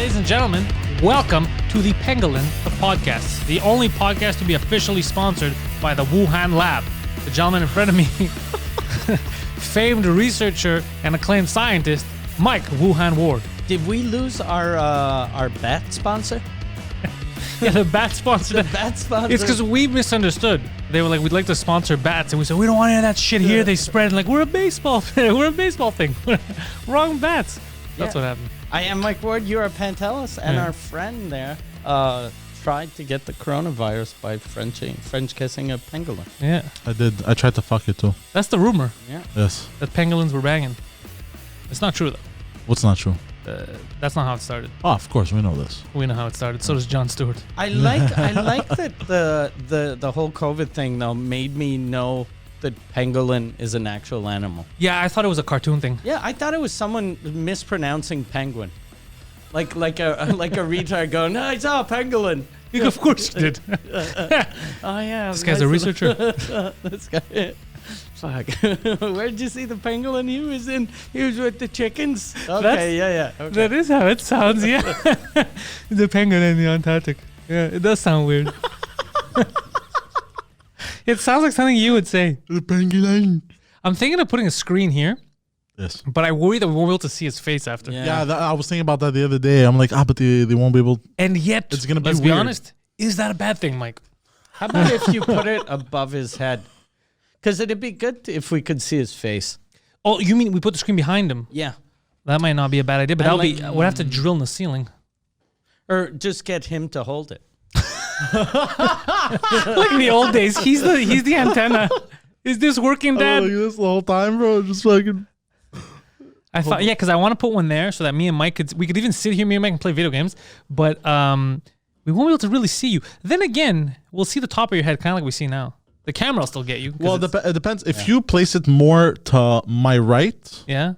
Ladies and gentlemen, welcome to the Pangolin of Podcasts, the only podcast to be officially sponsored by the Wuhan Lab. The gentleman in front of me, famed researcher and acclaimed scientist, Mike Wuhan Ward. Did we lose our bat sponsor? Yeah, the bat sponsor. The bat sponsor. It's because we misunderstood. They were like, we'd like to sponsor bats. And we said, we don't want any of that shit here. They spread like, we're a baseball thing. We're a baseball thing. Wrong bats. That's what happened. I am Mike Ward. You're a Pantelis. And our friend there tried to get the coronavirus by French kissing a pangolin. Yeah. I did. I tried to fuck it too. That's the rumor. Yeah. Yes. That pangolins were banging. It's not true, though. What's not true? That's not how it started. Oh, of course, we know this. We know how it started. So does Jon Stewart. I like that the whole COVID thing though made me know that pangolin is an actual animal. Yeah, I thought it was a cartoon thing. Yeah, I thought it was someone mispronouncing penguin, like a retard going, "No, I saw a pangolin." Of course you did. Oh yeah, This guy's a researcher. This guy. Fuck. Where did you see the pangolin? He was with the chickens. Okay, yeah. Okay. That is how it sounds, yeah. The penguin in the Antarctic. Yeah, it does sound weird. It sounds like something you would say. The pangolin. I'm thinking of putting a screen here, Yes. but I worry that we won't be able to see his face after. Yeah. Yeah, I was thinking about that the other day. I'm like, but they won't be able. And yet, It's gonna be let's be weird. honest, is that a bad thing, Mike? How about if you put it above his head? Because it'd be good if we could see his face. Oh, you mean we put the screen behind him? Yeah. That might not be a bad idea, but we'll have to drill in the ceiling. Or just get him to hold it. Like in the old days, he's the antenna. Is this working, Dad? Like this the whole time, bro. Just fucking. I thought, because I want to put one there so that me and Mike we could even sit here, me and Mike, and play video games, but we won't be able to really see you. Then again, we'll see the top of your head, kind of like we see now. The camera will still get you. Well, it depends. If you place it more to my right, yeah,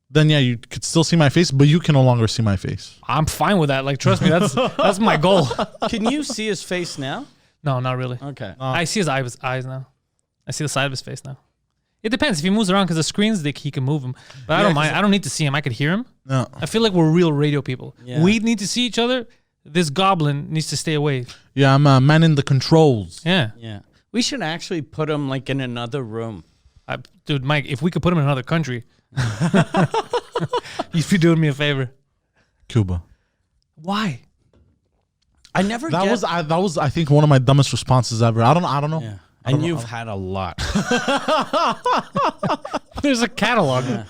then yeah, you could still see my face, but you can no longer see my face. I'm fine with that. Like, trust me, that's my goal. Can you see his face now? No, not really. Okay. I see his eyes now. I see the side of his face now. It depends if he moves around because the screens he can move him. But I don't mind. I don't need to see him. I could hear him. No. I feel like we're real radio people. Yeah. We need to see each other. This goblin needs to stay away. Yeah, I'm a man in the controls. Yeah. Yeah. We should actually put him like in another room. Dude, Mike, if we could put him in another country, you'd be doing me a favor. Cuba. Why? I never That get... was I think one of my dumbest responses ever. I don't know. Yeah. And you've had a lot. There's a catalog. Yeah.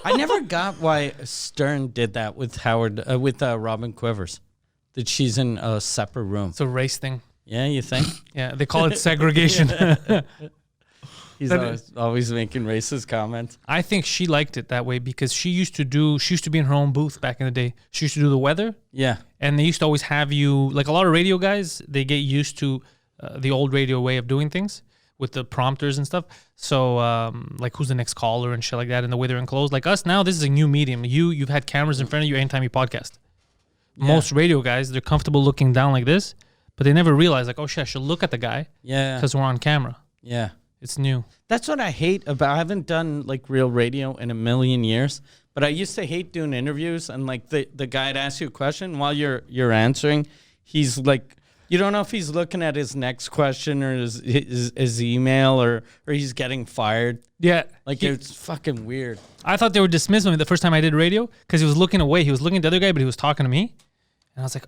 I never got why Stern did that with Robin Quivers. That she's in a separate room. It's a race thing. Yeah, you think? Yeah, they call it segregation. He's always making racist comments. I think she liked it that way because she used to be in her own booth back in the day. She used to do the weather. Yeah. And they used to always have you, like a lot of radio guys, they get used to the old radio way of doing things with the prompters and stuff. So like who's the next caller and shit like that and the way they're enclosed. Like us now, this is a new medium. You've had cameras in front of you anytime you podcast. Yeah. Most radio guys, they're comfortable looking down like this, but they never realize like, oh shit, I should look at the guy. Yeah. Because we're on camera. Yeah. It's new. That's what I hate about, I haven't done like real radio in a million years, but I used to hate doing interviews and like the guy'd ask you a question while you're answering. He's like, you don't know if he's looking at his next question or his email or he's getting fired. Yeah. Like it's fucking weird. I thought they were dismissing me the first time I did radio because he was looking away. He was looking at the other guy, but he was talking to me. And I was like,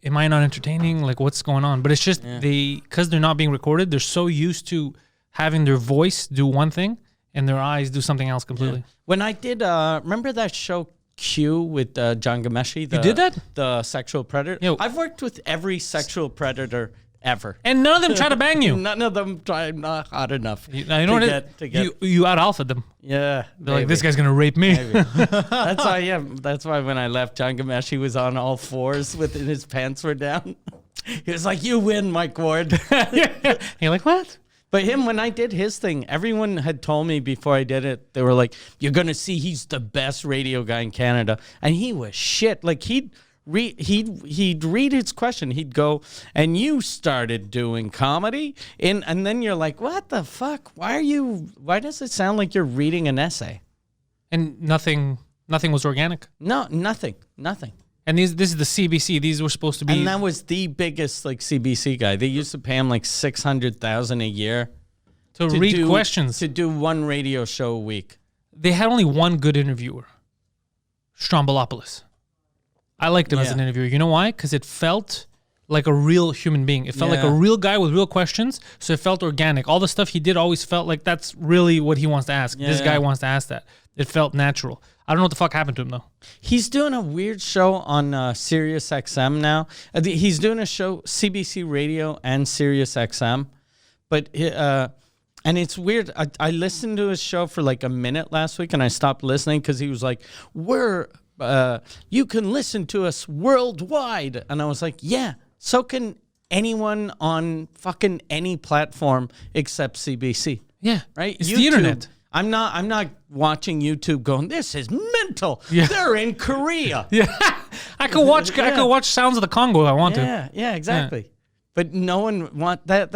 am I not entertaining? Like, what's going on? But it's just because they're not being recorded, they're so used to having their voice do one thing and their eyes do something else completely. Yeah. When I did, remember that show Q with John Gameshi? You did that? The sexual predator? Yeah. I've worked with every sexual predator ever. And none of them try to bang you. None of them try, not hot enough. You know what? You out-alphaed them. Yeah. They're like, this guy's going to rape me. That's why, that's why when I left, John Gameshi was on all fours with his pants were down. He was like, you win, Mike Ward. You're like, what? But him, when I did his thing, everyone had told me before I did it, they were like, you're going to see he's the best radio guy in Canada. And he was shit. Like, he'd read his question. He'd go, and you started doing comedy? And then you're like, what the fuck? Why does it sound like you're reading an essay? And nothing was organic. No, nothing. And this is the CBC. These were supposed to be. And that was the biggest like CBC guy. They used to pay him like $600,000 a year to read questions. To do one radio show a week. They had only one good interviewer, Strombolopoulos. I liked him as an interviewer. You know why? Because it felt like a real human being. It felt like a real guy with real questions, so it felt organic. All the stuff he did always felt like that's really what he wants to ask. This guy wants to ask that. It felt natural. I don't know what the fuck happened to him, though. He's doing a weird show on Sirius XM now. He's doing a show, CBC Radio and Sirius XM. But... and it's weird. I listened to his show for like a minute last week, and I stopped listening because he was like, you can listen to us worldwide. And I was like, yeah, so can anyone on fucking any platform except CBC. Yeah. Right? It's YouTube, the internet. I'm not watching YouTube going, this is mental. Yeah. They're in Korea. Yeah. I could watch Sounds of the Congo if I want to. Yeah, exactly. Yeah. But no one want that.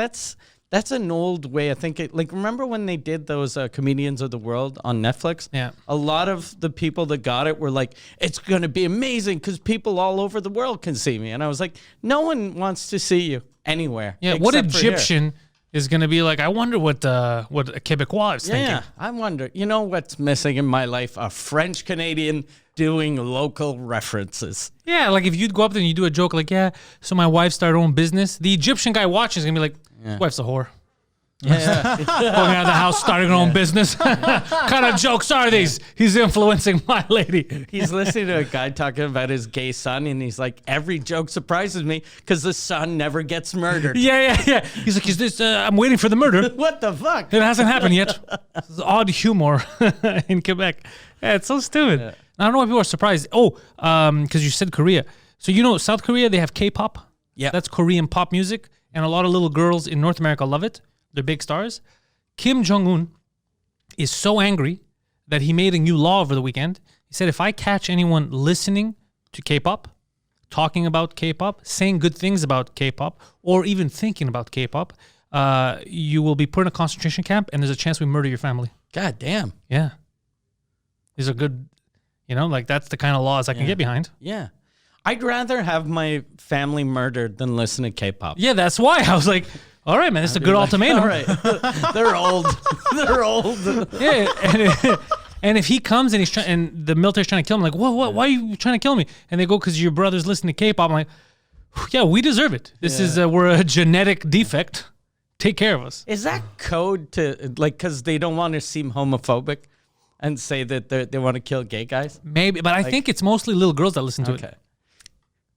That's an old way. I think like remember when they did those Comedians of the World on Netflix? Yeah. A lot of the people that got it were like, it's going to be amazing because people all over the world can see me. And I was like, no one wants to see you anywhere. Yeah. What Egyptian is going to be like, I wonder what a Quebecois is thinking. Yeah. I wonder. You know what's missing in my life? A French Canadian doing local references. Yeah. Like if you'd go up there and you do a joke like, yeah, so my wife started her own business. The Egyptian guy watching is going to be like, wife's a whore. Yeah. Going out of the house, starting her own business. Kind of jokes are these? He's influencing my lady. He's listening to a guy talking about his gay son, and he's like, every joke surprises me because the son never gets murdered. Yeah. He's like, is this, I'm waiting for the murder. What the fuck? It hasn't happened yet. This is odd humor in Quebec. Yeah, it's so stupid. Yeah. I don't know why people are surprised. Oh, because you said Korea. So, you know, South Korea, they have K-pop. Yeah. That's Korean pop music. And a lot of little girls in North America love it. They're big stars. Kim Jong-un is so angry that he made a new law over the weekend. He said, if I catch anyone listening to K-pop, talking about K-pop, saying good things about K-pop, or even thinking about K-pop, you will be put in a concentration camp, and there's a chance we murder your family. God damn. Yeah. These are good, like that's the kind of laws I can get behind. Yeah. I'd rather have my family murdered than listen to K-pop. Yeah, that's why. I was like, all right, man, this is a good ultimatum. All right. They're old. They're old. Yeah, and if he comes and and the military's trying to kill him, like, what? Why are you trying to kill me? And they go, because your brother's listening to K-pop. I'm like, yeah, we deserve it. This is, we're a genetic defect. Take care of us. Is that code to, like, because they don't want to seem homophobic and say that they want to kill gay guys? Maybe, but I think it's mostly little girls that listen to it.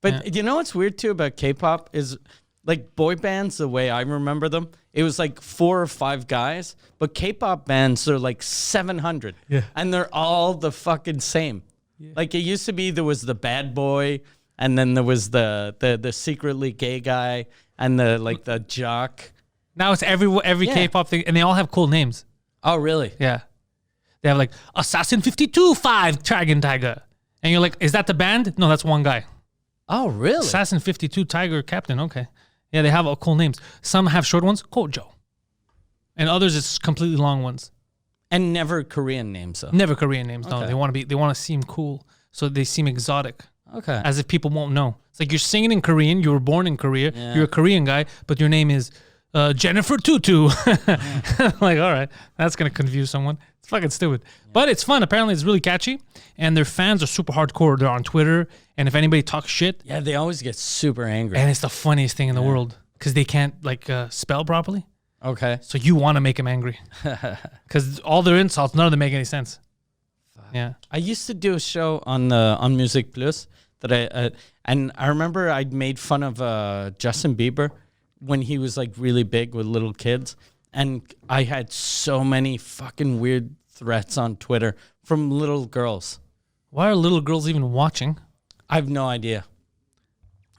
But you know what's weird too about K-pop is like boy bands, the way I remember them, it was like 4 or 5 guys, but K-pop bands are like 700. Yeah. And they're all the fucking same. Yeah. Like it used to be there was the bad boy, and then there was the secretly gay guy, and the jock. Now it's every K-pop thing, and they all have cool names. Oh, really? Yeah. They have like Assassin 52 5 Dragon Tiger. And you're like, is that the band? No, that's one guy. Oh, really? Assassin 52 Tiger Captain. Okay. Yeah, they have all cool names. Some have short ones, Kojo. And others it's completely long ones. And never Korean names, though. Never Korean names. Okay. No, they want to seem cool, so they seem exotic. Okay. As if people won't know. It's like you're singing in Korean, you were born in Korea, you're a Korean guy, but your name is Jennifer Tutu. Like, all right, that's going to confuse someone. It's fucking stupid. Yeah. But it's fun. Apparently, it's really catchy. And their fans are super hardcore. They're on Twitter. And if anybody talks shit... Yeah, they always get super angry. And it's the funniest thing in the world. Because they can't, spell properly. Okay. So you want to make them angry. Because all their insults, none of them make any sense. Yeah. I used to do a show on Music Plus that and I remember I'd made fun of Justin Bieber when he was like really big with little kids, and I had so many fucking weird threats on Twitter from little girls. Why are little girls even watching? I have no idea.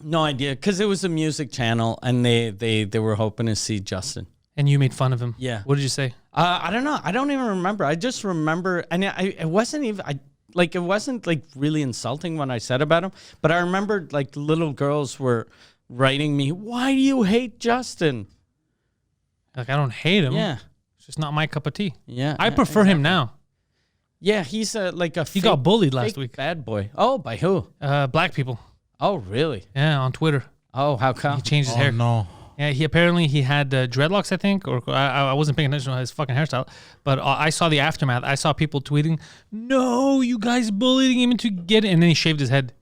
No idea, because it was a music channel, and they were hoping to see Justin. And you made fun of him. Yeah. What did you say? I don't know. I don't even remember. I just remember, and it wasn't even. It wasn't like really insulting when I said about him, but I remember like little girls were writing me, "Why do you hate Justin?" Like, I don't hate him. Yeah. It's just not my cup of tea. Yeah. I prefer him now. Yeah, he's like a. He got bullied last fake week. Bad boy. Oh, by who? Black people. Oh, really? Yeah, on Twitter. Oh, how come? He changed his hair. No. Yeah, he had dreadlocks, I think, or I wasn't paying attention to his fucking hairstyle, but I saw the aftermath. I saw people tweeting, "No, you guys bullying him into get it," and then he shaved his head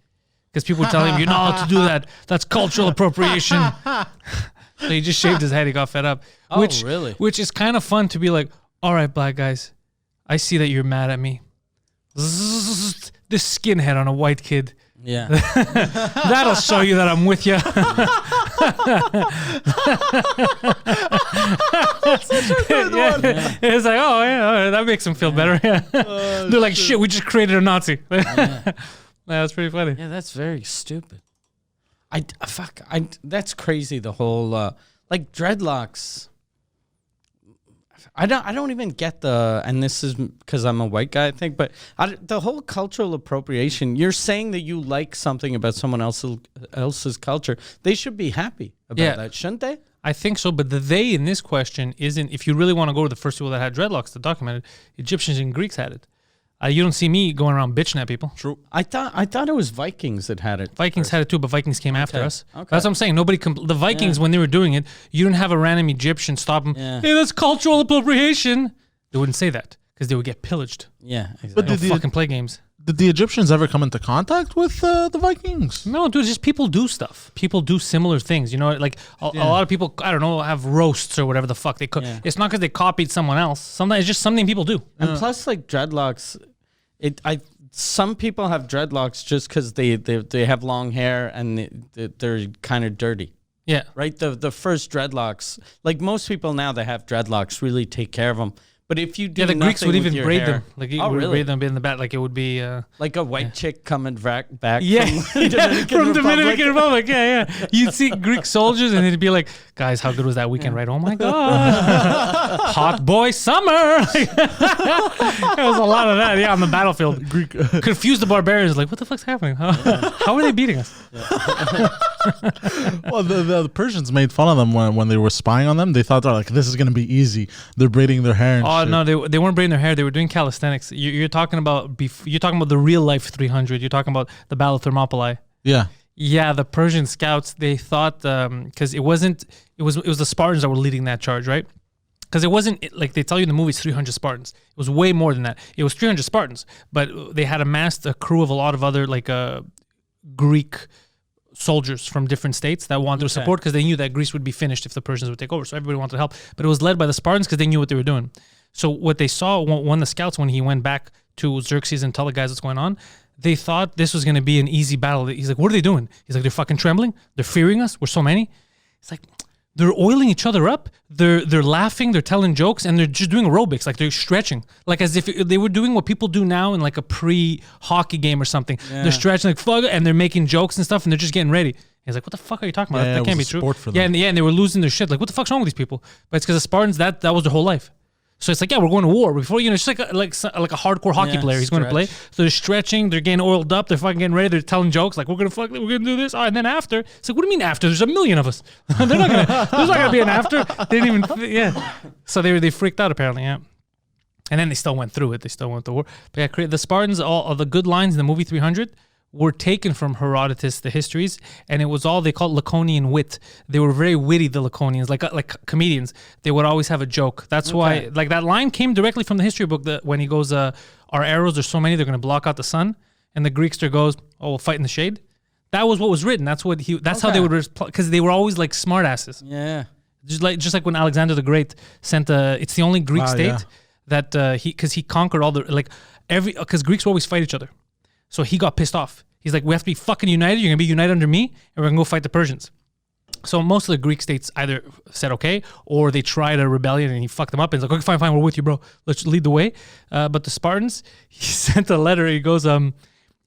because people were telling him, "You're not allowed to do that. That's cultural appropriation." So he just shaved his head. He got fed up. Oh, Which, really? Which is kind of fun to be like, "All right, black guys, I see that you're mad at me. Zzz, this skinhead on a white kid." Yeah. That'll show you that I'm with you. Such a good one. It's like, oh yeah, that makes them feel better. Yeah. They're like, shit, we just created a Nazi. That's pretty funny. Yeah, that's very stupid. That's crazy. The whole like dreadlocks. I don't even get and this is because I'm a white guy, I think, but the whole cultural appropriation. You're saying that you like something about someone else's culture. They should be happy about that, shouldn't they? I think so, but the they in this question isn't. If you really want to go to the first people that had dreadlocks, that documented, Egyptians and Greeks had it. You don't see me going around bitching at people. True. I thought it was Vikings that had it. Vikings had it too, but Vikings came after us. Okay. That's what I'm saying. The Vikings, when they were doing it, you didn't have a random Egyptian stop them. Yeah. Hey, that's cultural appropriation. They wouldn't say that because they would get pillaged. Yeah, exactly. But They don't fucking play games. Did the Egyptians ever come into contact with the Vikings? No, dude, just people do stuff. People do similar things. You know, like a lot of people, I don't know, have roasts or whatever the fuck they cook. Yeah. It's not because they copied someone else. Sometimes it's just something people do. And plus, like dreadlocks, some people have dreadlocks just because they have long hair and they're kind of dirty. Yeah. Right? The first dreadlocks, like most people now that have dreadlocks really take care of them. But if you do The Greeks would even braid them. Like, Like, would braid them in the back. Like, it would be... like a white chick coming back from from Dominican Republic. Yeah. You'd see Greek soldiers and it'd be like, guys, how good was that weekend, right? Oh my God. Hot boy summer. There was a lot of that, on the battlefield. Greek. Confused the barbarians, like, what the fuck's happening? How are they beating us? Well, the Persians made fun of them when they were spying on them. They thought they're like, this is gonna be easy. They're braiding their hair. And Oh shit. no, they weren't braiding their hair. They were doing calisthenics. You're talking about the real life 300. You're talking about the Battle of Thermopylae. Yeah. Yeah, the Persian scouts, they thought because it was the Spartans that were leading that charge, right? Because it wasn't like they tell you in the movie it's 300 Spartans. It was way more than that. It was 300 Spartans, but they had amassed a crew of a lot of other Greek soldiers from different states that wanted to support because they knew that Greece would be finished if the Persians would take over. So everybody wanted to help, but it was led by the Spartans because they knew what they were doing. So what they saw when the scouts, when he went back to Xerxes and tell the guys what's going on, they thought this was going to be an easy battle. He's like, what are they doing? He's like, they're fucking trembling. They're fearing us. We're so many. It's like, they're oiling each other up. They're laughing. They're telling jokes, and they're just doing aerobics. Like they're stretching, like as if they were doing what people do now in like a pre-hockey game or something. Yeah. They're stretching like fuck, and they're making jokes and stuff, and they're just getting ready. He's like, what the fuck are you talking about? Yeah, that can't be true. Sport for them. And they were losing their shit. Like, what the fuck's wrong with these people? But it's because the Spartans, that was their whole life. So it's like, yeah, we're going to war. Before, it's just like a hardcore hockey player. He's going to play. So they're stretching. They're getting oiled up. They're fucking getting ready. They're telling jokes. Like, we're going to do this. Oh, and then after. It's like, what do you mean after? There's a million of us. There's not going to be an after. They didn't even, So they freaked out apparently, yeah. And then they still went through it. They still went to war. But yeah, the Spartans, all the good lines in the movie 300 were taken from Herodotus, the histories, and it was all they called Laconian wit. They were very witty, the Laconians, like comedians. They would always have a joke. That's why, like that line came directly from the history book. That when he goes, "Our arrows, there's so many, they're going to block out the sun," and the Greekster goes, "Oh, we'll fight in the shade." That was what was written. That's what That's how they would because they were always like smartasses. Yeah, just like when Alexander the Great sent it's the only Greek state that he conquered all the because Greeks always fight each other. So he got pissed off. He's like, we have to be fucking united. You're going to be united under me, and we're going to go fight the Persians. So most of the Greek states either said okay, or they tried a rebellion, and he fucked them up. And he's like, okay, fine, we're with you, bro. Let's lead the way. But the Spartans, he sent a letter. He goes,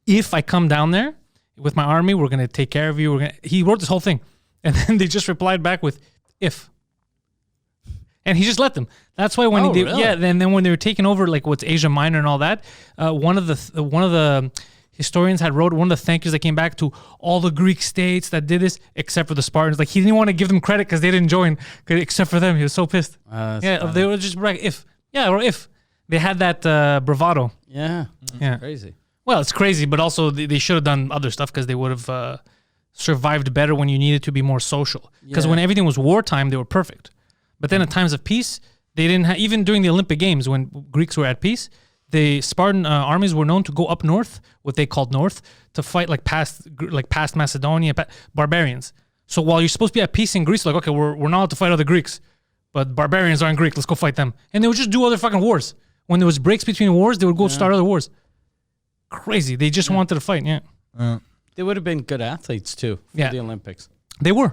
if I come down there with my army, we're going to take care of you. He wrote this whole thing. And then they just replied back with, if. And he just let them. That's why when really? And then when they were taking over, like what's Asia Minor and all that, one of the historians had wrote one of the thank yous that came back to all the Greek states that did this, except for the Spartans. Like he didn't want to give them credit because they didn't join, except for them. He was so pissed. They were just if. They had that bravado. Yeah. Yeah. Crazy. Well, it's crazy, but also they should have done other stuff because they would have survived better when you needed to be more social. Because when everything was wartime, they were perfect. But then at times of peace, they didn't have, even during the Olympic Games when Greeks were at peace, the Spartan armies were known to go up north, what they called north, to fight like past Macedonia, barbarians. So while you're supposed to be at peace in Greece, like, okay, we're not allowed to fight other Greeks, but barbarians aren't Greek, let's go fight them. And they would just do other fucking wars. When there was breaks between wars, they would go start other wars. Crazy. They just wanted to fight, They would have been good athletes too for the Olympics. They were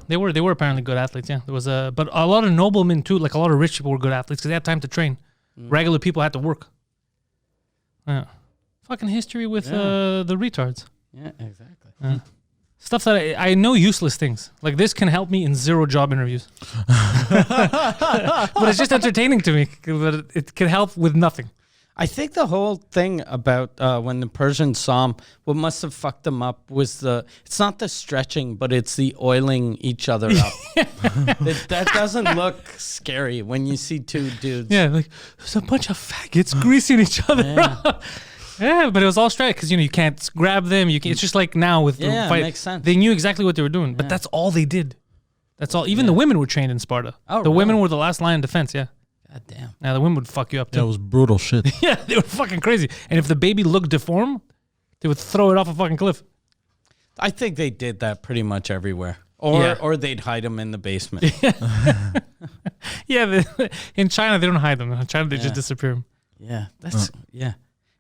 apparently good athletes, There was but a lot of noblemen too, like a lot of rich people were good athletes because they had time to train. Regular people had to work. Yeah. Fucking history with the retards. Yeah, exactly. Stuff that I know useless things. Like this can help me in 0 job interviews. But it's just entertaining to me. But it can help with nothing. I think the whole thing about when the Persians saw him, what must have fucked them up was it's not the stretching, but it's the oiling each other up. that doesn't look scary when you see two dudes. Yeah, like there's a bunch of faggots greasing each other up. Yeah, but it was all straight because you can't grab them. It's just like now with the fight. Makes sense. They knew exactly what they were doing, but that's all they did. That's all. Even the women were trained in Sparta. Oh, the women were the last line of defense. Yeah. God damn. Now the women would fuck you up too. Yeah, it was brutal shit. Yeah, they were fucking crazy. And if the baby looked deformed, they would throw it off a fucking cliff. I think they did that pretty much everywhere. Or they'd hide them in the basement. Yeah, in China they don't hide them. In China they just disappear them. Yeah,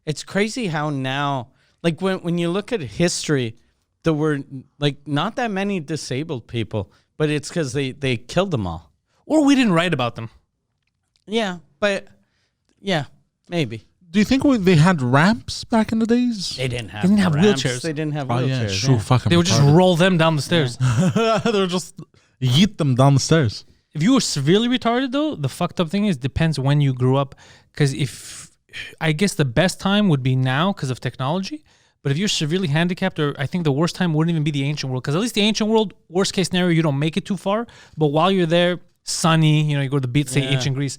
it's crazy how now, like when you look at history, there were like not that many disabled people, but it's because they killed them all. Or we didn't write about them. Yeah, but maybe. Do you think they had ramps back in the days? They didn't have ramps. wheelchairs. They didn't have Oh, wheelchairs. yeah, true. Fucking They would just roll them down the stairs. they would just yeet them down the stairs. If you were severely retarded, though, the fucked up thing is depends when you grew up. Because I guess the best time would be now because of technology. But if you're severely handicapped, or I think the worst time wouldn't even be the ancient world. Because at least the ancient world, worst case scenario, you don't make it too far. But while you're there, sunny, you go to the beach, say ancient Greece.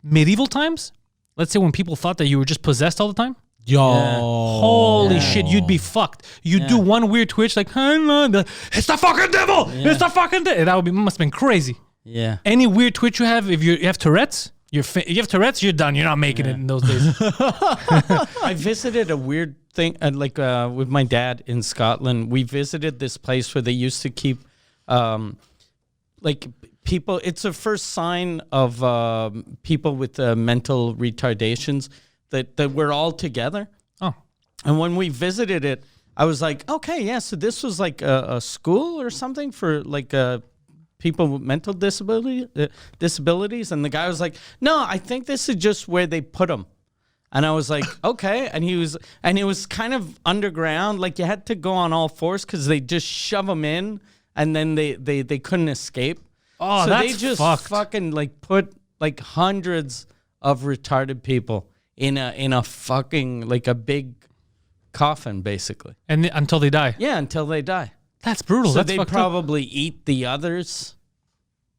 Medieval times, let's say when people thought that you were just possessed all the time. Yo. Holy shit, you'd be fucked. You'd do one weird twitch like, it's the fucking devil! It's the fucking devil! That must have been crazy. Yeah. Any weird twitch you have, if you have Tourette's, you have Tourette's, you're done. You're not making it in those days. I visited a weird thing, with my dad in Scotland. We visited this place where they used to keep, people. It's a first sign of people with mental retardations that we're all together. Oh. And when we visited it, I was like, okay, yeah, so this was like a school or something for like people with mental disabilities. And the guy was like, no, I think this is just where they put them. And I was like, okay. And it was kind of underground. Like you had to go on all fours because they just shove them in and then they couldn't escape. Oh, so that's they just fucked. fucking like put like hundreds of retarded people in a fucking like a big coffin basically. And until they die. Yeah, until they die. That's brutal. So That's they fucked up. probably eat the others,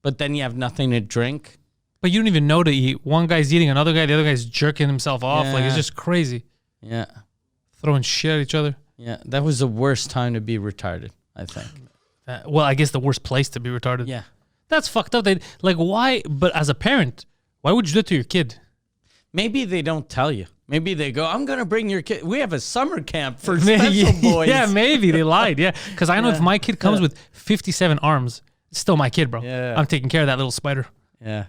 but then you have nothing to drink. But you don't even know to eat. One guy's eating another guy, the other guy's jerking himself off. Like it's just crazy. Yeah. Throwing shit at each other. Yeah, that was the worst time to be retarded, I think. Well, I guess the worst place to be retarded. Yeah. That's fucked up. Why? But as a parent, why would you do it to your kid? Maybe they don't tell you. Maybe they go, I'm going to bring your kid. We have a summer camp for special boys. Yeah, maybe they lied. Yeah. Because I know if my kid comes with 57 arms, it's still my kid, bro. Yeah. I'm taking care of that little spider. Yeah.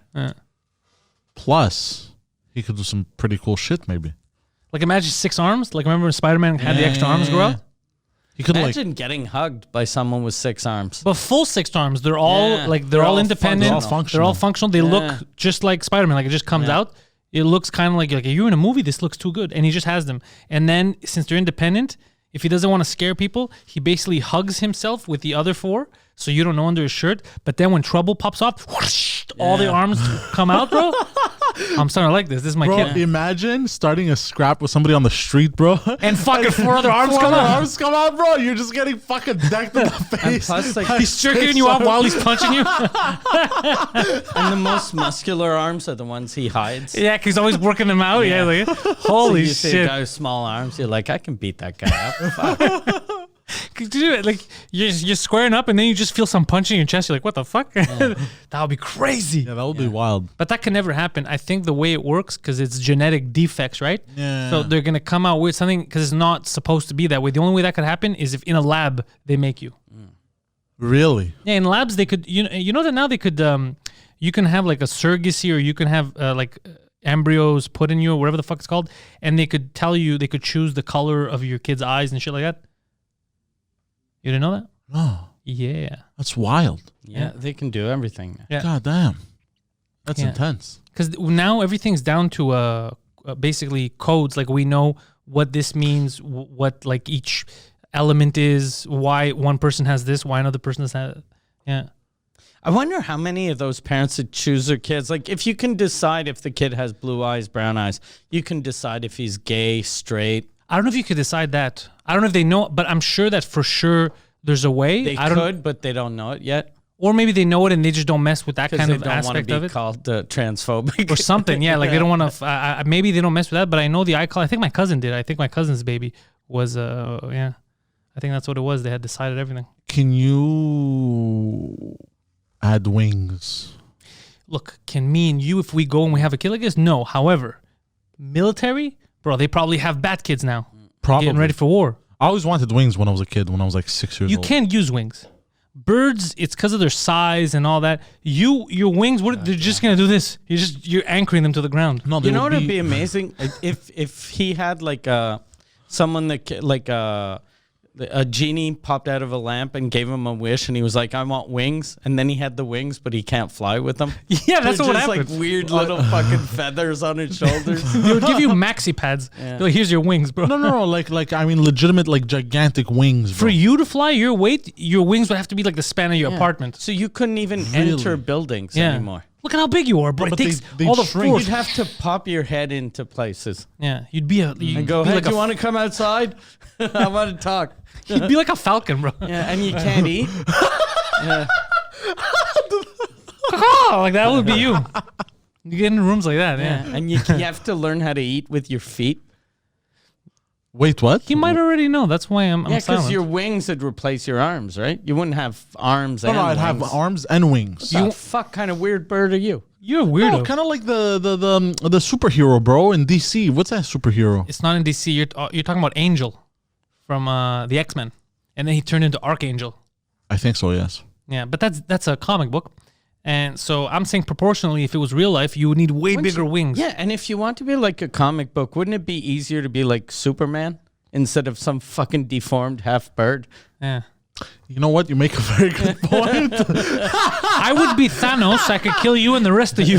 Plus, he could do some pretty cool shit, maybe. Like imagine 6 arms. Like remember when Spider-Man had the extra arms grow out? He could Imagine getting hugged by someone with 6 arms. But full 6 arms. They're all they're all independent. They're all functional. They look just like Spider-Man. Like it just comes out. It looks kind of like you're in a movie. This looks too good. And he just has them. And then since they're independent, if he doesn't want to scare people, he basically hugs himself with the other 4. So you don't know under his shirt. But then when trouble pops up, whoosh, all the arms come out, bro. I'm starting to like this. This is my Bro, kid. imagine starting a scrap with somebody on the street, bro. And fucking 4 other arms Four come other out. arms come out, bro. You're just getting fucking decked in the face. plus, like, He's jerking you off while he's punching you. And the most muscular arms are the ones he hides. Yeah, 'cause he's always working them out. Yeah, like, So holy you see a shit. guy with small arms, you're like, I can beat that guy up. Fuck. Dude, like you're squaring up and then you just feel some punch in your chest. You're like, what the fuck? That would be crazy. Yeah, that would be wild. But that can never happen. I think the way it works, because it's genetic defects, right? Yeah. So they're gonna come out with something because it's not supposed to be that way. The only way that could happen is if in a lab they make you. Really? Yeah, in labs they could. You know that now they could. You can have like a surrogacy, or you can have like embryos put in you, or whatever the fuck it's called, and they could tell you, they could choose the color of your kid's eyes and shit like that. You didn't know that? No. Yeah. That's wild. Yeah, they can do everything. Yeah. God damn. That's Yeah. intense. Because now everything's down to basically codes. Like we know what this means, what like each element is, why one person has this, why another person has that. Yeah. I wonder how many of those parents that choose their kids. Like, if you can decide if the kid has blue eyes, brown eyes, you can decide if he's gay, straight. I don't know if you could decide that. I don't know if they know, but I'm sure that for sure there's a way. They could, but they don't know it yet. Or maybe they know it and they just don't mess with that Because kind they of don't want to aspect be of it. called transphobic. Or something, yeah. Like they don't want to. Maybe they don't mess with that. But I know the eye color. I think my cousin did. I think my cousin's baby was. Yeah, I think that's what it was. They had decided everything. Can you add wings? Look, can me and you, if we go and we have a kid like this? No. However, military, bro, they probably have bat kids now. Probably. Getting ready for war. I always wanted wings when I was a kid, when I was like 6 years You old. can't use wings. Birds, it's because of their size and all that. Your wings, they're just gonna do this. You're anchoring them to the ground. No, You know what would be amazing? if he had like someone that like a genie popped out of a lamp and gave him a wish, and he was like, I want wings, and then he had the wings, but he can't fly with them. Yeah, that's They're what just happens. like weird little fucking feathers on his shoulders. They would give you maxi pads. Yeah. They're like, here's your wings, bro. No, like I mean, legitimate, like gigantic wings. For Bro. you to fly your weight, your wings would have to be like the span of your Yeah. apartment. So you couldn't even Really? enter buildings Yeah. anymore. Look at how big you are, bro. No, It but they- takes they all the shrink. force. You'd have to pop your head into places Yeah, you'd be a. and go, hey, do you want to come outside? I want to talk. You'd be like a falcon, bro. Yeah, and you can't eat. Yeah. Like that would be you. You get in rooms like that, yeah. Yeah, and you have to learn how to eat with your feet. Wait, what? He might already know. That's why I'm Yeah, because silent. your wings would replace your arms, right? You wouldn't have arms No, and no, I'd have wings. arms and wings. What the fuck kind of weird bird are you? You're a weirdo. No, kind of like the superhero, bro, in DC. What's that superhero? It's not in DC. You're talking about Angel from the X-Men, and then he turned into Archangel. I think so, yes. Yeah, but that's a comic book, and so I'm saying proportionally, if it was real life, you would need way bigger wings. Yeah, and if you want to be like a comic book, wouldn't it be easier to be like Superman instead of some fucking deformed half bird? Yeah. You know what? You make a very good point. I would be Thanos. I could kill you and the rest of you.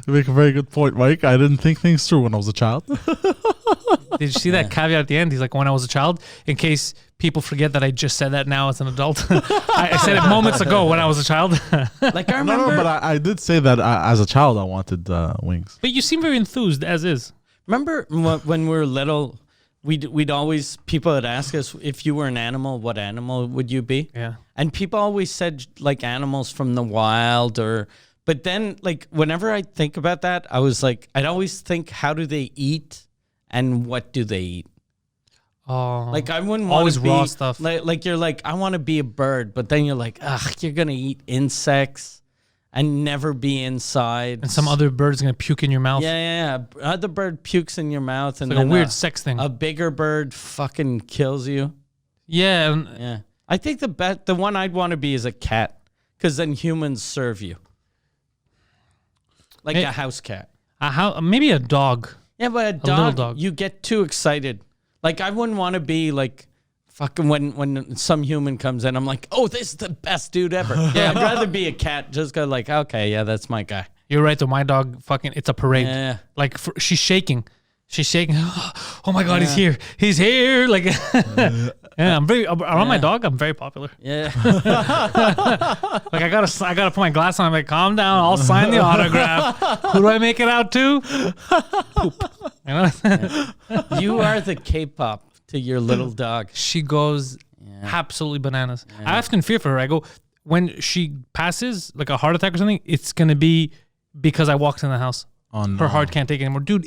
You make a very good point, Mike. I didn't think things through when I was a child. Did you see that caveat at the end? He's like, when I was a child, in case people forget that I just said that now as an adult. I said it moments ago when I was a child. Like I remember. No, but I did say that as a child I wanted wings. But you seem very enthused, as is. Remember when we were little, we'd always, people would ask us, if you were an animal, what animal would you be? Yeah. And people always said like animals from the wild but then like whenever I think about that, I was like, I'd always think, how do they eat and what do they eat? Oh, Like I wouldn't want always to be raw stuff. Like you're like, I want to be a bird, but then you're like, ugh, you're going to eat insects and never be inside. and some other bird's gonna puke in your mouth. Yeah. Other bird pukes in your mouth, and It's like then a weird sex thing. a bigger bird fucking kills you. Yeah. And Yeah, I think the one I'd want to be is a cat, because then humans serve you, like Hey. a house cat. maybe a dog. Yeah, but a little dog, dog. you get too excited. Like I wouldn't want to be like fucking when some human comes in, I'm like, oh, this is the best dude ever. Yeah, I'd rather be a cat. Just go like, okay, yeah, that's my guy. You're right though. My dog, fucking, it's a parade. Yeah. Like she's shaking. She's shaking. Oh my God, he's here. He's here. Like, yeah, I'm very around my dog. I'm very popular. Yeah. Like I gotta put my glass on. I'm like, calm down. I'll sign the autograph. Who do I make it out to? Poop. You know? You are the K-pop to your little dog. She goes absolutely bananas. I often fear for her. I go, when she passes like a heart attack or something, it's gonna be because I walked in the house. Oh, no. Her heart can't take it anymore, dude.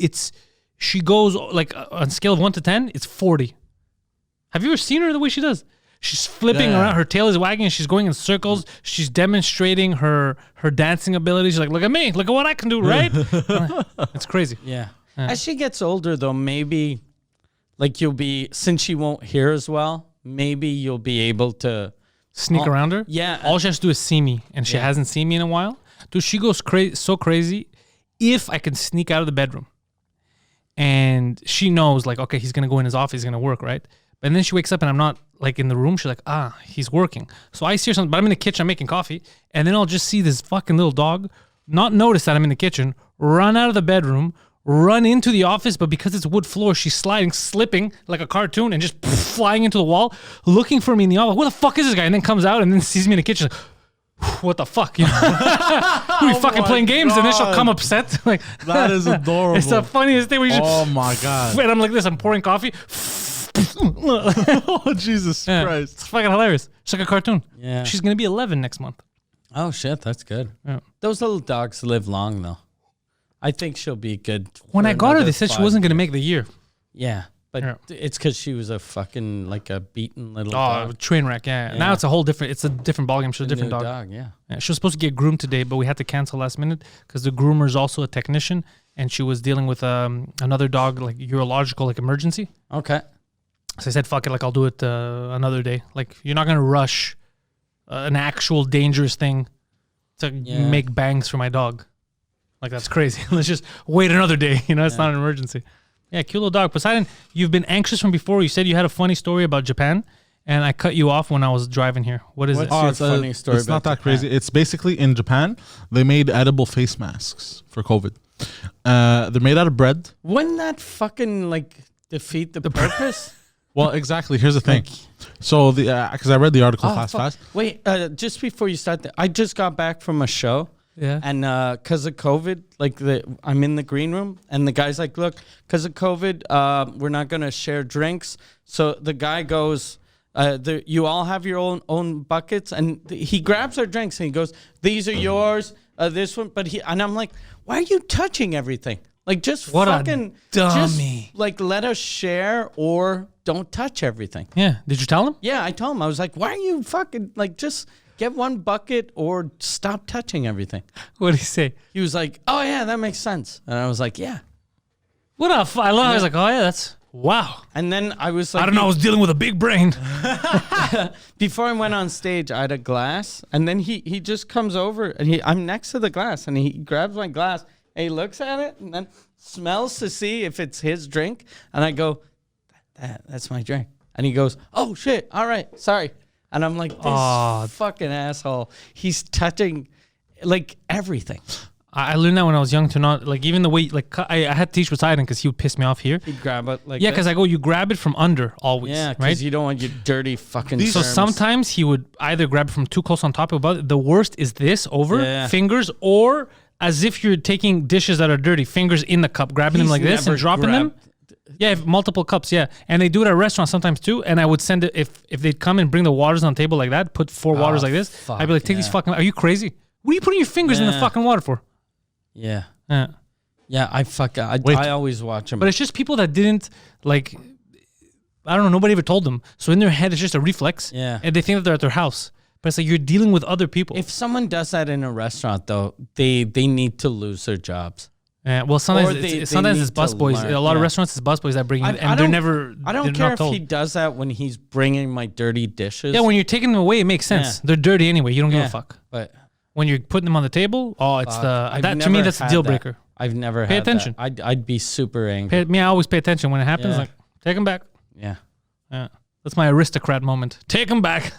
She goes like on a scale of 1 to 10, it's 40. Have you ever seen her the way she does? She's flipping around. Her tail is wagging and she's going in circles. She's demonstrating her dancing abilities. She's like, look at me. Look at what I can do, right? It's crazy. Yeah. As she gets older, though, maybe like since she won't hear as well, maybe you'll be able to sneak around her. Yeah. All she has to do is see me, and she hasn't seen me in a while. Dude, she goes so crazy. If I can sneak out of the bedroom, and she knows, like, okay, he's gonna go in his office, he's gonna work, right? But then she wakes up and I'm not like in the room. She's like, he's working. So I see her something, but I'm in the kitchen, I'm making coffee, and then I'll just see this fucking little dog, not notice that I'm in the kitchen, run out of the bedroom, run into the office, but because it's wood floor, she's sliding, slipping like a cartoon, and just flying into the wall, looking for me in the office. What the fuck is this guy? And then comes out and then sees me in the kitchen. Like, what the fuck? You know? We fucking playing games, and then she'll come upset. Like, That is adorable. it's the funniest thing. Oh my God. And I'm like this. I'm pouring coffee. Oh, Jesus Christ. It's fucking hilarious. It's like a cartoon. Yeah. She's gonna be 11 next month. Oh, shit. That's good. Yeah. Those little dogs live long, though. I think she'll be good. When I got her, another they said she 5 wasn't gonna years. make the year. Yeah. But Yeah. it's because she was a fucking, like a beaten little Oh, dog. train wreck. Yeah. Yeah. Now it's a different ballgame. She's a different New dog. Yeah. Yeah, she was supposed to get groomed today, but we had to cancel last minute because the groomer's also a technician, and she was dealing with another dog, like urological, like emergency. Okay. So I said, "Fuck it, like I'll do it another day. Like you're not gonna rush an actual dangerous thing to make bangs for my dog. Like that's crazy. Let's just wait another day. You know, it's not an emergency." Yeah, cute little dog. Poseidon, you've been anxious from before. You said you had a funny story about Japan, and I cut you off when I was driving here. What is it? What's your funny story It's not about that crazy. It's basically in Japan, they made edible face masks for COVID. They're made out of bread. Wouldn't that fucking like defeat the purpose? Well, exactly. Here's the thing. So because I read the article fast. Wait, just before you start, I just got back from a show. Yeah. And because of COVID, like I'm in the green room, and the guy's like, "Look, because of COVID, we're not gonna share drinks." So the guy goes, "You all have your own buckets," and he grabs our drinks and he goes, "These are yours. This one." But and I'm like, "Why are you touching everything? Like just What a fucking dummy. Just, like let us share or don't touch everything." Yeah. Did you tell him? Yeah, I told him. I was like, "Why are you fucking like just." Get one bucket or stop touching everything. What did he say? He was like, "Oh yeah, that makes sense." And I was like, "Yeah." What up? I love. I was like, oh yeah, that's wow. And then I was like, I don't know. I was dealing with a big brain. before I went on stage, I had a glass, and then he just comes over, and I'm next to the glass, and he grabs my glass, and he looks at it, and then smells to see if it's his drink, and I go, "That's my drink," and he goes, "Oh shit, all right, sorry." And I'm like, this fucking asshole. He's touching like everything. I learned that when I was young to not like even the way like I had to teach Poseidon because he would piss me off here. He'd grab it like Yeah, because I go, you grab it from under always. yeah, right. because you don't want your dirty fucking. So germs. sometimes he would either grab it from too close on top or above. The worst is this over Yeah. fingers or as if you're taking dishes that are dirty, fingers in the cup, grabbing them He's like this and never dropping them. grabbed- Yeah, multiple cups. Yeah, and they do it at restaurants sometimes too. And I would send it if they'd come and bring the waters on the table like that, put 4 waters like this. fuck, I'd be like, take these yeah. fucking. Are you crazy? What are you putting your fingers in the Yeah. fucking water for? Yeah, Yeah. yeah. I always watch him. But it's just people that didn't like. I don't know. Nobody ever told them. So in their head, it's just a reflex. Yeah. And they think that they're at their house. But it's like you're dealing with other people. If someone does that in a restaurant, though, they need to lose their jobs. Yeah, well, sometimes Or they sometimes it's need to busboys. learn, A lot of yeah. restaurants, it's busboys that bring you, I and they're don't- never. I they're don't care not if told. he does that when he's bringing my dirty dishes. Yeah, when you're taking them away, it makes sense. Yeah. They're dirty anyway. You don't give Yeah, a fuck. But When you're putting them on the table, it's I've that to me never that's a had deal that. breaker. I've never Pay had attention. That. I'd be super angry. I always pay attention when it happens. Yeah. Like take them back. Yeah. Yeah, that's my aristocrat moment. Take them back.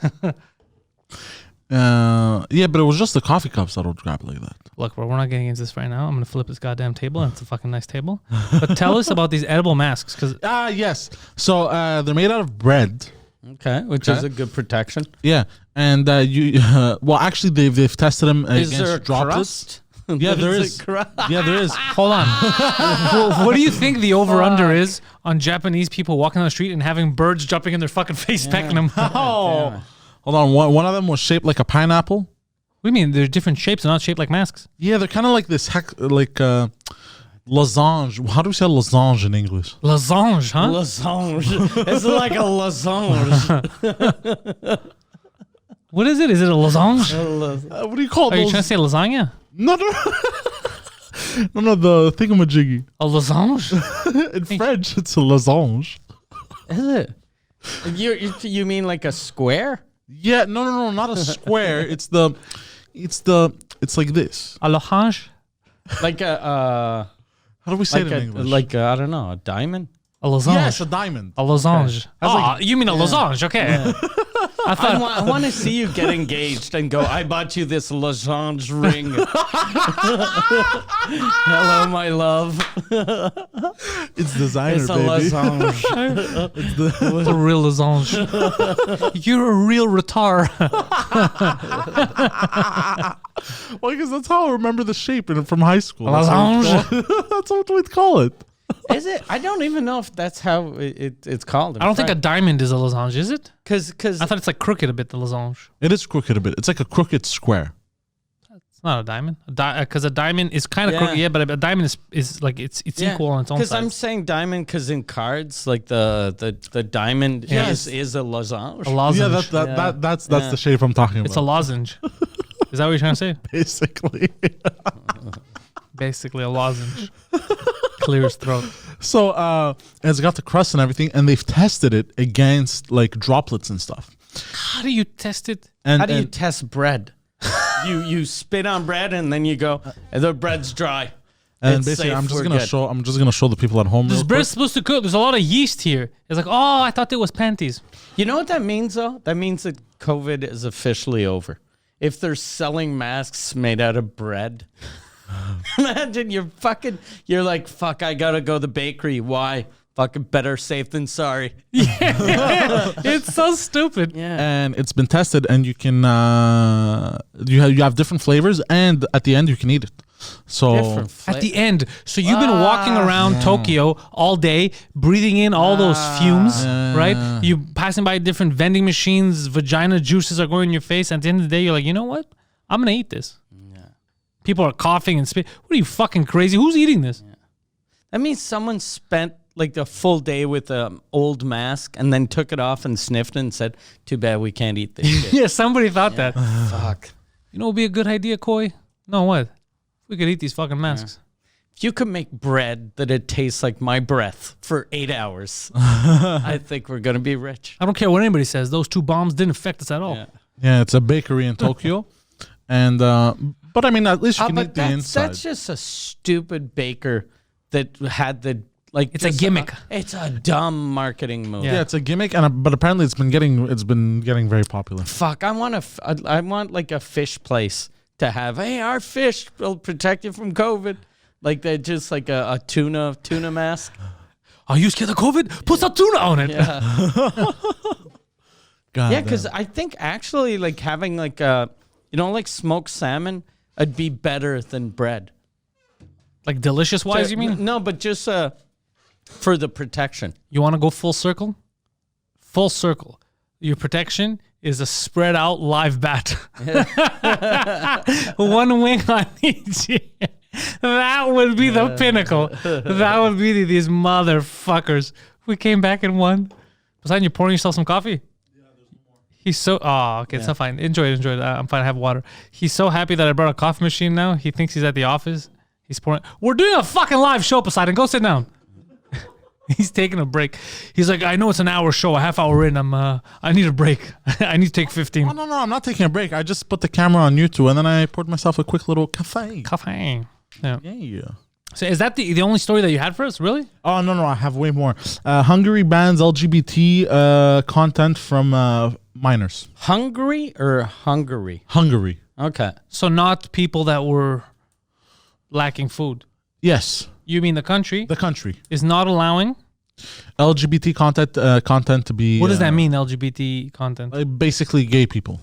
Yeah, but it was just the coffee cups that would grab like that. Look, bro, we're not getting into this right now. I'm gonna flip this goddamn table, and it's a fucking nice table. But tell us about these edible masks, because Yes. So they're made out of bread. Okay, which is a good protection. Yeah, and well, actually, they've tested them Is against there a droplets. crust? Yeah, there There's is. a crust. Yeah, there is. hold on. What do you think the over under is on Japanese people walking on the street and having birds jumping in their fucking face, pecking them? Oh, hold on. One of them was shaped like a pineapple. What do you mean? They're different shapes, they're not shaped like masks. Yeah, they're kind of like this losange. How do we say losange in English? Lasagna, huh? Lasagna. It's like a lasagna. What is it? Is it a lasagna? What do you call Are you those? trying to say lasagna? No. No, the thingamajiggy. A lasagna? In French, it's a losange. Is it? You mean like a square? Yeah, no, not a square. It's like this. A losange? Like a How do we say like it in English? I don't know, a diamond. A lasagna. Yes, a diamond. A losange. Okay. You mean a losange? Okay. I thought. I want to see you get engaged and go, I bought you this Lasagna ring. Hello, my love. It's designer, It's a baby. Lasagna. It's a real losange. You're a real retard. Well, because that's how I remember the shape from high school. Losange. That's what we'd call it. Is it? I don't even know if that's how it's called. I don't think a diamond is a losange, is it? because I thought it's like crooked a bit, the losange. It is crooked a bit. It's like a crooked square. It's not a diamond. Because a diamond is kind of Yeah. crooked, yeah, but a diamond is like it's equal on its own Because size. I'm saying diamond because in cards, like the diamond Yes. is a lozenge. A lozenge. Yeah, that's the shape I'm talking It's a about. lozenge. Is that what you're trying to say? Basically. Basically a lozenge. Clear his throat. So it's got the crust and everything, and they've tested it against like droplets and stuff. How do you test it? And How do you test bread? you spit on bread and then you go, the bread's dry. and It's basically, safe, I'm just we're gonna good. show. I'm just gonna show the people at home. This real bread's quick. supposed to cook. There's a lot of yeast here. It's like, oh, I thought it was panties. You know what that means, though? That means that COVID is officially over. If they're selling masks made out of bread, imagine you're like, fuck, I gotta go to the bakery. Why? Fucking better safe than sorry. It's so stupid. And it's been tested, and you can you have different flavors, and at the end you can eat it. So Different At the end, so you've been walking around Tokyo all day, breathing in all those fumes, right? You passing by different vending machines, vagina juices are going in your face. At the end of the day, you're like, you know what? I'm gonna eat this. People are coughing and spit. What are you, fucking crazy? Who's eating this? That means someone spent like a full day with an old mask and then took it off and sniffed it and said, too bad we can't eat this shit. Yeah, somebody thought that. Fuck. You know what would be a good idea, Koi? No, what? We could eat these fucking masks. If you could make bread that it tastes like my breath for 8 hours, I think we're going to be rich. I don't care what anybody says. Those 2 bombs didn't affect us at all. Yeah. yeah, it's a bakery in Tokyo, and but I mean, at least you can But eat the inside. that's just a stupid baker that had the like. It's a just gimmick. It's a dumb marketing move. Yeah, it's a gimmick, but apparently it's been getting very popular. Fuck, I want like a fish place to have. Hey, our fish will protect you from COVID. Like they're just like a tuna mask. Are you scared of COVID? Put some tuna on it. Yeah, God yeah, because I think actually like having like like smoked salmon, it'd be better than bread. Like delicious wise, you mean? No, but just for the protection. You want to go full circle? Full circle. Your protection is a spread out live bat. One wing on each. That would be the pinnacle. That would be these motherfuckers. We came back and won. Besides, you're pouring yourself some coffee? He's so, oh, okay, it's not fine. Enjoy it. I'm fine. I have water. He's so happy that I brought a coffee machine now. He thinks he's at the office. He's pouring. We're doing a fucking live show, Poseidon. Go sit down. He's taking a break. He's like, I know it's an hour show, a half hour in. I need a break. I need to take 15. Oh, no, I'm not taking a break. I just put the camera on YouTube, and then I poured myself a quick little cafe. Coffee. Yeah. Yeah. So is that the only story that you had for us? Really? Oh, no, I have way more. Hungary bans LGBT content from minors. Hungary or Hungary? Hungary. Okay. So not people that were lacking food. Yes, You mean the country the country. is not allowing? LGBT content to be. What does that mean, LGBT content? Basically, gay people.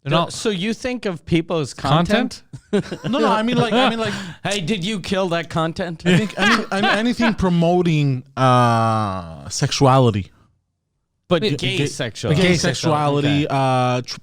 They're not So you think of people as content? content? No, I mean like. Hey, did you kill that content? I think anything promoting sexuality. But Gay- gay sexual. gay Gay sexuality,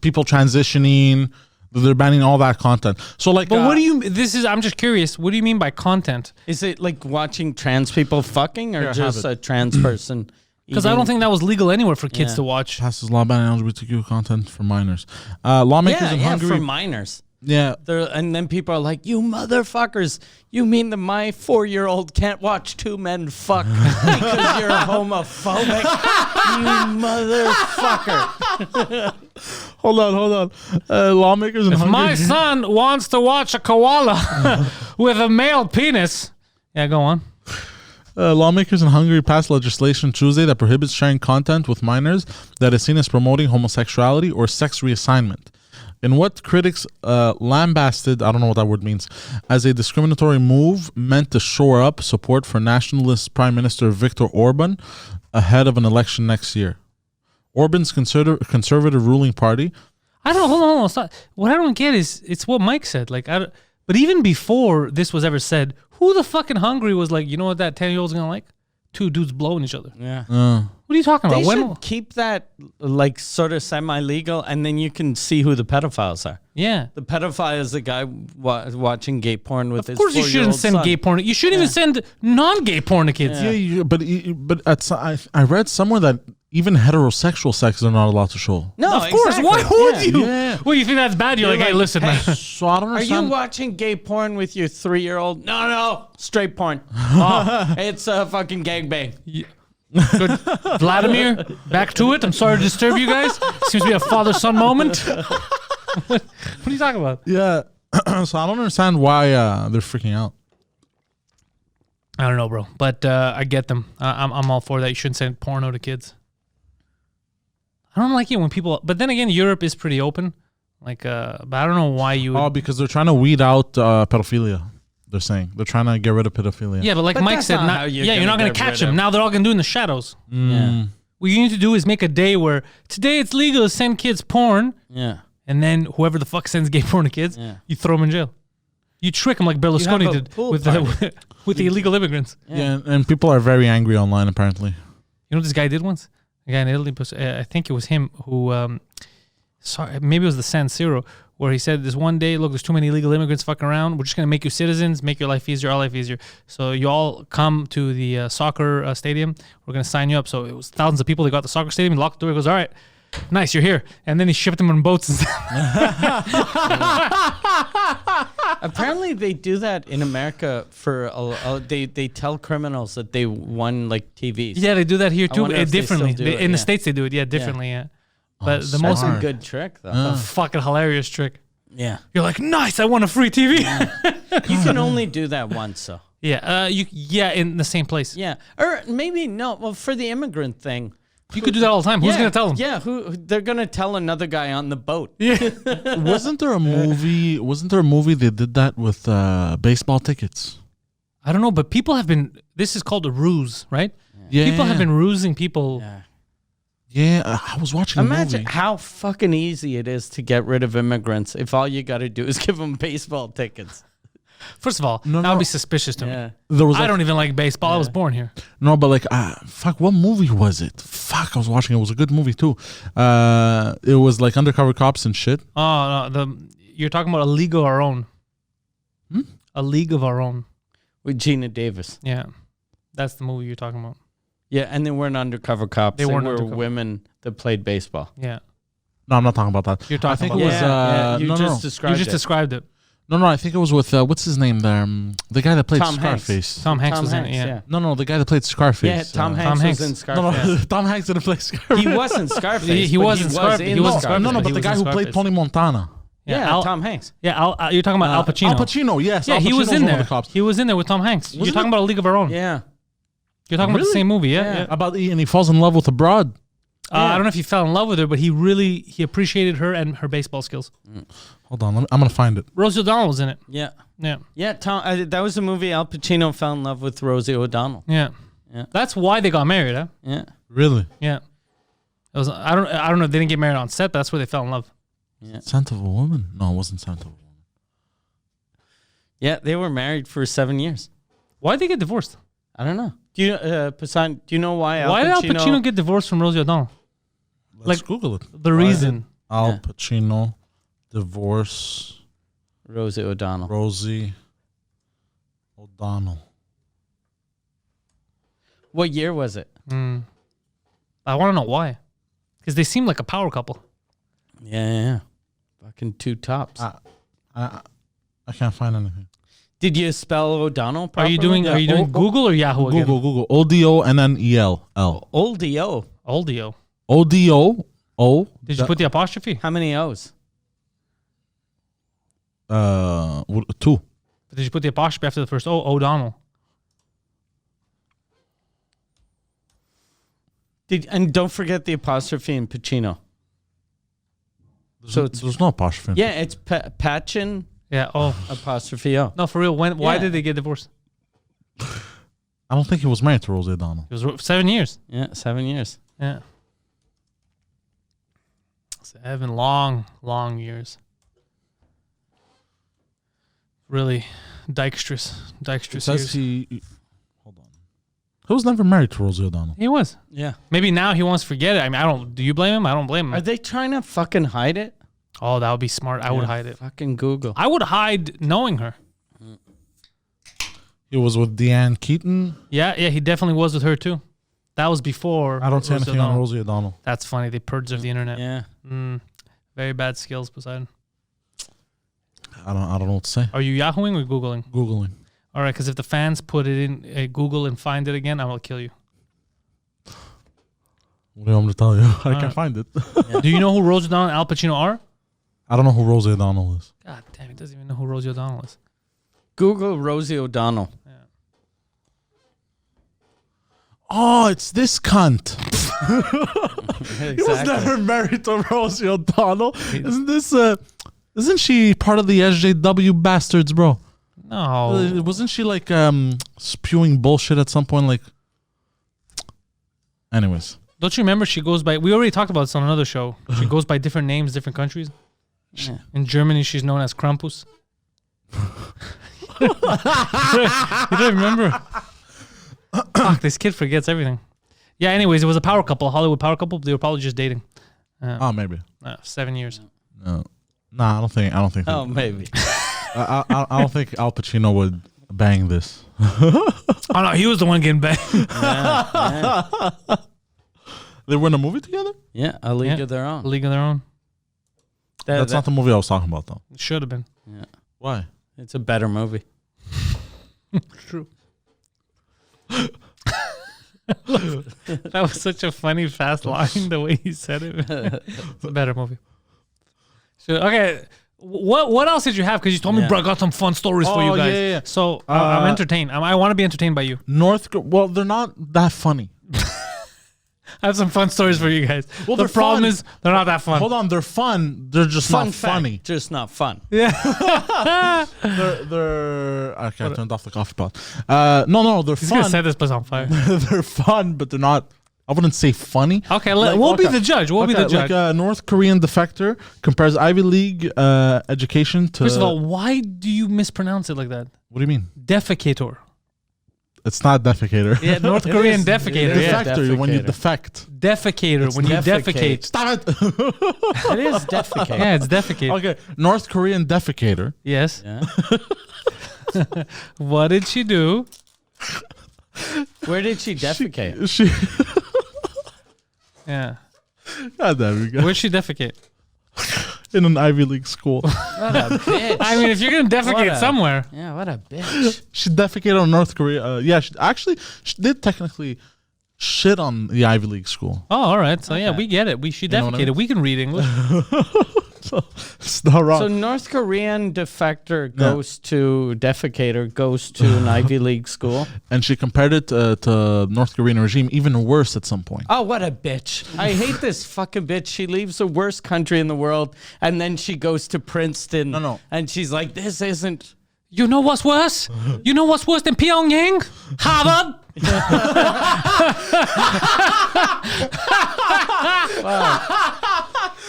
people transitioning, they're banning all that content. So like, But what do you? I'm just curious. What do you mean by content? Is it like watching trans people fucking or Here, just have a trans person? Because I don't think that was legal anywhere for kids Yeah. to watch. passes law banning LGBTQ content for minors? Lawmakers in Hungary. for minors. Yeah, And then people are like, you motherfuckers, you mean that my 4-year-old can't watch two men fuck because you're homophobic? You motherfucker. hold on. Lawmakers in If Hungary. my son wants to watch a koala with a male penis, yeah, go on. Lawmakers in Hungary passed legislation Tuesday that prohibits sharing content with minors that is seen as promoting homosexuality or sex reassignment. In what critics lambasted, I don't know what that word means, as a discriminatory move meant to shore up support for nationalist Prime Minister Viktor Orban ahead of an election next year. Orban's conservative ruling party. I don't. Hold on. Stop. What I don't get is it's what Mike said. Like, but even before this was ever said, who the fuck in Hungary was like, you know what that 10-year-old's gonna like? Two dudes blowing each other. Yeah. What are you talking They about? should keep that like sort of semi-legal, and then you can see who the pedophiles are. Yeah. The pedophile is the guy watching gay porn with his 4-year-old Of course, you shouldn't send son. gay porn. You shouldn't even send non-gay porn to kids. Yeah, but I read somewhere that even heterosexual sex they're not allowed to show. No, Of course. exactly. Why would you? Yeah. Well, you think that's bad? You're like, hey, listen, man. So I don't Are you understand. watching gay porn with your 3-year-old? No, straight porn. Oh, it's a fucking gangbang. Good. Vladimir, back to it. I'm sorry to disturb you guys. Seems to be a father-son moment. What are you talking about? Yeah. So I don't understand why they're freaking out. I don't know, bro. But I get them. I'm all for that. You shouldn't send porno to kids. I don't like it when people. But then again, Europe is pretty open. Like, but I don't know why you. Oh, because they're trying to weed out pedophilia. They're saying they're trying to get rid of pedophilia. Yeah, but like But Mike that's said, not how you're you're not gonna gonna get catch rid them. of- Now they're all gonna do it in the shadows. Yeah. What you need to do is make a day where today it's legal to send kids porn, Yeah. and then whoever the fuck sends gay porn to kids, Yeah. you throw them in jail. You trick them like Berlusconi have a did pool with party. with the illegal immigrants. Yeah, and people are very angry online apparently. You know what this guy did once? A guy in Italy, I think it was him who, sorry, maybe it was the San Siro, where he said this one day, look, there's too many illegal immigrants fucking around. We're just going to make you citizens, make your life easier, our life easier. So you all come to the soccer stadium. We're going to sign you up. So it was thousands of people. They got the soccer stadium, he locked the door, he goes, all right, nice, you're here. And then he shipped them on boats and stuff. Apparently, they do that in America for they tell criminals that they won like TVs. Yeah, they do that here too, wonder if they differently. still do it, in the yeah. States, they do it, differently, yeah. But the smart. most That's a good trick, though. a fucking hilarious trick. Yeah. You're like, nice, I won a free TV. You can only do that once, though. Yeah, in the same place. Yeah. Or maybe no. Well, for the immigrant thing. You could do that all the time. Who's gonna tell them? Yeah, they're gonna tell another guy on the boat. Yeah. Wasn't there a movie they did that with baseball tickets? I don't know, but people have been. This is called a ruse, right? Yeah. People have been rusing people. Yeah. Yeah, I was watching a Imagine movie. how fucking easy it is to get rid of immigrants if all you got to do is give them baseball tickets. First of all, No, that no. would be suspicious to me. Yeah. There was I don't even like baseball. I was born here. No, but like, fuck, what movie was it? Fuck, I was watching. It was a good movie too. It was like undercover cops and shit. Oh no, you're talking about A League of Our Own. A League of Our Own. With Gina Davis. Yeah, that's the movie you're talking about. Yeah, and they weren't undercover cops. They weren't were undercover. women that played baseball. Yeah, No, I'm not talking about that. you're talking I think about. it was. yeah, you no, just no. You described just it. described it. No, I think it was with what's his name there? The guy that played Tom Hanks. Scarface. Tom Hanks Tom was in Hanks, it. Yeah. No, the guy that played Scarface. Yeah, Tom Hanks Hanks. was in No, Scarface. Tom Hanks didn't play Scarface. He wasn't Scarface. He but was in Scarface. He was in Scarface. No, but but he the was guy in who played Scarface. Tony Montana. Yeah, Tom Hanks. Yeah, you're talking about Al Pacino. Al Pacino, yes. Yeah, Al he was Pacino's in one of there. the cops. He was in there with Tom Hanks. You're talking about A League of Our Own. Yeah. You're talking about the Really? same movie, Yeah. yeah. And he falls in love with a broad. I don't know if he fell in love with her, but he appreciated her and her baseball skills. Hold on, I'm gonna find it. Rosie O'Donnell was in it. Yeah. Yeah. Yeah, that was the movie Al Pacino fell in love with Rosie O'Donnell. Yeah. Yeah. That's why they got married, huh? Yeah. Really? Yeah. It was I don't know if they didn't get married on set, but that's where they fell in love. Yeah. Scent of a Woman? No, it wasn't Scent of a Woman. Yeah, they were married for 7 years. Why did they get divorced? I don't know. Do you Poseidon, do you know why Why did Al Pacino get divorced from Rosie O'Donnell? Let's Google it. The reason. Al Pacino divorce Rosie O'Donnell. Rosie O'Donnell. What year was it? I want to know why. Because they seem like a power couple. Yeah. Fucking two tops. I can't find anything. Did you spell O'Donnell properly? Are you doing Google or Yahoo again? Google. O-D-O and then E-L-L. Oldio. Oldio. O-D-O-O. Did you put the apostrophe? How many O's? 2. Did you put the apostrophe after the first O? O'Donnell. And don't forget the apostrophe in Pacino. There's no apostrophe. Yeah, it's Pachin Yeah. Oh. apostrophe O. No, for real. Why Yeah. did they get divorced? I don't think he was married to Rosie O'Donnell. It was 7 years. Yeah, 7 years. Yeah. 7 long years. Really dexterous It says years. Hold on. He was never married to Rosie O'Donnell. He was. Yeah. Maybe now he wants to forget it. I mean, do you blame him? I don't blame him. Are they trying to fucking hide it? Oh, that would be smart. I would hide it. Fucking Google. I would hide knowing her. He was with Deanne Keaton. Yeah, he definitely was with her too. That was before. I don't see Rosie anything on O'Donnell. Rosie O'Donnell. That's funny. They purged of the internet. Yeah. Very bad skills, Poseidon. I don't know what to say. Are you Yahooing or Googling? Googling. All right, because if the fans put it in Google and find it again, I will kill you. What do you want me to tell you? I can't find it. Do you know who Rosie O'Donnell and Al Pacino are? I don't know who Rosie O'Donnell is. God damn, he doesn't even know who Rosie O'Donnell is. Google Rosie O'Donnell. Oh, it's this cunt. Exactly. He was never married to Rosie O'Donnell. Isn't she part of the SJW bastards, bro? No. Wasn't she like spewing bullshit at some point? Like, anyways. Don't you remember she goes by, we already talked about this on another show. She goes by different names, different countries. Yeah. In Germany, she's known as Krampus. You don't remember? Fuck, this kid forgets everything. Yeah, anyways, it was a power couple, a Hollywood power couple. They were probably just dating. Maybe. 7 years. No. Nah, I don't think. Oh, maybe. I don't think Al Pacino would bang this. Oh, no, he was the one getting banged. They were in a movie together? Yeah, A League of Their Own. League of Their Own. That's not the movie I was talking about, though. It should have been. Yeah. Why? It's a better movie. True. That was such a funny, fast line, the way he said it. It's a better movie. So, okay, what else did you have? Because you told me, bro, I got some fun stories for you guys. Yeah. So I'm entertained. I want to be entertained by you. Well, they're not that funny. I have some fun stories for you guys. Well, the they're problem fun. is they're not that fun. Hold on, they're fun. They're just not funny. Just not fun. they're okay. I turned off the coffee pot. No, they're He's fun. gonna set this place on fire. They're fun, but they're not. I wouldn't say funny. Okay, we'll be the judge. We'll be the judge. Like a North Korean defector compares Ivy League education to. First of all, why do you mispronounce it like that? What do you mean? Defecator. It's not defecator. Yeah, North Korean defecator. Yeah. Defector when you defect. Defecator when you defecate. Stop it. It is defecate. Yeah, it's defecate. Okay, North Korean defecator. Yes. Yeah. What did she do? Where did she defecate? She. Yeah. God damn you guys. Where'd she defecate? In an Ivy League school. What a bitch. I mean, if you're gonna defecate somewhere. Yeah, what a bitch. She defecated on North Korea. Yeah, she did technically shit on the Ivy League school. Oh, all right. So yeah, we get it. She know what I defecated. mean? We can read English. So it's not wrong. So North Korean defector goes to defecator goes to an Ivy League school. And she compared it to North Korean regime, even worse at some point. Oh, what a bitch. I hate this fucking bitch. She leaves the worst country in the world, and then she goes to Princeton. No. And she's like, this isn't... You know what's worse? You know what's worse than Pyongyang? Harvard.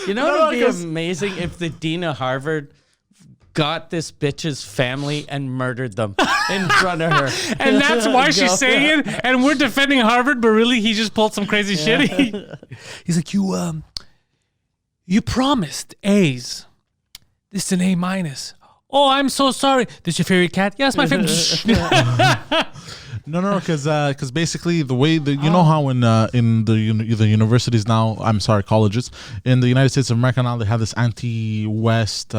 You know what would be amazing if the dean of Harvard got this bitch's family and murdered them in front of her. And that's why she's saying it. And we're defending Harvard, but really he just pulled some crazy shit. He's like, you promised A's. This is an A minus. Oh, I'm so sorry. This your favorite cat? Yes, my favorite. No, because basically the way that you know how in the universities now, I'm sorry, colleges in the United States of America now they have this anti-West.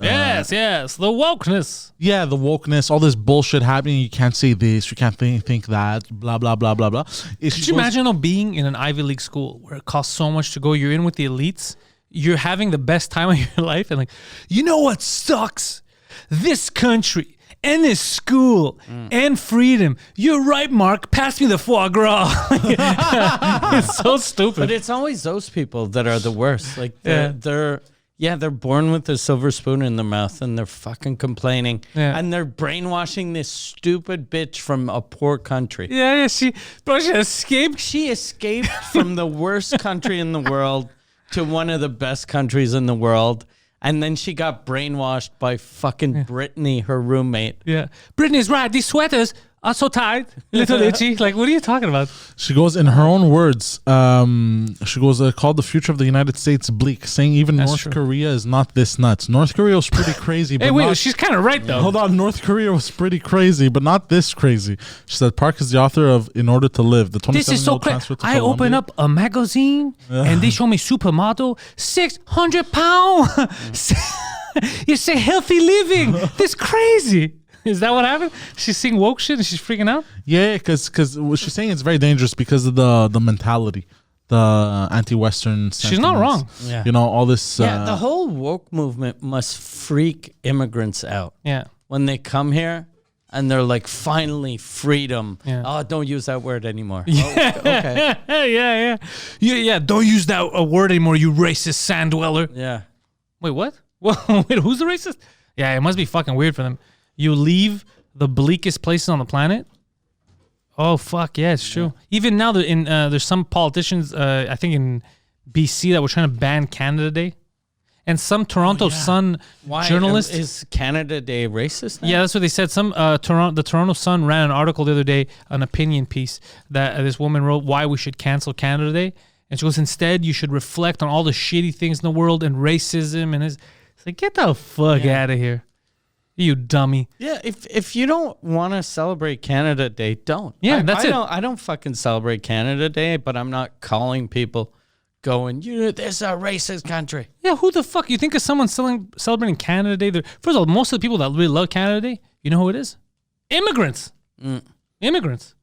Yes, the wokeness. Yeah, the wokeness, all this bullshit happening. You can't say this, you can't think that, blah blah blah blah blah. Could you imagine being in an Ivy League school where it costs so much to go? You're in with the elites. You're having the best time of your life, and like, you know what sucks? This country and this school and freedom. You're right, Mark. Pass me the foie gras. It's so stupid. But it's always those people that are the worst. Like they're born with a silver spoon in their mouth, and they're fucking complaining, and they're brainwashing this stupid bitch from a poor country. Yeah, she escaped. She escaped from the worst country in the world to one of the best countries in the world. And then she got brainwashed by fucking Brittany, her roommate. Yeah. Brittany's right. These sweaters are so tight. Little itchy. Like, what are you talking about? She goes, in her own words, she goes, called the future of the United States bleak, saying even North Korea is not this nuts. North Korea was pretty crazy. But hey, wait, she's kind of right, though. Hold on. North Korea was pretty crazy, but not this crazy. She said Park is the author of In Order to Live, the 27-year-old transfer to Colombia. I open up a magazine, and they show me supermodel, 600 pounds. You say healthy living. This crazy. Is that what happened? She's seeing woke shit and she's freaking out? Yeah, because what she's saying is very dangerous because of the mentality, the anti-Western sentiments. She's not wrong. Yeah. You know, all this... the whole woke movement must freak immigrants out. Yeah. When they come here and they're like, finally, freedom. Yeah. Oh, don't use that word anymore. Yeah. Oh, okay. Yeah, don't use that word anymore, you racist sand dweller. Yeah. Wait, what? Well, wait, who's the racist? Yeah, it must be fucking weird for them. You leave the bleakest places on the planet. Oh fuck yeah, it's true. Even now, there's some politicians, I think in BC, that were trying to ban Canada Day, and some Toronto Sun journalist. Is Canada Day racist now? Yeah, that's what they said. Some the Toronto Sun ran an article the other day, an opinion piece that this woman wrote why we should cancel Canada Day, and she goes, instead you should reflect on all the shitty things in the world and racism, and it's like, get the fuck out of here. You dummy. Yeah, if you don't want to celebrate Canada Day, don't. Yeah, that's it. I don't fucking celebrate Canada Day, but I'm not calling people going, this is a racist country. Yeah, who the fuck? You think of someone celebrating Canada Day? First of all, most of the people that really love Canada Day, you know who it is? Immigrants. Immigrants.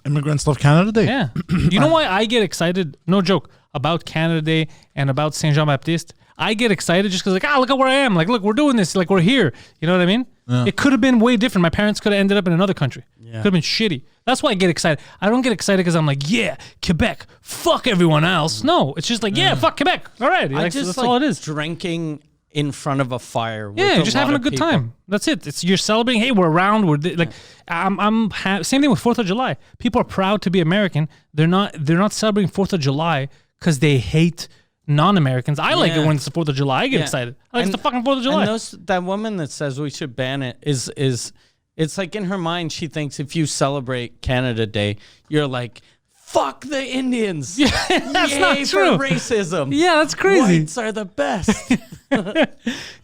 Immigrants love Canada Day. Yeah. You know why I get excited, no joke, about Canada Day and about Saint Jean-Baptiste? I get excited just because, like, look at where I am. Like, look, we're doing this. Like, we're here. You know what I mean? Yeah. It could have been way different. My parents could have ended up in another country. Yeah. Could have been shitty. That's why I get excited. I don't get excited because I'm like, yeah, Quebec, fuck everyone else. No, it's just like, yeah, fuck Quebec. All right. I just that's all it is. Drinking in front of a fire. With Yeah, just having a good time. That's it. You're celebrating. Hey, we're around. Same thing with 4th of July. People are proud to be American. They're not celebrating 4th of July because they hate non-Americans. I like it when it's the 4th of July. I get excited. I like it's the fucking 4th of July. And that woman that says we should ban it is it's like in her mind she thinks if you celebrate Canada Day, you're like, fuck the Indians. Yeah, that's Yay not true. For racism. Yeah, that's crazy. Whites are the best. Yeah,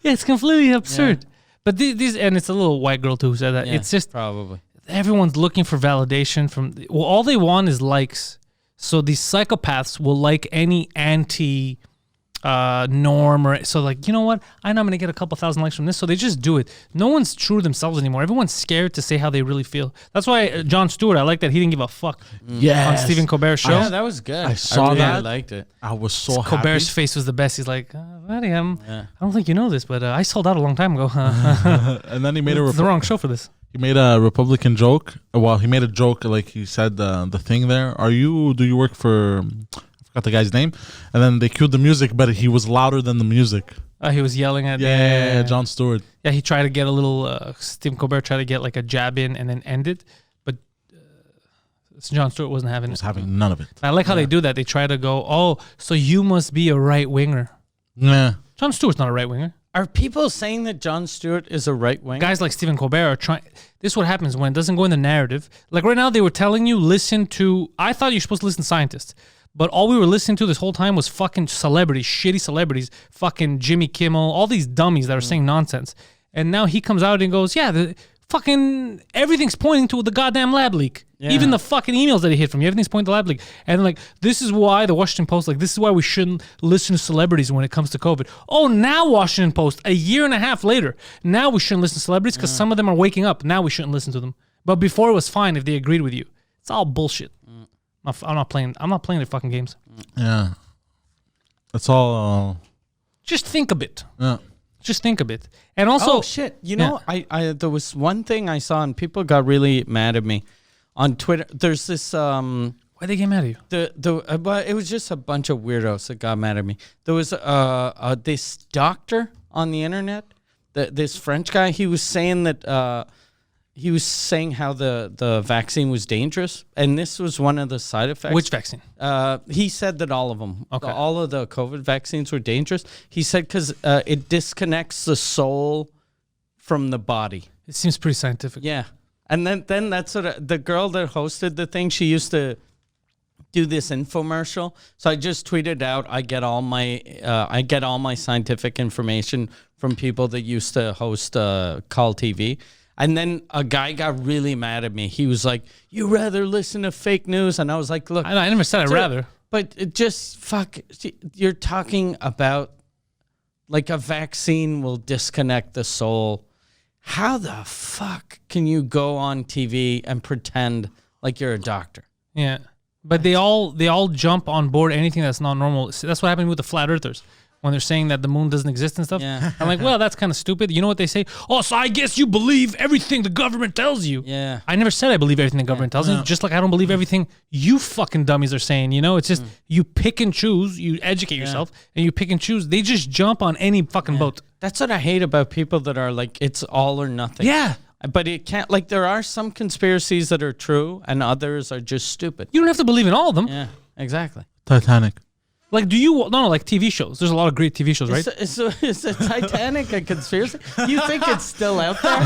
it's completely absurd. Yeah. But these, and it's a little white girl too who said that. It's just probably everyone's looking for validation from. Well, all they want is likes. So these psychopaths will like any anti norm, or so like, you know what? I know I'm gonna get a couple thousand likes from this, so they just do it. No one's true to themselves anymore. Everyone's scared to say how they really feel. That's why Jon Stewart, I like that he didn't give a fuck on Stephen Colbert's show. Yeah, that was good. I saw really that. liked it. I was so happy. Colbert's face was the best. He's like, buddy, I don't think you know this, but I sold out a long time ago. And then he made It's the wrong show for this. He made a Republican joke. Well, he made a joke like he said the thing there. Do you work for? I forgot the guy's name. And then they cued the music, but he was louder than the music. He was yelling at Jon Stewart. Yeah, he tried to get a little. Stephen Colbert tried to get like a jab in and then end it, but Jon Stewart wasn't having it. Having none of it. I like how they do that. They try to go, oh, so you must be a right winger. Yeah. Jon Stewart's not a right winger. Are people saying that Jon Stewart is a right wing? Guys like Stephen Colbert are trying. This is what happens when it doesn't go in the narrative. Like right now, they were telling you listen to. I thought you're supposed to listen to scientists. But all we were listening to this whole time was fucking celebrities, shitty celebrities, fucking Jimmy Kimmel, all these dummies that are saying nonsense. And now he comes out and goes, yeah, the fucking everything's pointing to the goddamn lab leak. Yeah. Even the fucking emails that he hit from you, everything's pointing to the lab leak. And like, this is why the Washington Post, like, this is why we shouldn't listen to celebrities when it comes to COVID. Oh, now Washington Post, a year and a half later, now we shouldn't listen to celebrities because some of them are waking up. Now we shouldn't listen to them. But before it was fine if they agreed with you. It's all bullshit. I'm not playing their fucking games. Yeah. That's all. Just think a bit. Yeah. Just think a bit. And also, oh shit! You know, I there was one thing I saw and people got really mad at me on Twitter. There's this why they get mad at you? but it was just a bunch of weirdos that got mad at me. There was this doctor on the internet, this French guy. He was saying that he was saying how the vaccine was dangerous, and this was one of the side effects. Which vaccine? He said that all of them, Okay. all of the COVID vaccines were dangerous. He said because it disconnects the soul from the body. It seems pretty scientific. Yeah, and then that's the girl that hosted the thing. She used to do this infomercial. So I just tweeted out. I get all my scientific information from people that used to host Call TV. And then a guy got really mad at me. He was like, "You rather listen to fake news?" And I was like, "Look, I never said I'd rather." but it just fuck. You're talking about like a vaccine will disconnect the soul. How the fuck can you go on TV and pretend like you're a doctor?" Yeah, but they all jump on board anything that's not normal. So that's what happened with the flat earthers. When they're saying that the moon doesn't exist and stuff. Yeah. I'm like, well, that's kind of stupid. You know what they say? Oh, so I guess you believe everything the government tells you. Yeah. I never said I believe everything the government tells me, just like I don't believe everything you fucking dummies are saying. You know, it's just you pick and choose, you educate yourself, and you pick and choose. They just jump on any fucking boat. That's what I hate about people that are like, it's all or nothing. Yeah. But it can't, like, there are some conspiracies that are true and others are just stupid. You don't have to believe in all of them. Yeah, exactly. Titanic. Like, no, like TV shows. There's a lot of great TV shows, right? Is the Titanic a conspiracy? You think it's still out there?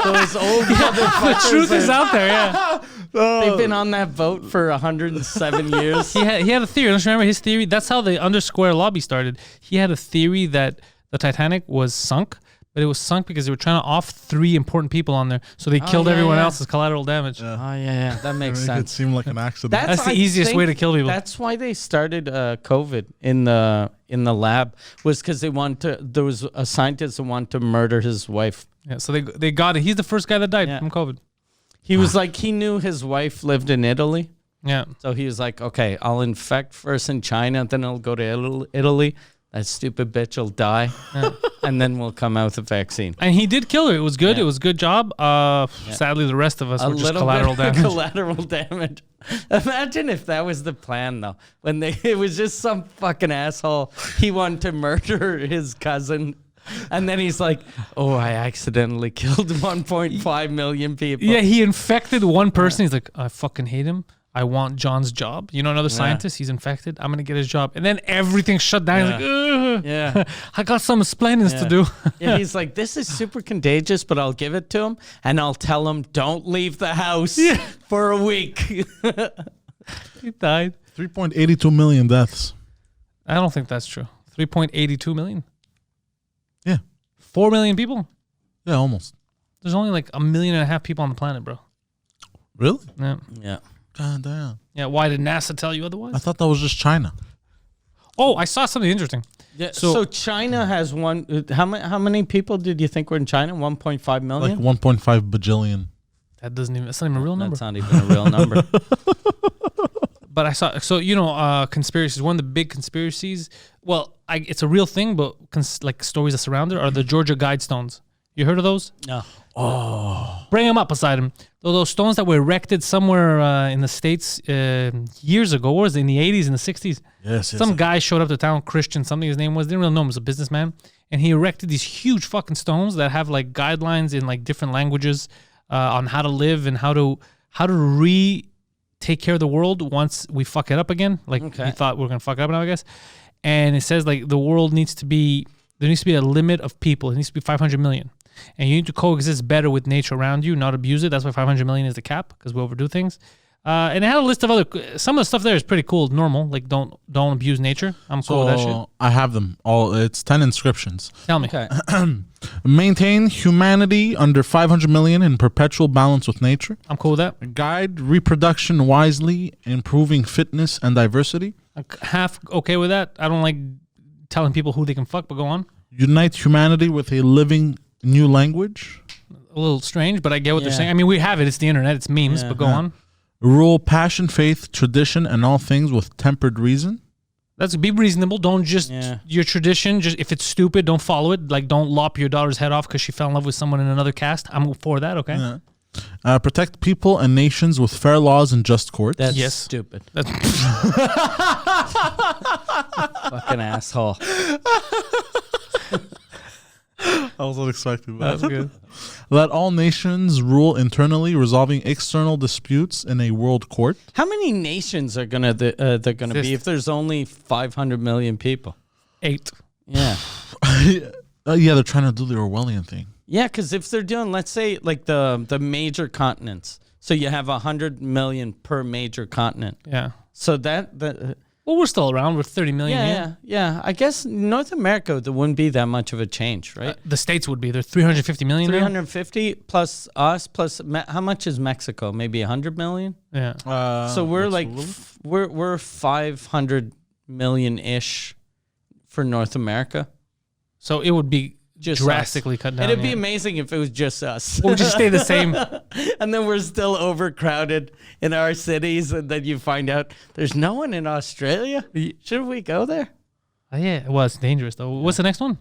Those old motherfuckers. The truth is out there, yeah. They've been on that boat for 107 years. He had a theory. Don't you remember his theory? That's how the Undersquare lobby started. He had a theory that the Titanic was sunk, but it was sunk because they were trying to off 3 important people on there, so they killed everyone else as collateral damage. Oh, yeah. That makes It sense. seemed like an accident. That's the easiest way to kill people. That's why they started COVID in the lab, was because they there was a scientist that wanted to murder his wife. Yeah, so they got it. He's the first guy that died from COVID. He was like, he knew his wife lived in Italy. Yeah. So he was like, okay, I'll infect first in China, then I'll go to Italy. That stupid bitch will die, and then we'll come out with a vaccine. And he did kill her. It was good. Yeah. It was a good job. Sadly, the rest of us were just collateral bit of damage. Collateral damage. Imagine if that was the plan, though. When it was just some fucking asshole. He wanted to murder his cousin. And then he's like, "Oh, I accidentally killed 1.5 million people." Yeah, he infected one person. He's like, I fucking hate him. I want John's job. You know, another scientist, he's infected. I'm going to get his job. And then everything shut down. He's like, ugh. Yeah. I got some explaining to do. Yeah, he's like, "This is super contagious, but I'll give it to him and I'll tell him don't leave the house for a week." He died. 3.82 million deaths. I don't think that's true. 3.82 million? Yeah. 4 million people? Yeah, almost. There's only like 1.5 million people on the planet, bro. Really? Yeah. Yeah. God damn. Yeah, why did NASA tell you otherwise? I thought that was just China. Oh, I saw something interesting. Yeah, so China has one. How many people did you think were in China? 1.5 million. Like 1.5 bajillion. That's not even a real number. That's not even a real number. But I saw, conspiracies. One of the big conspiracies, it's a real thing, but like stories that surround it are the Georgia Guidestones. You heard of those? No. Bring them up beside him. Those stones that were erected somewhere in the States years ago, or was it in the 80s and the 60s? Yes. Some guy showed up to town, Christian, something his name was. Didn't really know him, was a businessman. And he erected these huge fucking stones that have like guidelines in like different languages on how to live and how to take care of the world once we fuck it up again. Like he thought we were going to fuck it up now, I guess. And it says like the world there needs to be a limit of people. It needs to be 500 million. And you need to coexist better with nature around you, not abuse it. That's why 500 million is the cap, because we overdo things. And it had a list of some of the stuff there is pretty cool, normal. Like don't abuse nature. I'm cool with that shit. I have them all. It's 10 inscriptions. Tell me. Okay. Maintain humanity under 500 million in perpetual balance with nature. I'm cool with that. Guide reproduction wisely, improving fitness and diversity. Half okay with that. I don't like telling people who they can fuck, but go on. Unite humanity with a living new language. A little strange, but I get what they're saying. I mean, we have it. It's the internet. It's memes, but go on. Rule passion, faith, tradition, and all things with tempered reason. Be reasonable. Don't just your tradition. Just if it's stupid, don't follow it. Like don't lop your daughter's head off because she fell in love with someone in another caste. I'm for that. Okay. Yeah. Protect people and nations with fair laws and just courts. That's stupid. That's fucking asshole. I was unexpected. That's good. Let all nations rule internally, resolving external disputes in a world court. How many nations are gonna be if there's only 500 million people? 8. Yeah. They're trying to do the Orwellian thing. Yeah, because if they're doing, let's say, like the major continents, so you have 100 million per major continent. Yeah. So that well, we're still around. We're 30 million. Yeah. I guess North America, there wouldn't be that much of a change, right? The States would be. They're 350 million. 350 plus us plus how much is Mexico? Maybe 100 million. Yeah. So we're like we're 500 million ish for North America. So it would be just drastically cut down. It'd be amazing if it was just us. We'll just stay the same. And then we're still overcrowded in our cities, and then you find out there's no one in Australia. Should we go there? Yeah, well, it's dangerous though. What's the next one?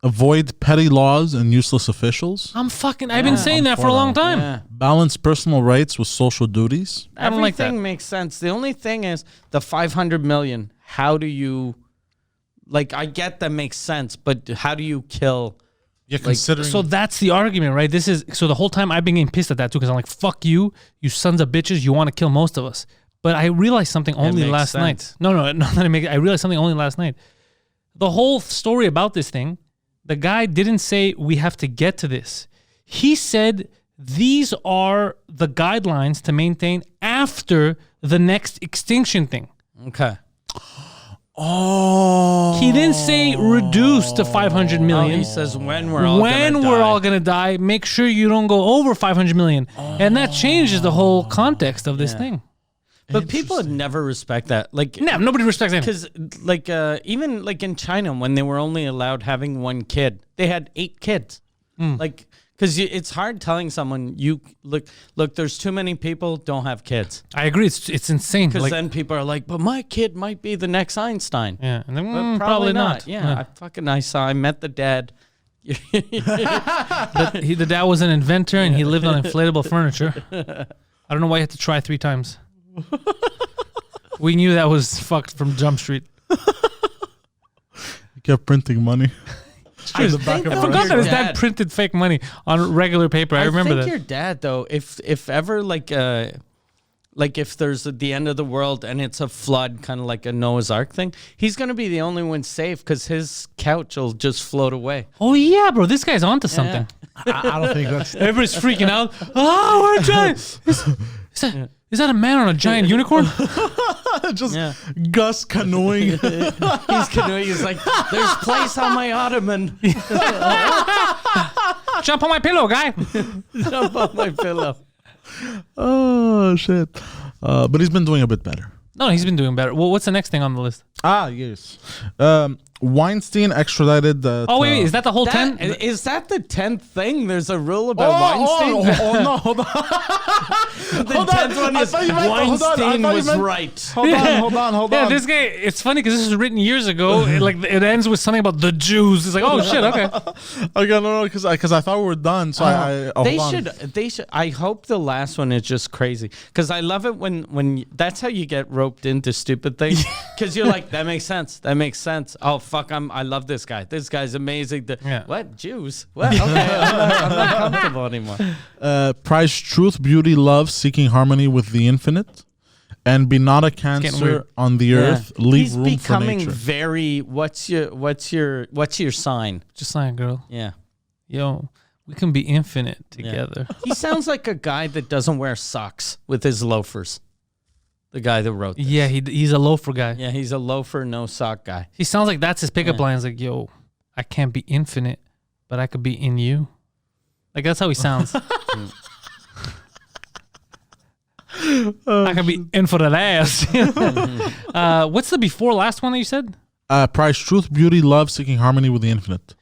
Avoid petty laws and useless officials. I've been saying that for a long time. Yeah. Balance personal rights with social duties. I don't like that. Everything makes sense. The only thing is the 500 million. How do you... Like, I get that makes sense, but how do you kill? Yeah, considering. So that's the argument, right? So the whole time I've been getting pissed at that too, because I'm like, fuck you sons of bitches, you want to kill most of us. But I realized something only last night. No, I realized something only last night. The whole story about this thing, the guy didn't say we have to get to this. He said these are the guidelines to maintain after the next extinction thing. Okay. Oh. He didn't say reduce to 500 million. He says when we're all gonna die, make sure you don't go over 500 million. And that changes the whole context of this thing. But people would never respect that. Like, no, nobody respects that. Because, like, even like in China, when they were only allowed having one kid, they had 8 kids. Like, because it's hard telling someone look. There's too many people. Don't have kids. I agree. It's insane. Because then people are like, but my kid might be the next Einstein. Yeah, and then, but probably not. Yeah. I met the dad. The dad was an inventor and he lived on inflatable furniture. I don't know why you had to try 3 times. We knew that was fucked from Jump Street. He kept printing money. I forgot that his dad printed fake money on regular paper. I remember that. Your dad, though, if ever like if there's the end of the world and it's a flood, kind of like a Noah's Ark thing, he's gonna be the only one safe because his couch will just float away. Oh yeah, bro, this guy's onto something. I don't think that's. Everybody's freaking out. Oh, we're giant. Is that a man on a giant unicorn? Just Gus canoeing. He's canoeing. He's like, there's place on my ottoman. Jump on my pillow, guy. Jump on my pillow. Oh, shit. But he's been doing a bit better. No, he's been doing better. Well, what's the next thing on the list? Yes. Weinstein extradited. Oh wait, is that the whole 10? Is that the 10th thing? There's a rule about Weinstein. No, hold on. The 10th one is Weinstein was right. Hold on. Yeah, this guy. It's funny because this was written years ago. It ends with something about the Jews. It's like, oh shit, okay. Okay, no, because I thought we were done. So They should. I hope the last one is just crazy because I love it when that's how you get roped into stupid things because you're like, that makes sense. That makes sense. Oh fuck, I love this guy. This guy's amazing. What Jews? What? Okay, I'm not comfortable anymore. Prize truth, beauty, love, seeking harmony with the infinite, and be not a cancer on the earth. Leave He's room for becoming nature. very. What's your sign? Just saying, girl. Yeah. Yo, we can be infinite together. He sounds like a guy that doesn't wear socks with his loafers. The guy that wrote this. Yeah, he's a loafer guy. Yeah, he's a loafer, no sock guy. He sounds like that's his pickup line. It's like, yo, I can't be infinite, but I could be in you. Like, that's how he sounds. I could be in for that ass. What's the before last one that you said? Prize truth, beauty, love, seeking harmony with the infinite.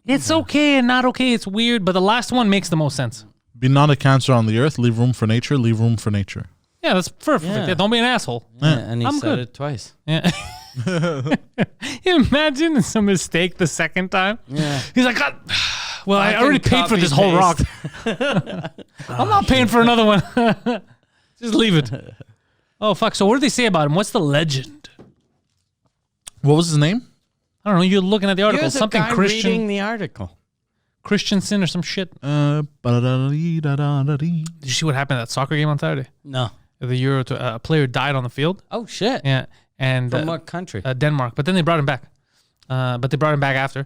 It's okay and not okay. It's weird, but the last one makes the most sense. Be not a cancer on the earth. Leave room for nature. Leave room for nature. Yeah, that's perfect. Yeah, don't be an asshole. Yeah, and he I'm said good. it twice. Yeah. Imagine some mistake the second time. Yeah. He's like, God, well, I already paid for this whole rock. I'm not paying for another one. Just leave it. Oh, fuck. So what do they say about him? What's the legend? What was his name? I don't know. You're looking at the article. Here's Something a guy Christian. reading the article. Christiansen or some shit. Did you see what happened at that soccer game on Saturday? No. The Euro, a player died on the field. Oh, shit. Yeah. And From what country? Denmark. But then they brought him back. But they brought him back after.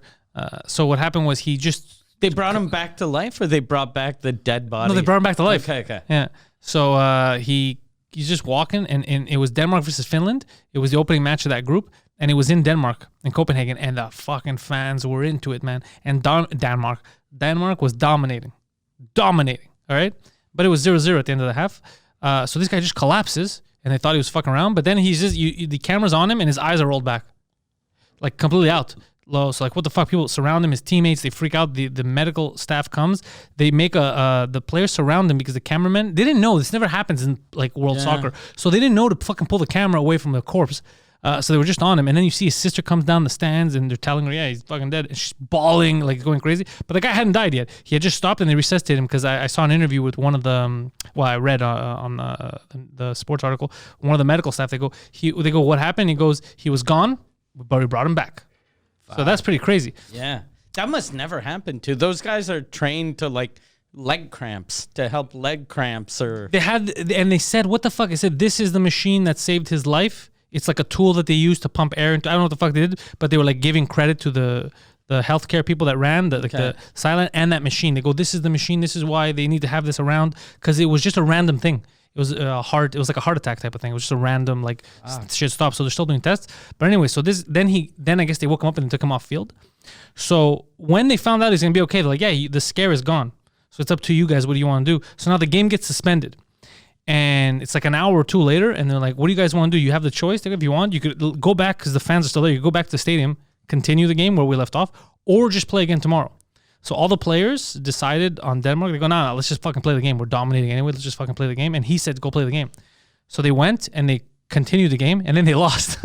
So what happened was he just... They brought him back to life or they brought back the dead body? No, they brought him back to life. Okay. Yeah. So he's just walking, and it was Denmark versus Finland. It was the opening match of that group, and it was in Denmark, in Copenhagen, and the fucking fans were into it, man. And Denmark was dominating, all right? But it was 0-0 at the end of the half. So this guy just collapses, and they thought he was fucking around, but then he's just, the camera's on him, and his eyes are rolled back, like completely out. Low. So like, what the fuck? People surround him, his teammates, they freak out. The medical staff comes. They make the players surround him because the cameramen, they didn't know. This never happens in like world soccer. So they didn't know to fucking pull the camera away from the corpse. So they were just on him. And then you see his sister comes down the stands and they're telling her, yeah, he's fucking dead. And she's bawling, like going crazy. But the guy hadn't died yet. He had just stopped and they resuscitated him because I saw an interview with one of the, I read on the sports article, one of the medical staff, they go, what happened? He goes, he was gone, but we brought him back. So that's pretty crazy. Yeah. That must never happen to. Those guys are trained to like leg cramps, to help leg cramps or... They said, what the fuck? I said, this is the machine that saved his life. It's like a tool that they use to pump air into. I don't know what the fuck they did, but they were like giving credit to the healthcare people that ran the silent and that machine. They go, this is the machine. This is why they need to have this around, because it was just a random thing. It was it was like a heart attack type of thing. It was just a random shit stop. So they're still doing tests. But anyway, so then I guess they woke him up and took him off field. So when they found out he's gonna be okay, they're like, yeah, the scare is gone. So it's up to you guys. What do you want to do? So now the game gets suspended. And it's like an hour or two later, and they're like, what do you guys want to do? You have the choice. If you want, you could go back because the fans are still there. You go back to the stadium, continue the game where we left off, or just play again tomorrow. So all the players decided on Denmark. They go, no, let's just fucking play the game. We're dominating anyway. Let's just fucking play the game. And he said, go play the game. So they went and they continued the game, and then they lost.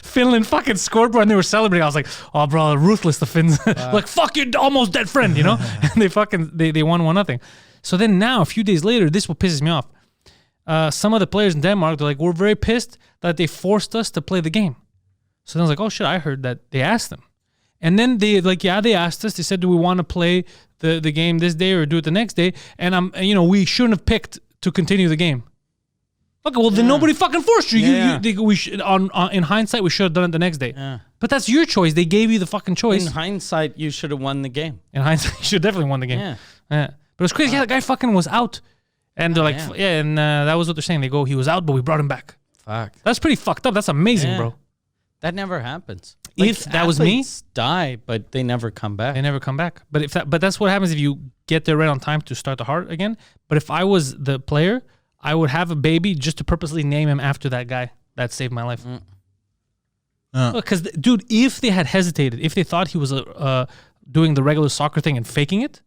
Finland fucking scored, bro, and they were celebrating. I was like, oh, bro, ruthless, the Finns. Like, fuck your almost dead friend, you know? And they won 1-0. So then now, a few days later, this is what pisses me off. Some of the players in Denmark, they're like, we're very pissed that they forced us to play the game. So then I was like, oh, shit, I heard that they asked them. And then they asked us. They said, "Do we want to play the game this day or do it the next day?" And we shouldn't have picked to continue the game. Okay, well then nobody fucking forced you. In hindsight, we should have done it the next day. Yeah. But that's your choice. They gave you the fucking choice. In hindsight, you should have won the game. In hindsight, you should have definitely won the game. Yeah. But it was crazy. Yeah, the guy fucking was out, and they're like, and that was what they're saying. They go, he was out, but we brought him back. Fuck. That's pretty fucked up. That's amazing, bro. That never happens. If that was me, die, but they never come back. They never come back. But that's what happens if you get there right on time to start the heart again. But if I was the player, I would have a baby just to purposely name him after that guy. that saved my life. Yeah. Because, dude, if they had hesitated, if they thought he was doing the regular soccer thing and faking it,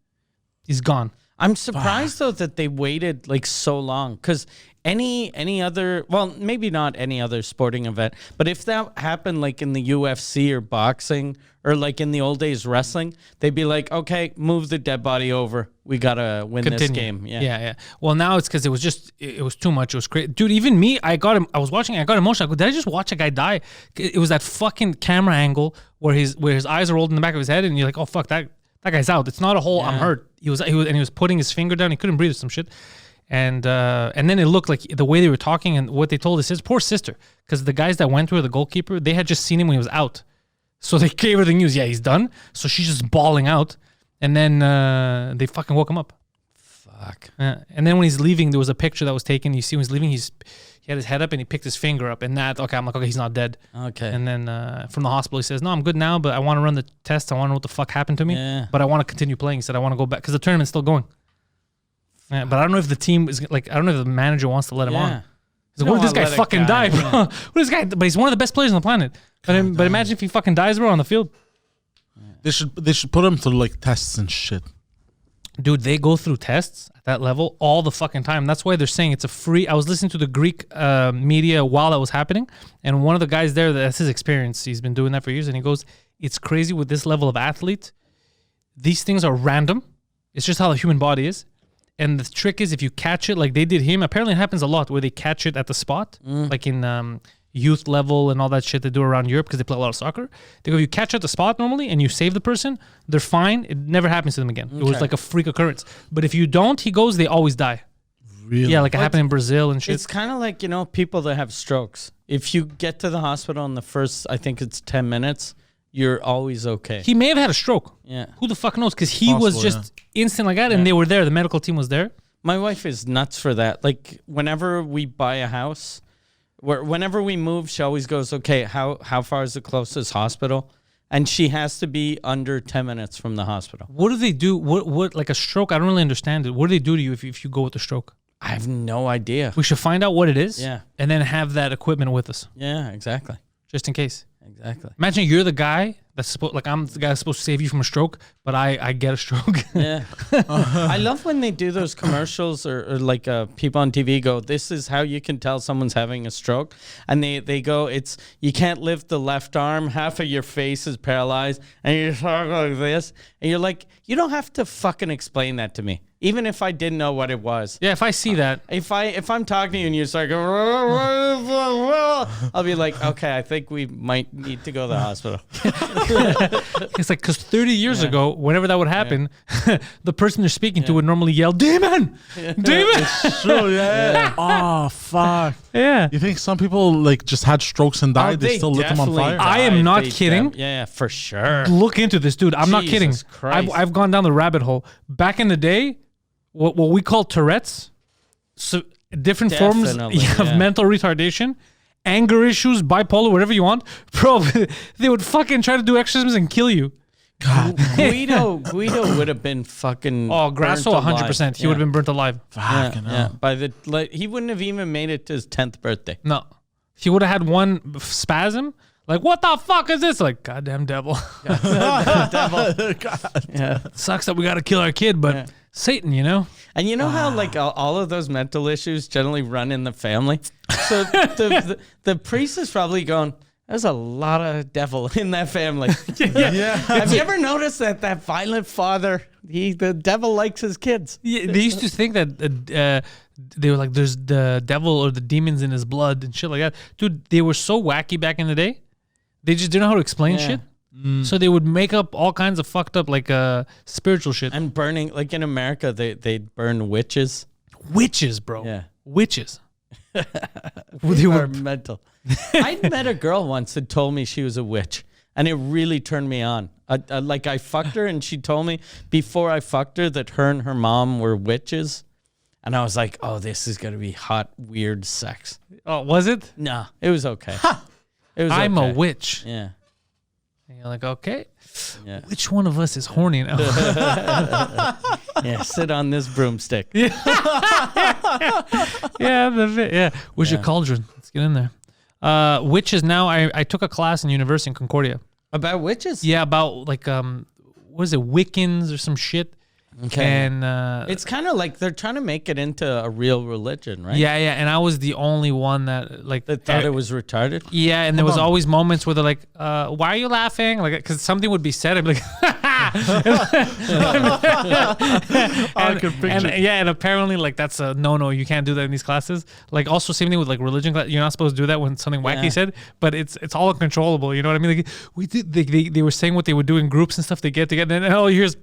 he's gone. I'm surprised though that they waited like so long, because any other, well, maybe not any other sporting event, but if that happened like in the UFC or boxing or like in the old days wrestling, they'd be like, okay, move the dead body over. We gotta win this game. Yeah. Well, now it's because it was too much. It was crazy, dude. Even me, I was watching. I got emotional. I go, did I just watch a guy die? It was that fucking camera angle where his eyes are rolled in the back of his head, and you're like, oh fuck, that guy's out. It's not a whole I'm hurt. He was putting his finger down. He couldn't breathe or some shit. And then it looked like the way they were talking and what they told his poor sister, because the guys that went to her, the goalkeeper, they had just seen him when he was out. So they gave her the news, yeah, he's done. So she's just bawling out. And then they fucking woke him up. Fuck. And then when he's leaving, there was a picture that was taken. You see when he's leaving, he had his head up and he picked his finger up. And I'm like, okay, he's not dead. Okay. And then from the hospital, he says, no, I'm good now, but I want to run the test. I want to know what the fuck happened to me. Yeah. But I want to continue playing. He said, I want to go back because the tournament's still going. Yeah, but I don't know if the team is like, I don't know if the manager wants to let him on. He's like, what if this guy fucking die, bro? What if this guy? But he's one of the best players on the planet. But imagine if he fucking dies, bro, on the field. They should put him through like tests and shit. Dude, they go through tests at that level all the fucking time. That's why they're saying it's a free. I was listening to the Greek media while that was happening, and one of the guys there, that's his experience. He's been doing that for years, and he goes, it's crazy with this level of athlete. These things are random. It's just how the human body is. And the trick is if you catch it like they did him, apparently it happens a lot where they catch it at the spot, like in youth level and all that shit they do around Europe because they play a lot of soccer. They go, if you catch at the spot normally and you save the person, they're fine. It never happens to them again. It was like a freak occurrence. But if you don't, he goes, they always die. Really? Yeah, like it happened in Brazil and shit. It's kind of like, people that have strokes. If you get to the hospital in the first, I think it's 10 minutes, you're always okay. He may have had a stroke. Yeah. Who the fuck knows? Because he was just instant like that and they were there. The medical team was there. My wife is nuts for that. Like, whenever we buy a house, whenever we move, she always goes, okay, how far is the closest hospital? And she has to be under 10 minutes from the hospital. What do they do? What like a stroke? I don't really understand it. What do they do to you if you go with a stroke? I have no idea. We should find out what it is. Yeah. And then have that equipment with us. Yeah, exactly. Just in case. Exactly. Imagine you're the guy that's supposed, like I'm the guy that's supposed to save you from a stroke, but I get a stroke. Yeah. I love when they do those commercials or like people on TV go, this is how you can tell someone's having a stroke. And they go, it's, you can't lift the left arm, half of your face is paralyzed, and you're talking like this. And you're like, you don't have to fucking explain that to me. Even if I didn't know what it was. Yeah, if I see that. If I'm talking to you and you're just like, I'll be like, okay, I think we might need to go to the hospital. It's like, because 30 years ago, whenever that would happen, the person they're speaking to would normally yell, demon! Demon! It's true, yeah. Oh, fuck. Yeah. You think some people like just had strokes and died? They still lit them on fire? I am not kidding. Yeah, for sure. Look into this, dude. I'm not kidding. Christ. I've gone down the rabbit hole. Back in the day, what we call Tourette's, so different forms of mental retardation, anger issues, bipolar, whatever you want, bro. They would fucking try to do exorcisms and kill you. God, Guido would have been fucking. Oh, Grasso, 100%. He would have been burnt alive. Fucking hell. He wouldn't have even made it to his 10th birthday. No, he would have had one spasm. Like, what the fuck is this? Like, goddamn devil. Devil. God. Yeah. Sucks that we got to kill our kid, but Satan, you know? And you know how like all of those mental issues generally run in the family? So the priest is probably going, there's a lot of devil in that family. Yeah. Have you ever noticed that violent father, the devil likes his kids? Yeah, they used to think that they were like, there's the devil or the demons in his blood and shit like that. Dude, they were so wacky back in the day. They just didn't know how to explain shit. So they would make up all kinds of fucked up like spiritual shit. And burning, like in America, they'd burn witches. Witches, bro. Yeah. Witches. They were mental. I met a girl once that told me she was a witch, and it really turned me on. I fucked her, and she told me before I fucked her that her and her mom were witches. And I was like, oh, this is going to be hot, weird sex. Oh, was it? No, it was okay. It was I'm okay. a witch. Yeah. And you're like, okay. Yeah. Which one of us is horny now? Yeah, sit on this broomstick. Yeah, yeah. Where's your cauldron? Let's get in there. Witches now, I took a class in university in Concordia. About witches? Yeah, about like, what is it, Wiccans or some shit. Okay. And it's kind of like they're trying to make it into a real religion, right? yeah, and I was the only one that like That thought it was retarded. Yeah, and there was always moments where they're like, "Why are you laughing?" Like, because something would be said, I'd be like, and apparently, like that's a no. You can't do that in these classes. Like, also same thing with like religion class. You're not supposed to do that when something wacky said, but it's all uncontrollable. You know what I mean? Like we did. They were saying what they would do in groups and stuff. They get together, and all you hear is,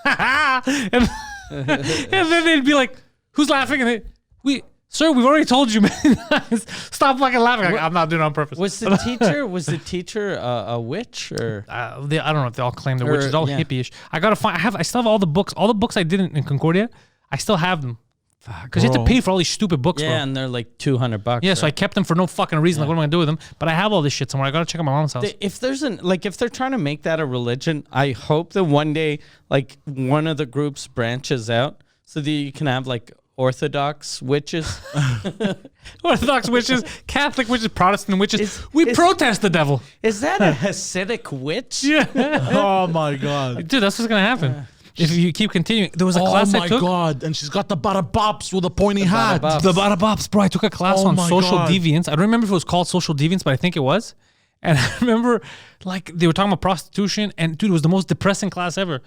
and then they'd be like, "Who's laughing?" And Sir, we've already told you, man. Stop fucking laughing. Like, I'm not doing it on purpose. Was the teacher a witch or? I don't know if they all claim they're witches. All hippie-ish. I gotta find. I still have all the books. All the books I did in Concordia, I still have them. Because you have to pay for all these stupid books. Yeah, bro. and they're like $200. Yeah, so I kept them for no fucking reason. Like, what am I gonna do with them? But I have all this shit somewhere. I gotta check out my mom's house. If there's if they're trying to make that a religion, I hope that one day like one of the groups branches out so that you can have like Orthodox witches. Orthodox witches, Catholic witches, Protestant witches. We protest the devil. Is that a Hasidic witch? Yeah. Oh my god. Dude, that's what's gonna happen. If you keep continuing. There was a class I took. Oh my god. And she's got the bada bops with a pointy hat. The bada bops, bro. I took a class on social deviance. I don't remember if it was called social deviance, but I think it was. And I remember like they were talking about prostitution, and dude, it was the most depressing class ever.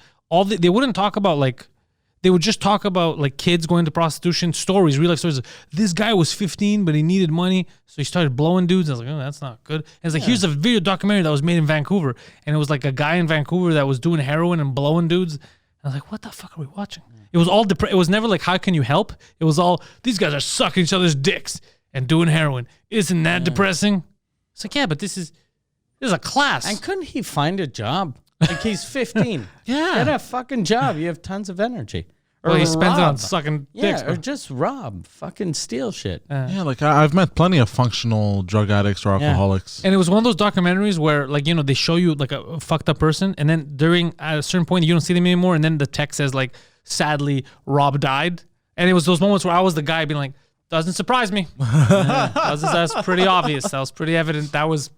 They wouldn't talk about like, they would just talk about like kids going to prostitution, stories, real life stories. This guy was 15, but he needed money, so he started blowing dudes. I was like, oh, that's not good. And it's like, here's a video documentary that was made in Vancouver, and it was like a guy in Vancouver that was doing heroin and blowing dudes. And I was like, what the fuck are we watching? It was all it was never like, how can you help? It was all, these guys are sucking each other's dicks and doing heroin. Isn't that depressing? It's like, yeah, but this is a class. And couldn't he find a job? Like he's 15. Yeah. Get a fucking job. You have tons of energy. Or he spends it rob. on sucking dicks. Yeah, or just rob. Fucking steal shit. Yeah, like I've met plenty of functional drug addicts or alcoholics. And it was one of those documentaries where, like, you know, they show you like a fucked up person, and then at a certain point you don't see them anymore, and then the text says like, sadly, Rob died. And it was those moments where I was the guy being like, doesn't surprise me. That's pretty obvious. That was pretty evident. That was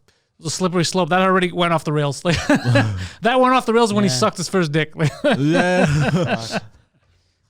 a slippery slope. That already went off the rails. Like, that went off the rails when he sucked his first dick. Yeah.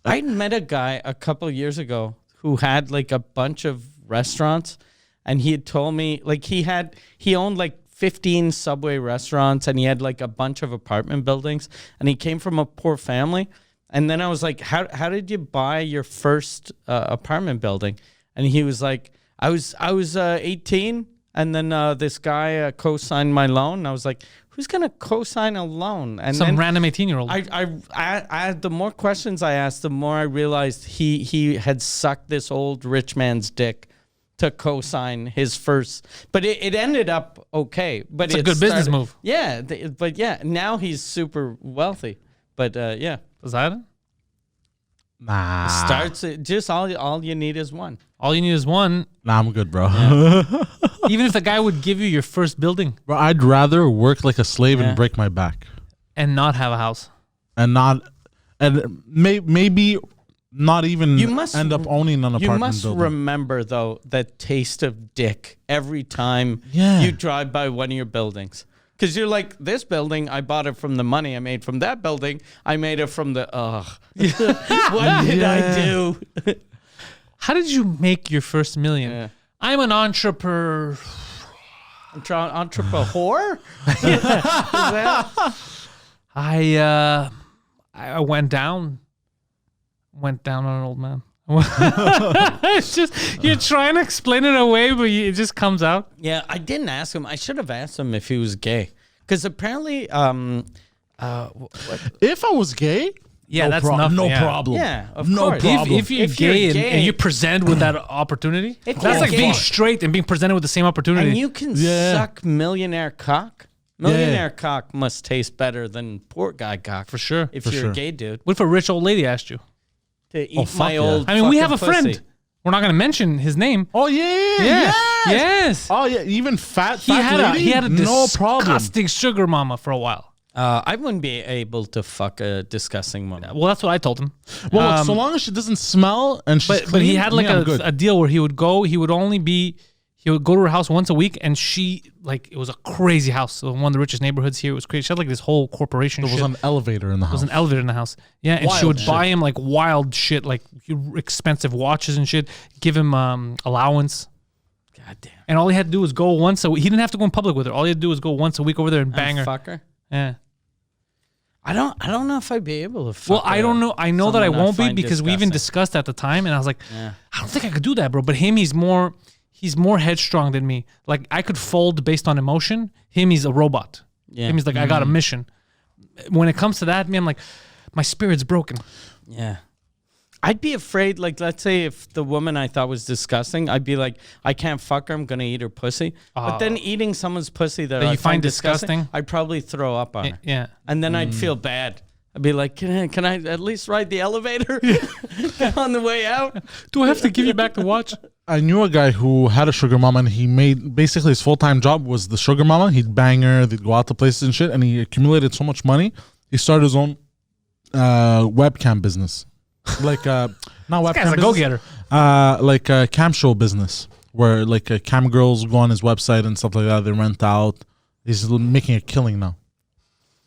I met a guy a couple of years ago who had like a bunch of restaurants, and he had told me like he owned like 15 Subway restaurants, and he had like a bunch of apartment buildings, and he came from a poor family. And then I was like, how did you buy your first apartment building? And he was like, I was 18, and then this guy co-signed my loan. And I was like, who's gonna co-sign a loan? And some then random 18-year-old. I the more questions I asked, the more I realized he had sucked this old rich man's dick to co-sign his first. But it ended up okay. But it's a good business move. Yeah, but yeah, now he's super wealthy. But yeah. Is that it? Nah. Starts just all you need is one. All you need is one. Nah, I'm good, bro. Yeah. Even if the guy would give you your first building. Bro, I'd rather work like a slave and break my back. And not have a house. And maybe not even end up owning an apartment building. You must building. remember, though, the taste of dick every time you drive by one of your buildings. Because you're like, this building, I bought it from the money I made from that building. I made it from the, what did I do? How did you make your first million? Yeah. I'm an entrepreneur. Entrepreneur? I went down on an old man. It's just, you're trying to explain it away, but it just comes out. Yeah, I didn't ask him. I should have asked him if he was gay. Because apparently, if I was gay, that's nothing. No problem. Yeah, of no course. problem. If you're gay and you present with that opportunity, that's like being straight and being presented with the same opportunity. And you can suck millionaire cock. Millionaire cock must taste better than poor guy cock. For sure. If you're a gay dude. What if a rich old lady asked you? To eat my old I mean, we have a pussy. friend. We're not going to mention his name. Oh, yeah. Yes. Oh, yeah. Even fat He had a no problem. disgusting sugar mama for a while. I wouldn't be able to fuck a disgusting woman. Well, that's what I told him. Well, look, so long as she doesn't smell and she's but he clean, had like a deal where he would go. He would He would go to her house once a week, and she like it was a crazy house, one of the richest neighborhoods here. It was crazy. She had like this whole corporation. There was an elevator in the house. There was an elevator in the house. Yeah, and she would buy him like wild shit, like expensive watches and shit. Give him allowance. God damn. And all he had to do was go once a week. He didn't have to go in public with her. All he had to do was go once a week over there and bang her. Fuck her. Yeah. I don't know if I'd be able to. Fuck Well, I don't know. I know that I won't be because we even disgusting. discussed at the time, and I was like, I don't think I could do that, bro. But him, he's more headstrong than me. Like I could fold based on emotion. Him, he's a robot. Yeah. Him, he's like, I got a mission. When it comes to that, me, I'm like, my spirit's broken. Yeah. I'd be afraid, like, let's say if the woman I thought was disgusting, I'd be like, I can't fuck her, I'm going to eat her pussy. But then eating someone's pussy that I you find disgusting, I'd probably throw up on her. Yeah. And then I'd feel bad. I'd be like, can I at least ride the elevator on the way out? Do I have to give you back the watch? I knew a guy who had a sugar mama, and he made basically his full-time job was the sugar mama. He'd bang her, they'd go out to places and shit, and he accumulated so much money. He started his own webcam business. Like not webcam guy's a business, go-getter. like a cam show business where like cam girls go on his website and stuff like that. They rent out. He's making a killing now.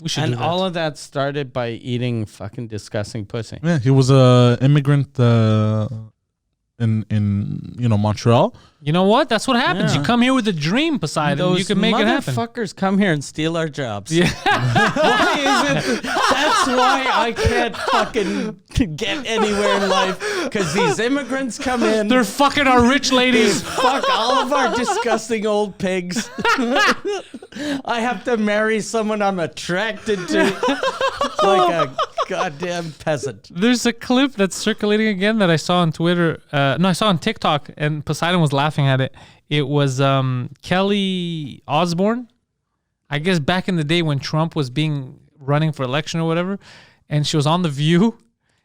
We should And do that. all of that started by eating fucking disgusting pussy. Yeah, he was a immigrant in Montreal. You know what? That's what happens. Yeah. You come here with a dream, Poseidon. Those You can make it happen. motherfuckers come here and steal our jobs. Yeah. Why is it? That's why I can't fucking get anywhere in life. Because these immigrants come in. They're fucking our rich They ladies. fuck all of our disgusting old pigs. I have to marry someone I'm attracted to. Like a goddamn peasant. There's a clip that's circulating again that I saw on Twitter. No, I saw on TikTok, and Poseidon was laughing at it. It was Kelly Osbourne. I guess back in the day when Trump was running for election or whatever, and she was on The View,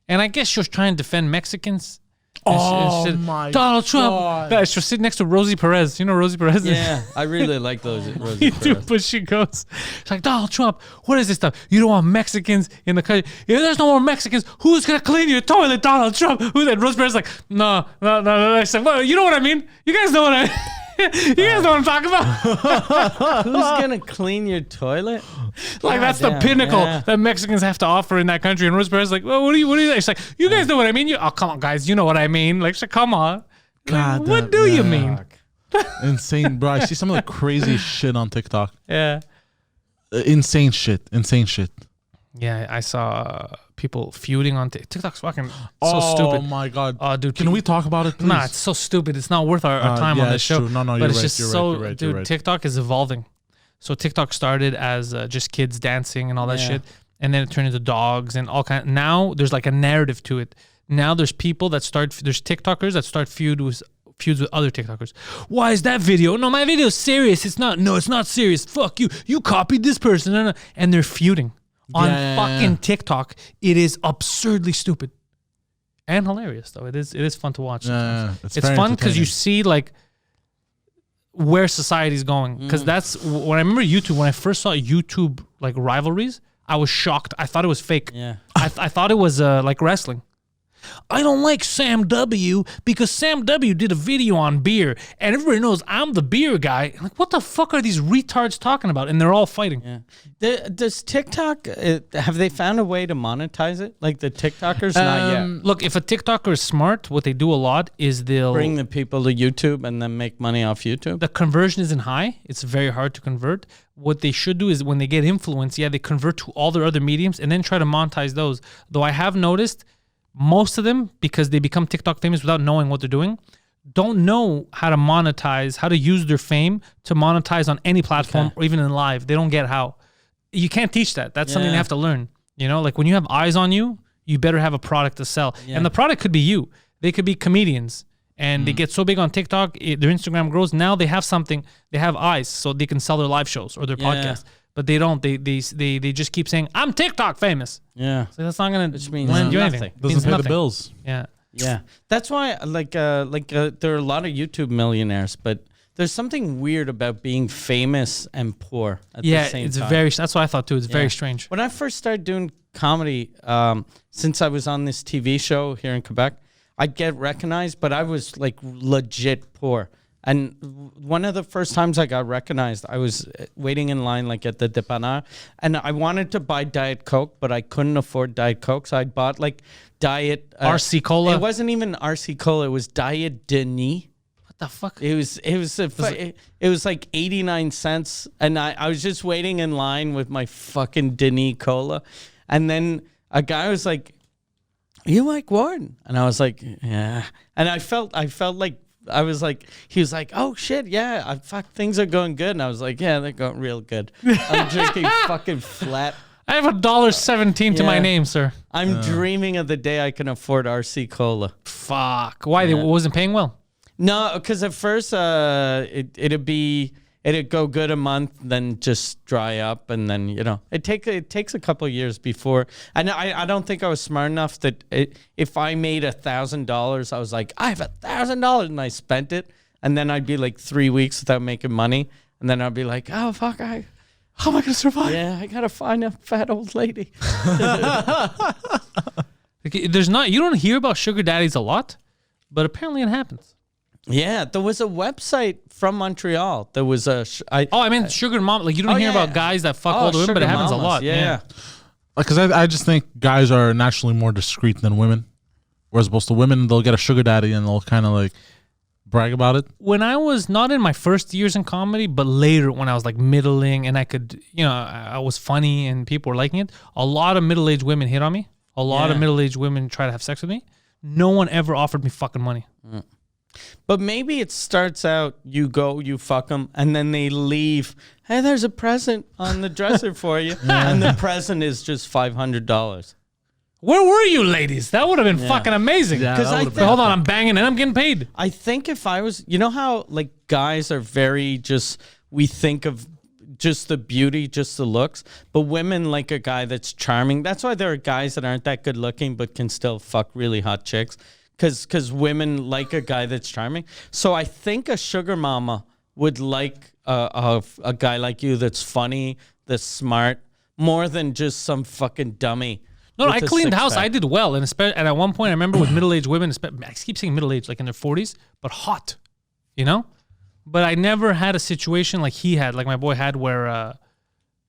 and I guess she was trying to defend Mexicans. And she said, my Donald Trump. God. Yeah, she was sitting next to Rosie Perez. You know Rosie Perez? Yeah, I really like those. Rosie You do, Perez. but she goes, she's like, Donald Trump, what is this stuff? You don't want Mexicans in the country. If there's no more Mexicans, who's going to clean your toilet, Donald Trump? Who's that? Rose Perez's like, no. I said, well, you know what I mean? You guys know what I You guys know what I'm talking about? Who's gonna clean your toilet? Like, that's Goddamn, the pinnacle yeah. that Mexicans have to offer in that country. And Rose Perez's like, well, what do you She's like, you guys know what I mean? Oh, come on, guys. You know what I mean. Like, she's like, come on. God, Like, what do you mean? Insane, bro. I see some of the craziest shit on TikTok. Yeah. Insane shit. Yeah, I saw people feuding on TikTok's fucking so Oh stupid. my god. Oh, dude, Can we talk about it, please? Nah, it's so stupid. It's not worth our time yeah, on this it's show. true. No, but you're it's right, just you're so, right, dude. you're right. TikTok is evolving. So TikTok started as just kids dancing and all that Yeah. shit, and then it turned into dogs and all kind. Now there's like a narrative to it. Now there's people that there's TikTokers that start feuds with other TikTokers. Why is that video? No, my video's serious. It's not. No, it's not serious. Fuck you. You copied this person. No. And they're feuding on fucking TikTok. It is absurdly stupid and hilarious, though. It is fun to watch. Yeah, It's very fun because you entertaining. see like where society's going. Because that's when I remember YouTube. When I first saw YouTube like rivalries, I was shocked. I thought it was fake. Yeah. I thought it was like wrestling. I don't like Sam W because Sam W did a video on beer, and everybody knows I'm the beer guy. I'm like, what the fuck are these retards talking about? And they're all fighting. Yeah. Does TikTok have they found a way to monetize it? Like the TikTokers, not yet. Look, if a TikToker is smart, what they do a lot is they'll Bring the people to YouTube and then make money off YouTube. the conversion isn't high. It's very hard to convert. What they should do is when they get influence, they convert to all their other mediums and then try to monetize those. Though I have noticed most of them, because they become TikTok famous without knowing what they're doing, don't know how to monetize, how to use their fame to monetize on any platform or even in live. They don't get how. You can't teach that. That's something they have to learn. You know, like when you have eyes on you, you better have a product to sell. Yeah. And the product could be you. They could be comedians. And they get so big on TikTok, their Instagram grows. Now they have something. They have eyes, so they can sell their live shows or their podcast. But they don't. They just keep saying, "I'm TikTok famous." Yeah. So that's not gonna Which means land you nothing. anything. Doesn't Means pay nothing. the bills. Yeah. Yeah. That's why there are a lot of YouTube millionaires, but there's something weird about being famous and poor at the same it's time. that's what I thought too. It's very strange. When I first started doing comedy, since I was on this TV show here in Quebec, I'd get recognized, but I was like legit poor. And one of the first times I got recognized, I was waiting in line like at the dépanneur, and I wanted to buy Diet Coke, but I couldn't afford Diet Coke, so I bought like Diet RC Cola. It wasn't even RC Cola; it was Diet Denis. What the fuck? It was like 89 cents, and I was just waiting in line with my fucking Denis Cola, and then a guy was like, "You like Warren?" And I was like, "Yeah," and I felt like. I was like, he was like, "Oh shit, yeah, things are going good," and I was like, "Yeah, they're going real good." I'm drinking fucking flat. I have $1.17 to my name, sir. I'm dreaming of the day I can afford RC Cola. Fuck. Why? They wasn't paying well? No, because at first it'd go good a month, then just dry up, and then it takes a couple of years before. And I don't think I was smart enough that if I made $1,000, I was like, I have $1,000, and I spent it, and then I'd be like 3 weeks without making money, and then I'd be like, oh fuck, how am I gonna survive? Yeah, I gotta find a fat old lady. You don't hear about sugar daddies a lot, but apparently it happens. Yeah, there was a website from Montreal. There was I meant sugar mom. Like you don't hear about guys that fuck older women, but it happens mamas, a lot. Yeah. Because I just think guys are naturally more discreet than women. Whereas opposed to women, they'll get a sugar daddy and they'll kind of like brag about it. When I was not in my first years in comedy, but later when I was like middling and I could, I was funny and people were liking it, a lot of middle-aged women hit on me. A lot of middle-aged women try to have sex with me. No one ever offered me fucking money. But maybe it starts out, you go, you fuck them, and then they leave. Hey, there's a present on the dresser for you. And the present is just $500. Where were you, ladies? That would have been fucking amazing. Yeah, Because hold on, I'm banging and I'm getting paid. I think if I was, how like guys are very we think of just the beauty, just the looks, but women like a guy that's charming. That's why there are guys that aren't that good looking but can still fuck really hot chicks. Because women like a guy that's charming. So I think a sugar mama would like a guy like you that's funny, that's smart, more than just some fucking dummy. No, I cleaned the house. I did well. And at one point, I remember with middle-aged women, I keep saying middle-aged, like in their 40s, but hot, But I never had a situation like he had, like my boy had where,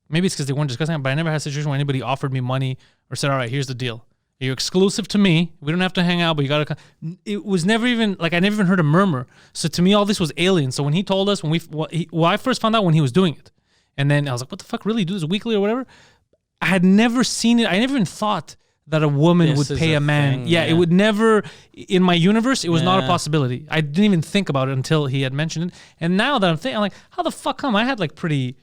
maybe it's because they weren't discussing it, but I never had a situation where anybody offered me money or said, all right, here's the deal. You're exclusive to me. We don't have to hang out, but you got to. It was never even like I never even heard a murmur. So to me, all this was alien. So when he told us, I first found out when he was doing it, and then I was like, "What the fuck? Really? Do this weekly or whatever?" I had never seen it. I never even thought that a woman would pay a man. Thing, yeah, it would never in my universe. It was not a possibility. I didn't even think about it until he had mentioned it. And now that I'm thinking, I'm like, how the fuck come I had like pretty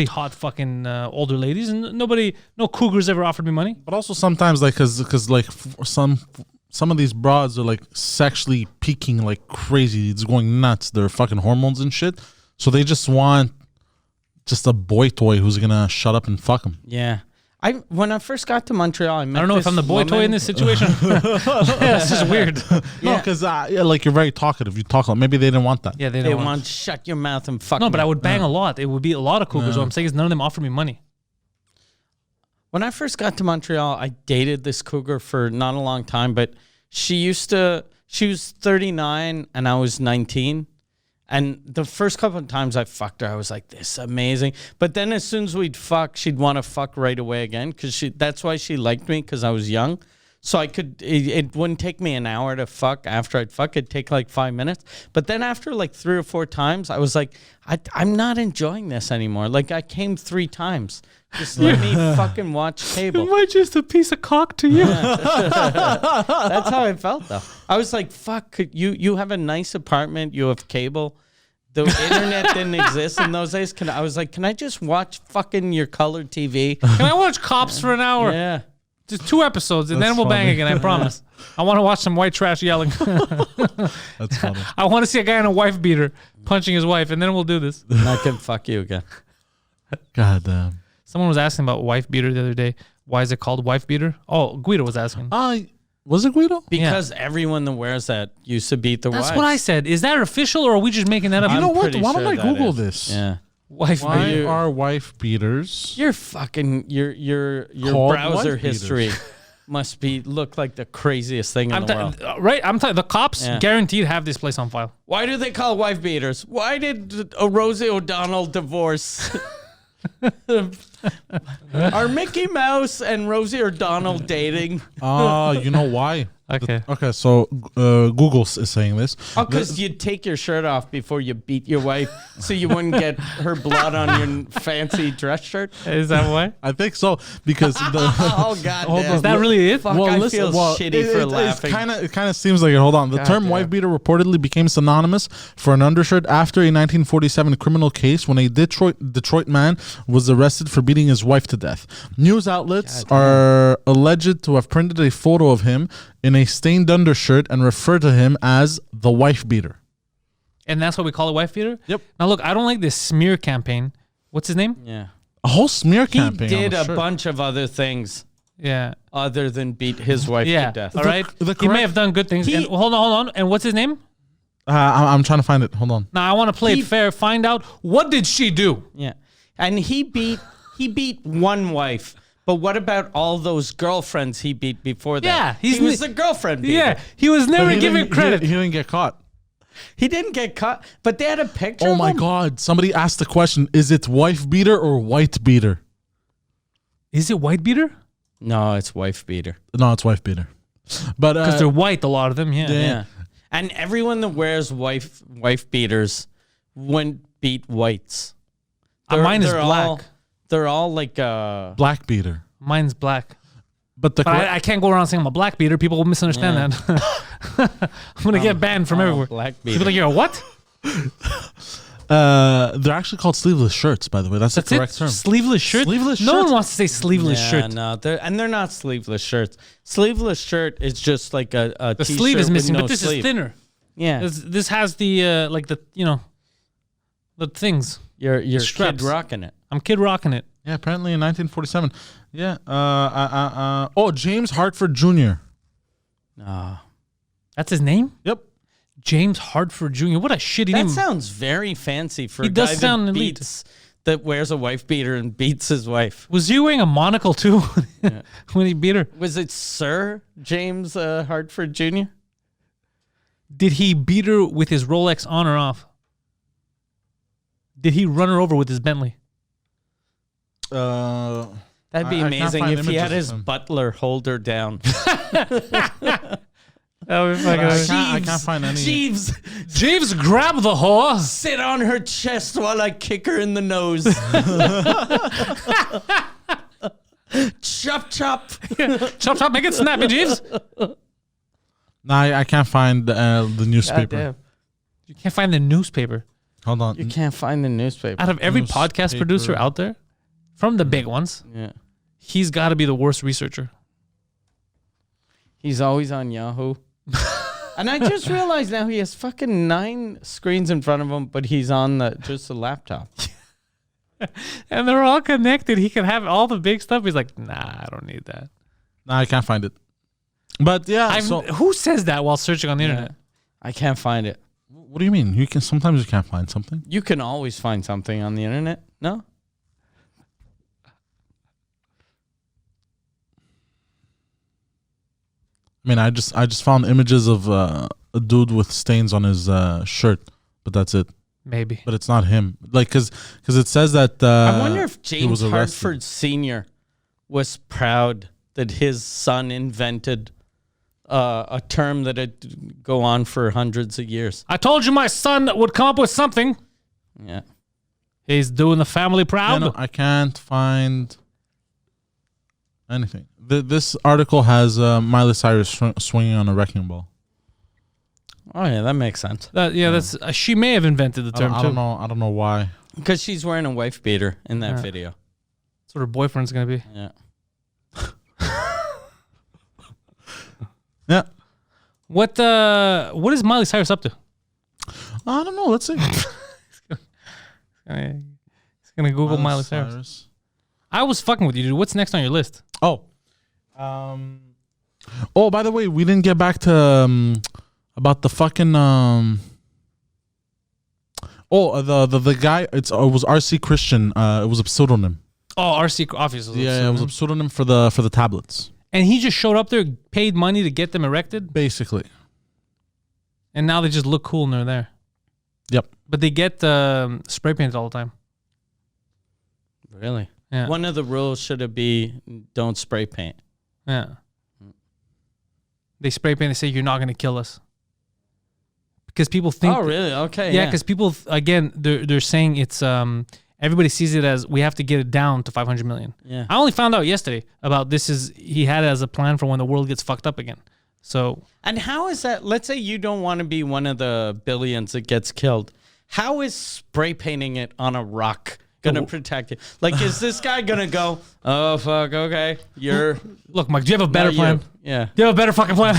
hot fucking older ladies, and no cougars ever offered me money. But also sometimes like because like some of these broads are like sexually peaking like crazy. It's going nuts. They're fucking hormones and shit. So they just want just a boy toy who's gonna shut up and fuck them. Yeah. When I first got to Montreal, I don't know if I'm the boy toy in this situation. Yeah, it's just weird. No, because like you're very talkative. You talk a lot. Maybe they didn't want that. Yeah, they want shut your mouth and fuck. No, but I would bang a lot. It would be a lot of cougars. What I'm saying is none of them offered me money. When I first got to Montreal, I dated this cougar for not a long time, but she was 39 and I was 19. And the first couple of times I fucked her, I was like, this is amazing. But then as soon as we'd fuck, she'd want to fuck right away again. That's why she liked me, because I was young. So it wouldn't take me an hour to fuck after I'd fuck. It'd take like 5 minutes. But then after like 3 or 4 times, I was like, I'm not enjoying this anymore. Like I came 3 times. Just let me fucking watch cable. Am I just a piece of cock to you? That's how I felt though. I was like, fuck, you have a nice apartment, you have cable. The internet didn't exist in those days. I was like, can I just watch fucking your colored TV? Can I watch Cops for an hour? Yeah. Just 2 episodes, and then we'll bang again, I promise. I want to watch some white trash yelling. That's funny. I want to see a guy in a wife beater punching his wife, and then we'll do this. And I can fuck you again. God damn. Someone was asking about wife beater the other day. Why is it called wife beater? Oh, Guido was asking. Was it Guido? Because everyone that wears that used to beat the wife. That's what I said. Is that official, or are we just making that up? You know what? Why don't sure I Google is. this? Yeah. Wife Why beater. are wife beaters? Your fucking your Called browser wife history. must look like the craziest thing in the world. Right? I'm telling the cops guaranteed have this place on file. Why do they call wife beaters? Why did Rosie O'Donnell divorce? Are Mickey Mouse and Rosie O'Donnell dating? You know why? Okay. Okay, so Google is saying this. Oh, because you'd take your shirt off before you beat your wife so you wouldn't get her blood on your fancy dress shirt? Is that why? I think so because the Oh, God damn. Is that really it? Fuck, I feel shitty for laughing. It kind of seems like it. Hold on. The term wife beater reportedly became synonymous for an undershirt after a 1947 criminal case when a Detroit man was arrested for beating his wife to death. News outlets are alleged to have printed a photo of him in a stained undershirt and refer to him as the wife beater. And that's what we call a wife beater? Yep. Now, look, I don't like this smear campaign. What's his name? Yeah. A whole smear campaign. He did on a the shirt. bunch of other things Yeah. other than beat his wife to death. All right. He may have done good things. And, hold on. And what's his name? I'm trying to find it. Hold on. Now, I want to play it fair. Find out, what did she do? Yeah. And he beat one wife. But what about all those girlfriends he beat before that? Yeah, he was the girlfriend beater. Yeah, he was never given credit. He didn't get caught. He didn't get caught, but they had a picture Oh of my him. God. Somebody asked the question, is it wife beater or white beater? Is it white beater? No, it's wife beater. No, it's wife beater. But Because they're white, a lot of them, yeah. Yeah. And everyone that wears wife beaters wouldn't beat whites. Mine is black. They're all like black beater. Mine's black. But I can't go around saying I'm a black beater. People will misunderstand that. I'm going to get banned from everywhere. black People beater. like, you're a what? they're actually called sleeveless shirts, by the way. That's the correct term. Sleeveless shirt? Sleeveless No shirt? one wants to say sleeveless shirt. No, they're not sleeveless shirts. Sleeveless shirt is just like a The t-shirt sleeve is with missing, no but this sleeve. is thinner. Yeah, This has the, like the, the things. you're straps. kid rocking it. I'm kid rocking it. Yeah, apparently in 1947. Yeah. James Hartford Jr. No, That's his name? Yep. James Hartford Jr. What a shitty that name. sounds very fancy for He a does guy sound that elite. that wears a wife beater and beats his wife. Was he wearing a monocle too when he beat her? Was it Sir James Hartford Jr.? Did he beat her with his Rolex on or off? Did he run her over with his Bentley? That'd be I can't amazing find if he had images his of him. butler hold her down. I can't find any. Jeeves, grab the whore. Sit on her chest while I kick her in the nose. Chop, chop. Chop, chop, make it snappy, Jeeves. No, I can't find the newspaper. Goddamn. You can't find the newspaper. Hold on. You can't find the newspaper. Out of every podcast Newspaper. producer out there, from the big ones, Yeah. he's got to be the worst researcher. He's always on Yahoo. And I just realized now he has fucking 9 screens in front of him, but he's on just the laptop. And they're all connected. He can have all the big stuff. He's like, nah, I don't need that. No, I can't find it. But yeah, Who says that while searching on the internet? I can't find it. what do you mean? Sometimes you can't find something. You can always find something on the internet. No? I mean, I just found images of a dude with stains on his shirt, but that's it. Maybe. But it's not him. Like, cause it says that. I wonder if he was James arrested. Hartford Sr. was proud that his son invented a term that would go on for hundreds of years. I told you my son would come up with something. Yeah. He's doing the family proud. No, I can't find anything. This article has Miley Cyrus swinging on a wrecking ball. Oh, yeah, that makes sense. That's she may have invented the term I too. don't know. I don't know why. Because she's wearing a wife beater in that video. That's what her boyfriend's gonna be. Yeah. Yeah. What is Miley Cyrus up to? I don't know. Let's see. He's gonna Google Miley Cyrus. I was fucking with you, dude. What's next on your list? Oh. By the way, we didn't get back to about the fucking the guy. It was RC Christian. It was a pseudonym. Oh, RC obviously. Yeah, it was a pseudonym for the tablets. And he just showed up there, paid money to get them erected, Basically. and now they just look cool and they're there. Yep. But they get spray painted all the time. Really? Yeah. One of the rules should be don't spray paint. Yeah. They spray paint and say, you're not going to kill us. Because people think... Oh, really? Okay. Yeah, because people, again, they're saying it's... everybody sees it as we have to get it down to 500 million. Yeah. I only found out yesterday about this is... He had it as a plan for when the world gets fucked up again. So... And how is that? Let's say you don't want to be one of the billions that gets killed. How is spray painting it on a rock gonna protect it? Like, is this guy gonna go, oh, fuck, okay, you're... Look, Mike, do you have a better plan? Yeah. Do you have a better fucking plan?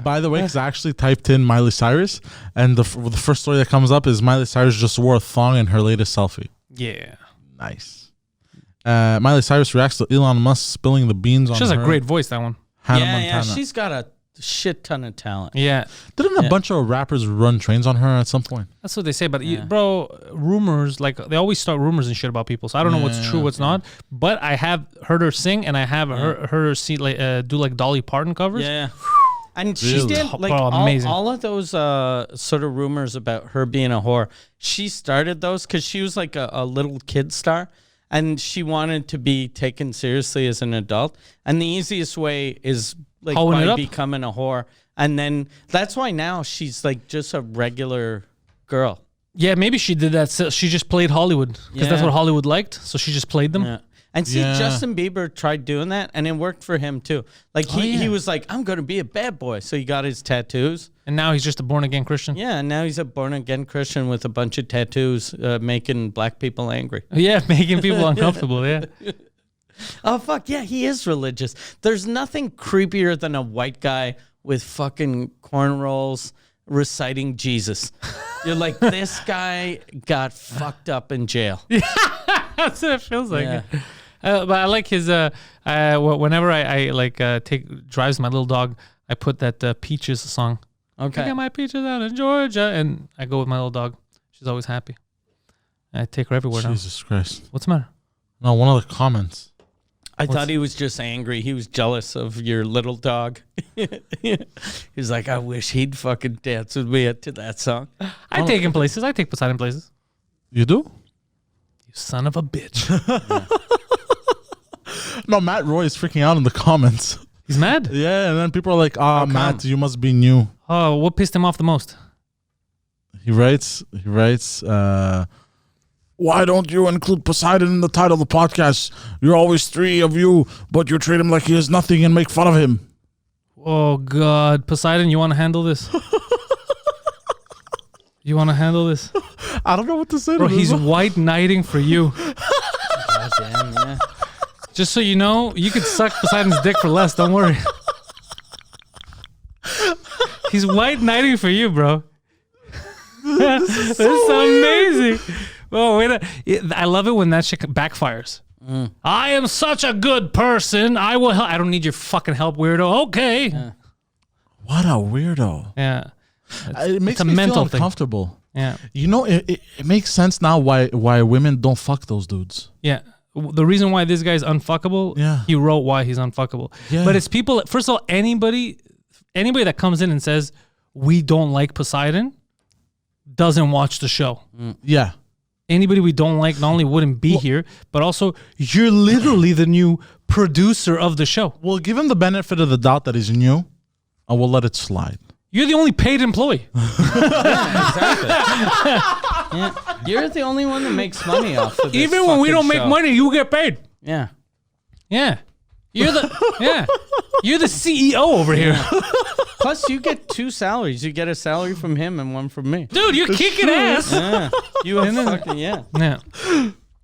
By the way, because I actually typed in Miley Cyrus, and the first story that comes up is Miley Cyrus just wore a thong in her latest selfie. Yeah. Nice. Miley Cyrus reacts to Elon Musk spilling the beans on her. She has a great voice, that one. Hannah Yeah, Montana. she's got a shit ton of talent. Yeah. Didn't a bunch of rappers run trains on her at some point? That's what they say. But, bro, rumors, like, they always start rumors and shit about people. So I don't know what's true, what's not. But I have heard her sing, and I have heard her see, like, do, like, Dolly Parton covers. Yeah. And she Really? did, like, Bro, amazing. all of those sort of rumors about her being a whore. She started those because she was, like, a little kid star. And she wanted to be taken seriously as an adult. And the easiest way is... like Hoeing it by up? becoming a whore. And then that's why now she's like just a regular girl. Yeah, maybe she did that. So she just played Hollywood because that's Yeah. what Hollywood liked. So she just played them. Yeah. And see, Yeah. Justin Bieber tried doing that and it worked for him too. Like he was like, I'm going to be a bad boy. So he got his tattoos. And now he's just a born again Christian. Yeah. And now he's a born again Christian with a bunch of tattoos making black people angry. Yeah, making people uncomfortable. Yeah. Oh, fuck. Yeah, he is religious. There's nothing creepier than a white guy with fucking cornrows reciting Jesus. You're like, this guy got fucked up in jail. That's what it feels like. Yeah. But I like his. Whenever I take drives my little dog, I put that Peaches song. Okay. I got my peaches out in Georgia, and I go with my little dog. She's always happy. I take her everywhere now. Jesus Christ. What's the matter? No, one of the comments. I thought he was just angry. He was jealous of your little dog. He's like, I wish he'd fucking dance with me to that song. I take him places. I take Poseidon places. You do? You son of a bitch. No, Matt Roy is freaking out in the comments. He's mad? Yeah, and then people are like, Matt, come? you must be new. Oh, what pissed him off the most? He writes, why don't you include Poseidon in the title of the podcast? You're always three of you, but you treat him like he is nothing and make fun of him. Oh, God. Poseidon, you want to handle this? You want to handle this? I don't know what to say Bro, to he's this. white knighting for you. God damn, yeah. Just so you know, you could suck Poseidon's dick for less. Don't worry. He's white knighting for you, bro. This is amazing. Oh, wait! I love it when that shit backfires. I am such a good person. I will help. I don't need your fucking help, weirdo. Okay. What a weirdo. Yeah. It makes a me mental feel thing. uncomfortable. Yeah. You know, it makes sense now why women don't fuck those dudes. Yeah. The reason why this guy's unfuckable, Yeah. he wrote why he's unfuckable. Yeah. But it's people, first of all, anybody that comes in and says, we don't like Poseidon, doesn't watch the show. Yeah. Anybody we don't like not only wouldn't be here, but also you're literally the new producer of the show. We'll give him the benefit of the doubt that he's new, and we'll let it slide. You're the only paid employee. Exactly. Yeah. You're the only one that makes money off of this Even when we don't fucking make show. money, you get paid. Yeah. Yeah. You're the CEO over here. Plus, you get two salaries. You get a salary from him and one from me. Dude, you're kicking ass. Yeah. You are fucking, yeah. Yeah.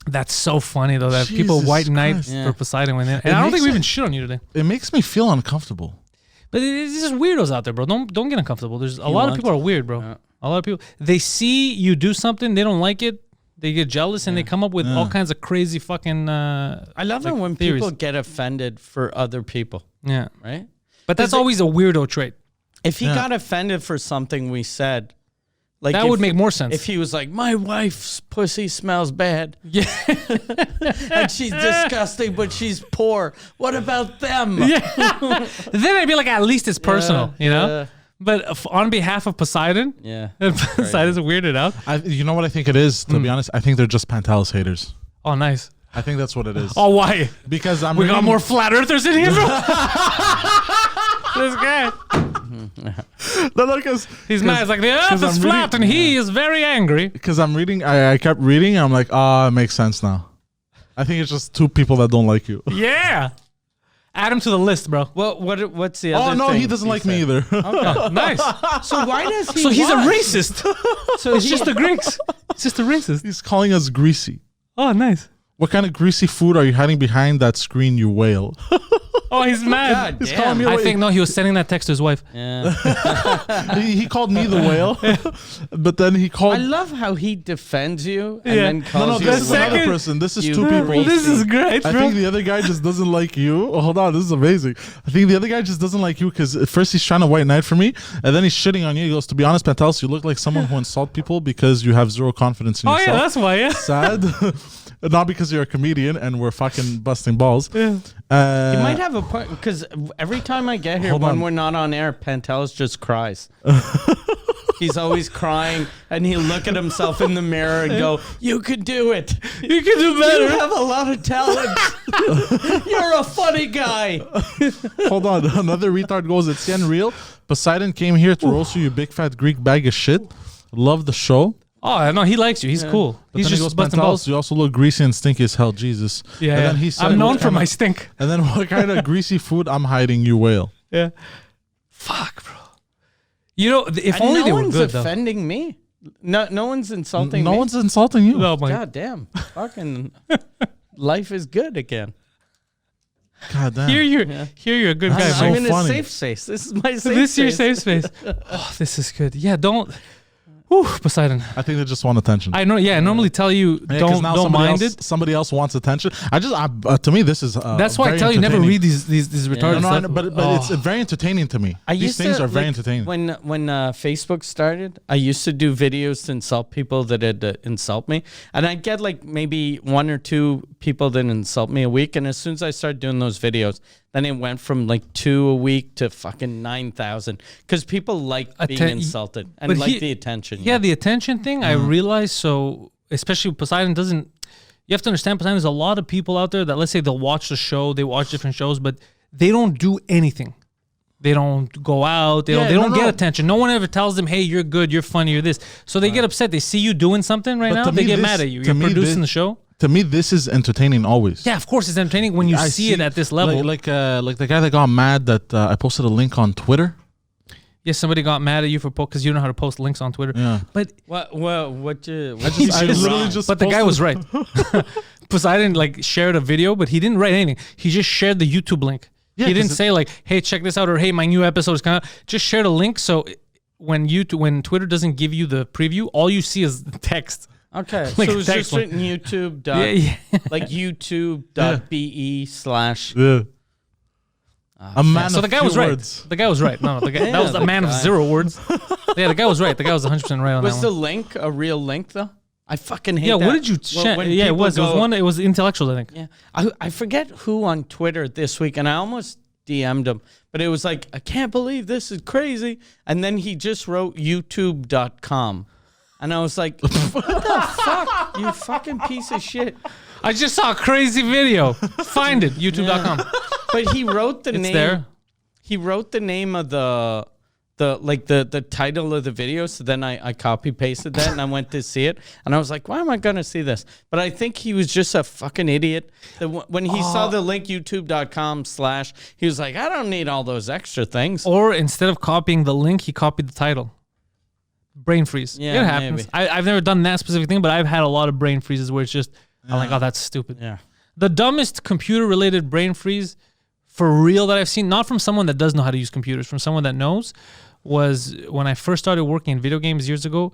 That's so funny though that people Jesus white knight Christ. for Poseidon when they, and I don't think we even shit on you today. It makes me feel uncomfortable. But it's just weirdos out there, bro. Don't get uncomfortable. There's a lot of people are weird, bro. Yeah. A lot of people, they see you do something, they don't like it, they get jealous, and they come up with all kinds of crazy fucking. I love it when theories. people get offended for other people, Yeah, right? but that's always a weirdo trait. If he Yeah. got offended for something we said, Like That would make more sense. If he was like, my wife's pussy smells bad. Yeah. And she's disgusting, but she's poor. What about them? Yeah. Then I'd be like, at least it's personal, you know? Yeah. But on behalf of Poseidon, Yeah. Poseidon's weirded out. You know what I think it is? To be honest, I think they're just Pantelis haters. Oh, nice. I think that's what it is. Oh, why? Because I'm We got reading- more flat earthers in here, bro. This guy. No, because He's mad. He's like, the earth is flat and he is very angry. Because I'm reading, I kept reading. I'm like, it makes sense now. I think it's just two people that don't like you. Yeah. Add him to the list, bro. What's the other Oh no, thing he doesn't like me either. Okay. Nice. So why does he So he's a what? racist. So It's he- just the Greeks. It's just a racist. He's calling us greasy. Oh, nice. What kind of greasy food are you hiding behind that screen, you whale? Oh, he's mad. God He's damn. calling me I think, no, he was sending that text to his wife. Yeah. he called me the whale, but then he I called. love how he defends you and Yeah. then No, calls you this the is the another second- person. This is you two people. greasy. This is great, I bro. think the other guy just doesn't like you. Oh, hold on, this is amazing. I think the other guy just doesn't like you because at first he's trying to white knight for me, and then he's shitting on you. He goes, "To be honest, Pantelis, you look like someone who insult people because you have zero confidence in Oh, yourself." yeah, that's why, yeah. Sad. Not because you're a comedian and we're fucking busting balls. Yeah. You might have a point because every time I get here, Hold when on. we're not on air, Pantelis just cries. He's always crying, and he'll look at himself in the mirror and go, "You could do it. You can do You better. have a lot of talent. You're a funny guy." Hold on. Another retard goes, "It's real. Poseidon came here to roast you, you big fat Greek bag of shit. Love the show." Oh, no, he likes you. He's cool. But He's then he just goes, busting "Pantelis, balls. you also look greasy and stinky as hell, Jesus." Yeah, And yeah. then he said, I'm known "What for kind my of- stink. And then what kind of greasy food I'm hiding, you whale? Yeah. Fuck, bro. You know, if And only no they were one's good, though. offending me. No one's insulting No me. one's insulting you. Oh, my. God damn. Fucking life is good again. God damn. Here you're a good guy, That's so I'm bro. in funny. a safe space. This is my safe This is your space. safe space. Oh, this is good. Yeah, don't. Whew, Poseidon. I think they just want attention. I know. Yeah, I normally tell you Yeah, 'cause don't now don't somebody mind else, it. Somebody else wants attention. To me, this is. That's why I very tell you never entertaining. read these retarded No, stuff. but Oh. it's very entertaining to me. These things are very entertaining. When Facebook started, I used to do videos to insult people that had insult me, and I'd get like maybe one or two people that insult me a week. And as soon as I started doing those videos, then it went from like 2 a week to fucking 9,000 because people like being insulted and but like the attention. Yeah, the attention thing. I realize. So especially Poseidon doesn't. You have to understand, Poseidon. There's a lot of people out there that, let's say, they'll watch the show, they watch different shows, but they don't do anything. They don't go out. They don't get attention. No one ever tells them, "Hey, you're good, you're funny, you're this." So they get upset. They see you doing something right But now. to They me get this- mad at you. to You're me producing this- the show. To me, this is entertaining always. Yeah, of course it's entertaining when you I see it at this level. Like the guy that got mad that I posted a link on Twitter. Yes, somebody got mad at you for because you know how to post links on Twitter. Yeah. But What you I literally just. but the guy was posted- right. Poseidon like shared a video, but he didn't write anything. He just shared the YouTube link. Yeah, he didn't 'cause say like, "Hey, check this out," or "Hey, my new episode is coming out." Just shared a link. So when Twitter doesn't give you the preview, all you see is the text. Okay, Like so it was text just one. written YouTube. Yeah. Like YouTube.be/ Yeah. A man So of the guy few was right. words. The guy was right. No, the guy, that was the a man of guy. 0 words. Yeah, the guy was right. The guy was 100% right on Was that the one. link a real link though? I fucking hate Yeah, that. what did you? When Yeah, it people was. It was go- one. It was intellectual, I think. Yeah, I forget who on Twitter this week, and I almost DM'd him, but it was like, "I can't believe this is crazy," and then he just wrote YouTube.com, and I was like, "What the fuck, you fucking piece of shit!" I just saw a crazy video. Find it. YouTube.com. But he wrote the It's name. there. He wrote the name of the title of the video. So then I copy pasted that and I went to see it. And I was like, why am I going to see this? But I think he was just a fucking idiot. When he saw the link youtube.com/ he was like, I don't need all those extra things. Or instead of copying the link, he copied the title. Brain freeze. Yeah, it happens. maybe. I've never done that specific thing, but I've had a lot of brain freezes where it's just, I'm like, oh, that's stupid. Yeah. The dumbest computer-related brain freeze for real that I've seen, not from someone that does know how to use computers, from someone that knows, was when I first started working in video games years ago,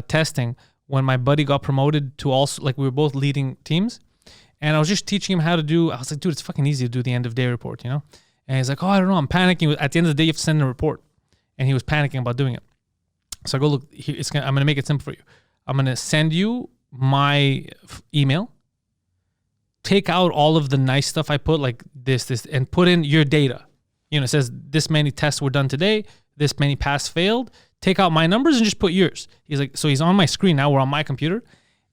testing, when my buddy got promoted to also, like we were both leading teams, and I was just teaching him how to do, I was like, dude, it's fucking easy to do the end of day report, you know? And he's like, oh, I don't know, I'm panicking. At the end of the day, you have to send a report. And he was panicking about doing it. So I go, look, here, I'm gonna make it simple for you. I'm gonna send you my email. Take out all of the nice stuff I put, like this, and put in your data. You know, it says this many tests were done today, this many passed, failed. Take out my numbers and just put yours. He's like, so he's on my screen now. We're on my computer,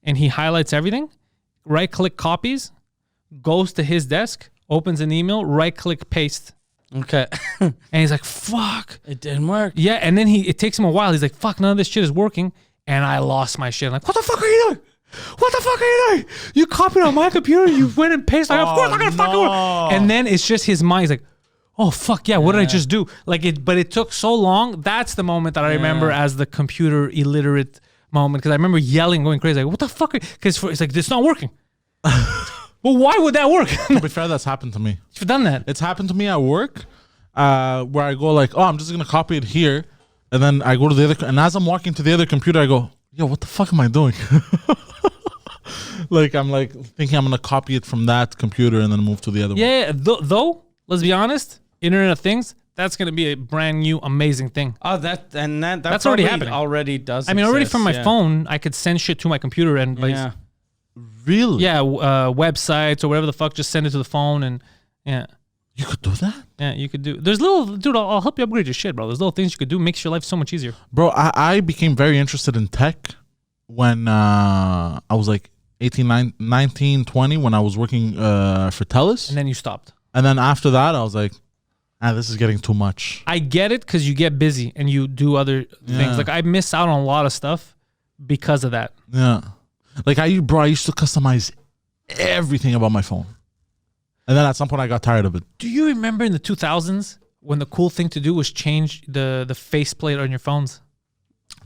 and he highlights everything. Right-click copies, goes to his desk, opens an email, right-click paste. Okay. And he's like, fuck. It didn't work. Yeah, and then it takes him a while. He's like, fuck, none of this shit is working. And I lost my shit. I'm like, what the fuck are you doing? What the fuck are you doing? You copied on my computer, you went and pasted. Like, of course I'm gonna fucking work. And then it's just his mind. He's like, oh fuck yeah, what did I just do? But it took so long. That's the moment that I remember as the computer illiterate moment, because I remember yelling, going crazy, like, what the fuck? Because it's like, it's not working. Well, why would that work? To be fair, that's happened to me. You've done that. It's happened to me at work, where I go like, oh, I'm just gonna copy it here, and then I go to the other, and as I'm walking to the other computer, I go, yo, what the fuck am I doing? Like, I'm like thinking I'm gonna copy it from that computer and then move to the other one. Yeah, though, let's be honest, Internet of Things, that's gonna be a brand new amazing thing. Oh, that's already happening. Already does. I mean, already exist, from my phone, I could send shit to my computer and Really? websites or whatever the fuck, just send it to the phone, and You could do that? Yeah, you could do. There's dude, I'll help you upgrade your shit, bro. There's little things you could do, makes your life so much easier. Bro, I became very interested in tech when I was like 19, 20, when I was working for Pantelis. And then you stopped. And then after that, I was like, this is getting too much. I get it, because you get busy and you do other things. Like, I miss out on a lot of stuff because of that. Yeah. Like, I used to customize everything about my phone. And then at some point, I got tired of it. Do you remember in the 2000s when the cool thing to do was change the faceplate on your phones?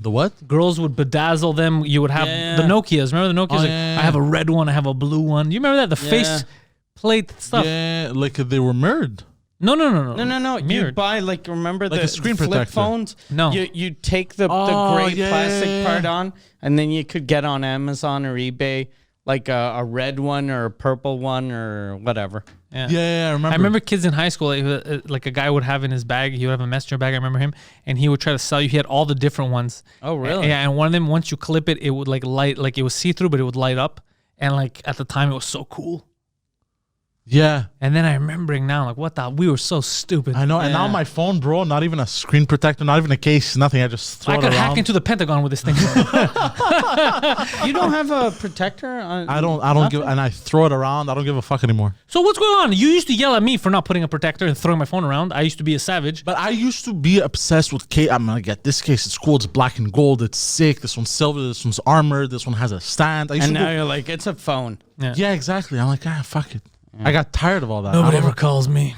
The what? Girls would bedazzle them. You would have the Nokias. Remember the Nokias? I have a red one. I have a blue one. Do you remember that? The faceplate stuff. Yeah, like they were mirrored. No. Mirrored. You buy, like, remember like the a screen flip protector. phones? No. You take the gray plastic part on, and then you could get on Amazon or eBay like a red one or a purple one or whatever. Yeah, I remember. I remember kids in high school, like a guy would have in his bag, he would have a messenger bag, I remember him, and he would try to sell you, he had all the different ones. Oh, really? Yeah, and one of them, once you clip it, it would like light, like it was see-through, but it would light up. And like at the time, it was so cool. Yeah. And then I'm remembering now, like, we were so stupid. I know, and now my phone, bro, not even a screen protector, not even a case, nothing. I just throw it around. I could hack into the Pentagon with this thing. You don't have a protector? I don't give, and I throw it around. I don't give a fuck anymore. So what's going on? You used to yell at me for not putting a protector and throwing my phone around. I used to be a savage. But I used to be obsessed with case. I'm gonna get this case. It's cool. It's black and gold. It's sick. This one's silver. This one's armored. This one has a stand. And now you're like, it's a phone. Yeah, exactly. I'm like, fuck it. I got tired of all that. Nobody ever calls me.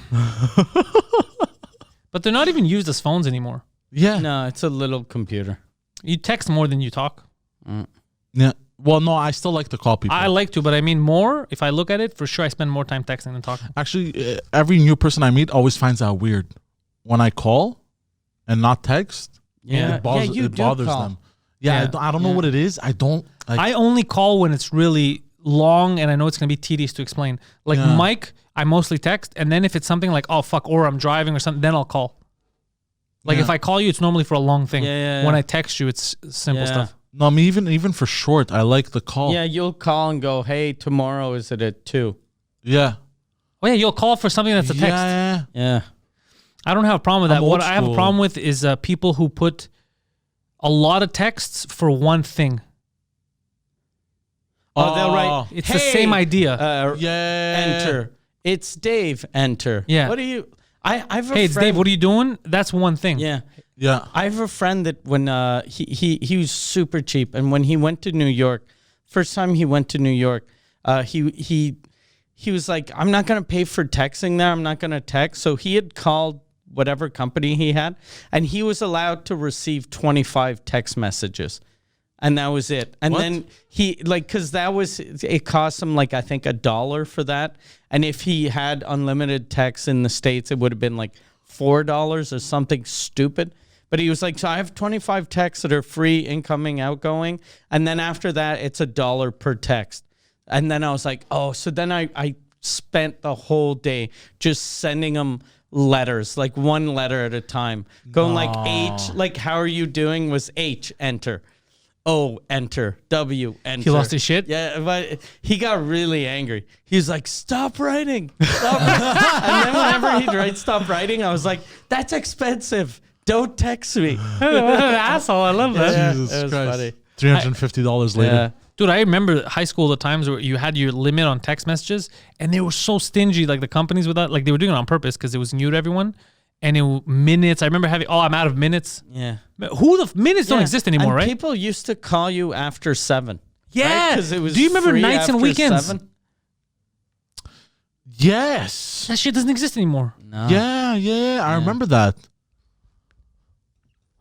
But they're not even used as phones anymore. Yeah. No, it's a little computer. You text more than you talk. Yeah. Well, no, I still like to call people. I like to, but I mean more. If I look at it, for sure, I spend more time texting than talking. Actually, every new person I meet always finds that weird. When I call and not text, it bothers them. Yeah, I don't know what it is. I don't. Like, I only call when it's really long, and I know it's gonna be tedious to explain. Like Mike, I mostly text, and then if it's something like, oh fuck, or I'm driving or something, then I'll call. Like if I call you, it's normally for a long thing. When I text you, it's simple stuff. No, I mean, even for short, I like the call. Yeah, you'll call and go, hey, tomorrow is it at 2? Yeah. Oh yeah, you'll call for something that's a text. Yeah. I don't have a problem with that. What I have a school. problem with is people who put a lot of texts for one thing. Oh, they'll write. It's the same idea. Enter. It's Dave. Enter. Yeah. What are you? I have a Hey, friend. it's Dave. What are you doing? That's one thing. Yeah. Yeah. I have a friend that when he was super cheap, and when he went to New York, first time he went to New York, he was like, I'm not gonna pay for texting there. I'm not gonna text. So he had called whatever company he had, and he was allowed to receive 25 text messages. And that was it. And then he, like, because it cost him, like, I think $1 for that. And if he had unlimited texts in the States, it would have been like $4 or something stupid. But he was like, so I have 25 texts that are free, incoming, outgoing. And then after that, it's $1 per text. And then I was like, oh, so then I spent the whole day just sending him letters, like one letter at a time. Going like H, like how are you doing was H, enter. O, enter. W, enter. He lost his shit? Yeah, but he got really angry. He was like, stop writing. Stop writing. And then whenever he'd write stop writing, I was like, that's expensive. Don't text me. Asshole, I love that. Yeah, Jesus it was Christ. funny. $350 later. Yeah. Dude, I remember high school, the times where you had your limit on text messages, and they were so stingy, like the companies with that, like they were doing it on purpose because it was new to everyone. And minutes, I remember having, I'm out of minutes. Yeah. Minutes don't exist anymore, and right? People used to call you after 7. Yeah. Because it was Do you remember free nights and after weekends? 7? Yes. That shit doesn't exist anymore. No. Yeah. I remember that.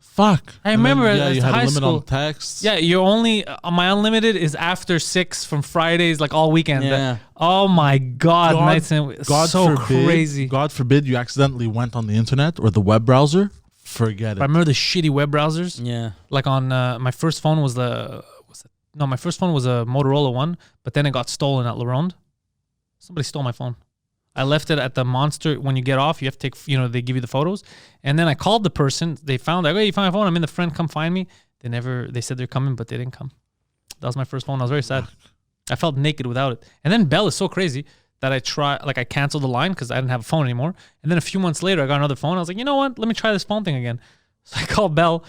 Fuck. I remember And as you had high a limit school. on texts. Yeah, you're only, my unlimited is after 6 from Fridays, like all weekend. Yeah. Oh my God, nights and so crazy. God forbid you accidentally went on the internet or the web browser. Forget I it. remember the shitty web browsers. Yeah. Like on my first phone was my first phone was a Motorola one, but then it got stolen at La Ronde. Somebody stole my phone. I left it at the Monster. When you get off, you have to take, they give you the photos. And then I called the person. They found out, hey, you found my phone. I'm in the front. Come find me. They said they're coming, but they didn't come. That was my first phone. I was very sad. I felt naked without it. And then Bell is so crazy that I canceled the line because I didn't have a phone anymore. And then a few months later, I got another phone. I was like, you know what? Let me try this phone thing again. So I called Bell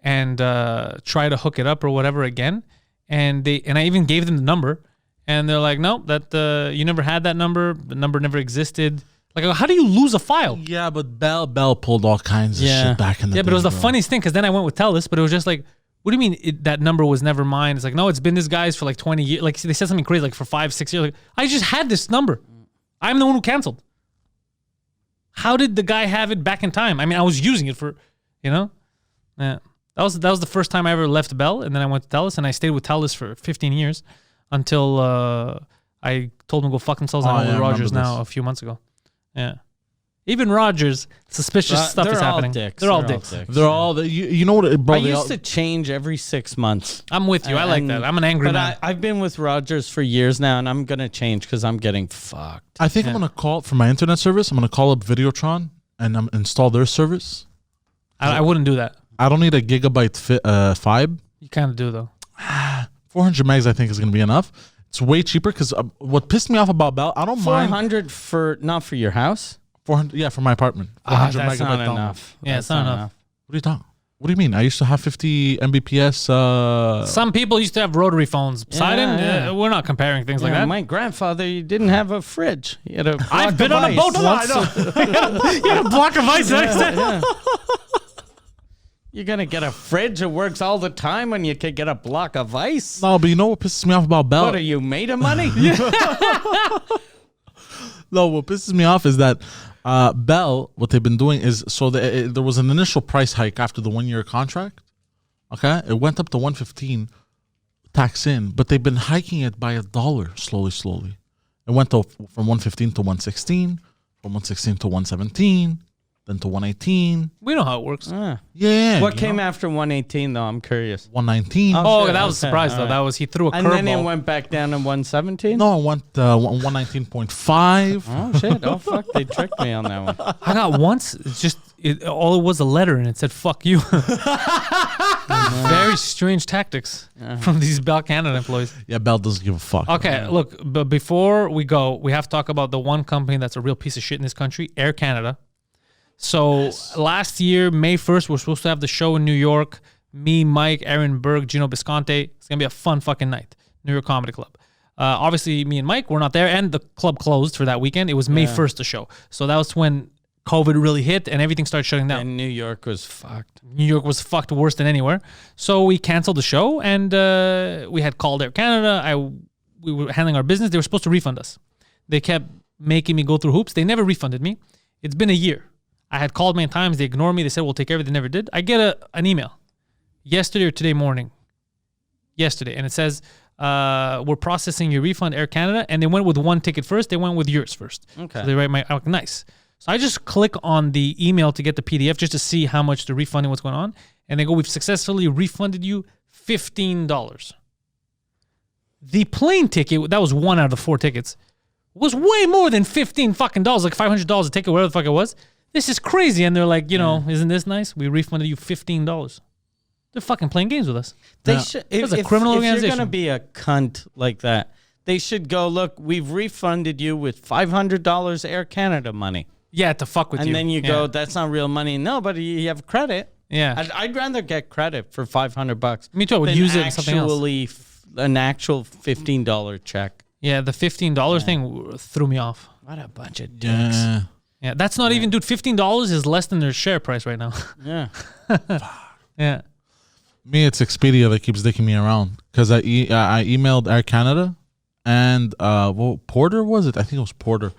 and tried to hook it up or whatever again. And I even gave them the number. And they're like, no, that you never had that number. The number never existed. Like, how do you lose a file? Yeah, but Bell pulled all kinds of shit back in the day. Yeah, but it was the bro. funniest thing because then I went with Telus, but it was just like, what do you mean that number was never mine? It's like, no, it's been this guy's for like 20 years. Like, they said something crazy, like for 5-6 years. Like, I just had this number. I'm the one who canceled. How did the guy have it back in time? I mean, I was using it for, Yeah. That was the first time I ever left Bell, and then I went to Telus, and I stayed with Telus for 15 years until I told them to go fuck themselves. And I went with Rogers now a few months ago. Yeah. Even Rogers, suspicious stuff is happening. They're all dicks. They're all, you know what, bro? I used to change every 6 months. I'm with you. I like that. I'm an angry man. But I've been with Rogers for years now, and I'm going to change because I'm getting fucked. I think I'm going to call, for my internet service, I'm going to call up Videotron and install their service. I wouldn't do that. I don't need a gigabyte fibe. You kind of do, though. 400 megs, I think, is going to be enough. It's way cheaper because what pissed me off about Bell, I don't mind. 400 for, not for your house? 400, yeah, for my apartment. 400 That's not megabyte download. enough. Yeah, it's not enough. What are you talking? What do you mean? I used to have 50 Mbps. Some people used to have rotary phones. Poseidon, yeah. We're not comparing things like that. My grandfather, he didn't have a fridge. He had a block I've been of on a ice. boat once. You had a block of ice next to it. Yeah. You're going to get a fridge that works all the time when you can get a block of ice? No, but you know what pisses me off about Bell? What, are you made of money? No, what pisses me off is that Bell, what they've been doing is, there was an initial price hike after the 1-year contract. Okay? It went up to $115 tax in, but they've been hiking it by $1 slowly. It went from $115 to $116, from $116 to $117, then to $118. We know how it works. Yeah. What came after 118, though? I'm curious. $119. Oh, shit. that was a Okay, surprise, all though. right. That was, he threw a And then it curveball. went back down to 117? No, it went 119.5. Oh, shit. Oh, fuck. They tricked me on that one. I got once, all it was a letter and it said, fuck you. Very strange tactics from these Bell Canada employees. Yeah, Bell doesn't give a fuck. Okay, look, but before we go, we have to talk about the one company that's a real piece of shit in this country, Air Canada. So last year, May 1st, we're supposed to have the show in New York. Me, Mike, Aaron Berg, Gino Bisconte. It's going to be a fun fucking night. New York Comedy Club. Obviously, me and Mike, we're not there. And the club closed for that weekend. It was May 1st, the show. So that was when COVID really hit and everything started shutting down. And New York was fucked. New York was fucked worse than anywhere. So we canceled the show and we had called Air Canada. We were handling our business. They were supposed to refund us. They kept making me go through hoops. They never refunded me. It's been a year. I had called many times. They ignored me. They said, we'll take care of it. They never did. I get an email yesterday or today morning. Yesterday. And it says, we're processing your refund, Air Canada. And they went with one ticket first. They went with yours first. Okay. So they write nice. So I just click on the email to get the PDF just to see how much they're refunding, what's going on. And they go, we've successfully refunded you $15. The plane ticket, that was one out of the 4 tickets, was way more than $15 fucking dollars, like $500 a ticket, whatever the fuck it was. This is crazy. And they're like, isn't this nice? We refunded you $15. They're fucking playing games with us. They should. It's a criminal organization. If you're gonna be a cunt like that, they should go. Look, we've refunded you with $500 Air Canada money. Yeah, to fuck with you. And then you go, that's not real money. No, but you have credit. Yeah. I'd rather get credit for $500. Me too. I would use it in something else. An actual $15 check. Yeah, the $15 thing threw me off. What a bunch of dicks. Yeah, that's not even, dude. $15 is less than their share price right now. Yeah. Yeah. Me, it's Expedia that keeps dicking me around because I emailed Air Canada and Porter was it? I think it was Porter,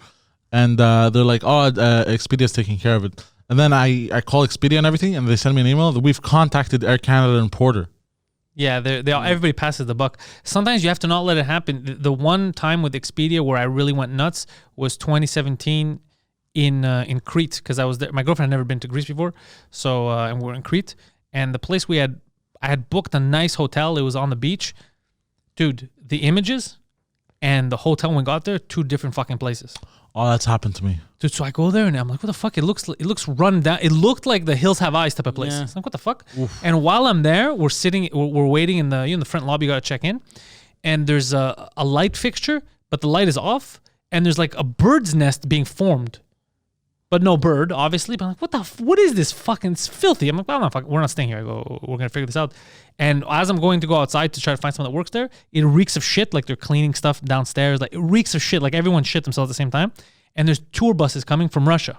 and they're like, Expedia's taking care of it. And then I call Expedia and everything, and they send me an email that we've contacted Air Canada and Porter. Yeah, everybody passes the buck. Sometimes you have to not let it happen. The one time with Expedia where I really went nuts was 2017 in Crete, because I was there. My girlfriend had never been to Greece before, so and we were in Crete, and the place I had booked a nice hotel. It was on the beach, dude. The images and the hotel when we got there, two different fucking places. Oh, that's happened to me, dude. So I go there and I'm like, what the fuck? It looks run down. It looked like the Hills Have Eyes type of place. Yeah. It's like, what the fuck? Oof. And while I'm there, we're waiting in the front lobby. You gotta check in, and there's a light fixture, but the light is off, and there's like a bird's nest being formed, but no bird, obviously. But I'm like, what is this fucking? It's filthy. I'm like, well, we're not staying here. I go, we're gonna figure this out. And as I'm going to go outside to try to find someone that works there, it reeks of shit. Like they're cleaning stuff downstairs. Like it reeks of shit. Like everyone shit themselves at the same time. And there's tour buses coming from Russia.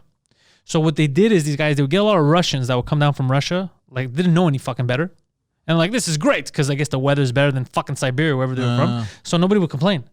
So what they did is these guys, they would get a lot of Russians that would come down from Russia. Like didn't know any fucking better. And like, this is great because I guess the weather's better than fucking Siberia, wherever they were from. So nobody would complain.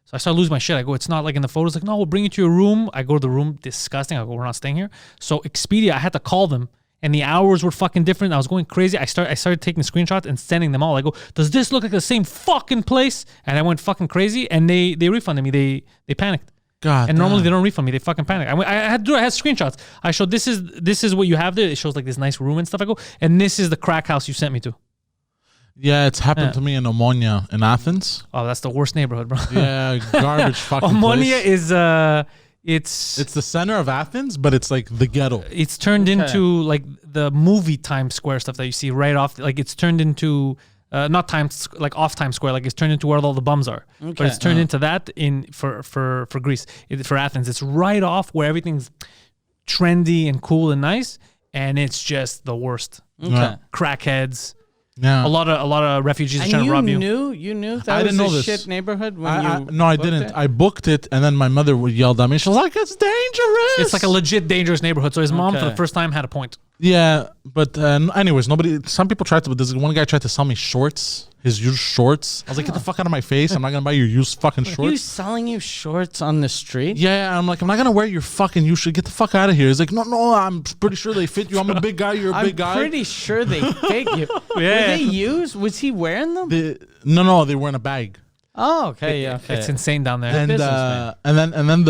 So I started losing my shit. I go, it's not like in the photos. Like, no, we'll bring you to your room. I go to the room, disgusting. I go, we're not staying here. So Expedia, I had to call them. And the hours were fucking different. I was going crazy. I started taking screenshots and sending them all. I go, does this look like the same fucking place? And I went fucking crazy. And they refunded me. They panicked. God. And normally they don't refund me. They fucking panic. I had screenshots. I showed this is what you have there. It shows like this nice room and stuff. I go, and this is the crack house you sent me to. Yeah, it's happened to me in Omonia in Athens. Oh, that's the worst neighborhood, bro. Yeah, garbage fucking Omonia place. is It's the center of Athens, but it's like the ghetto. It's turned into like the movie Times Square stuff that you see right off. Like it's turned into not Times, like off Times Square. Like it's turned into where all the bums are. Okay. But it's turned into that for Greece, for Athens. It's right off where everything's trendy and cool and nice, and it's just the worst. Okay. Crackheads. Yeah. A lot of refugees trying to rob you. You knew that I was didn't know a this. shit neighborhood when No, I didn't. it? I booked it, and then my mother yelled at me. She was like, "It's dangerous." It's like a legit dangerous neighborhood. So his mom, for the Okay. first time, had a point. Yeah, but anyways, some people tried to, but this one guy tried to sell me shorts, his used shorts. I was like, get the fuck out of my face. I'm not going to buy your used fucking He was shorts. selling you shorts on the street? Yeah, I'm like, I'm not going to wear your fucking used shorts. Get the fuck out of here. He's like, no, I'm pretty sure they fit you. I'm a big guy. You're a big guy. I'm pretty sure they fit you. Yeah. Were they used? Was he wearing them? No, they were in a bag. Oh, okay, yeah. Okay. It's insane down there. And businessman. then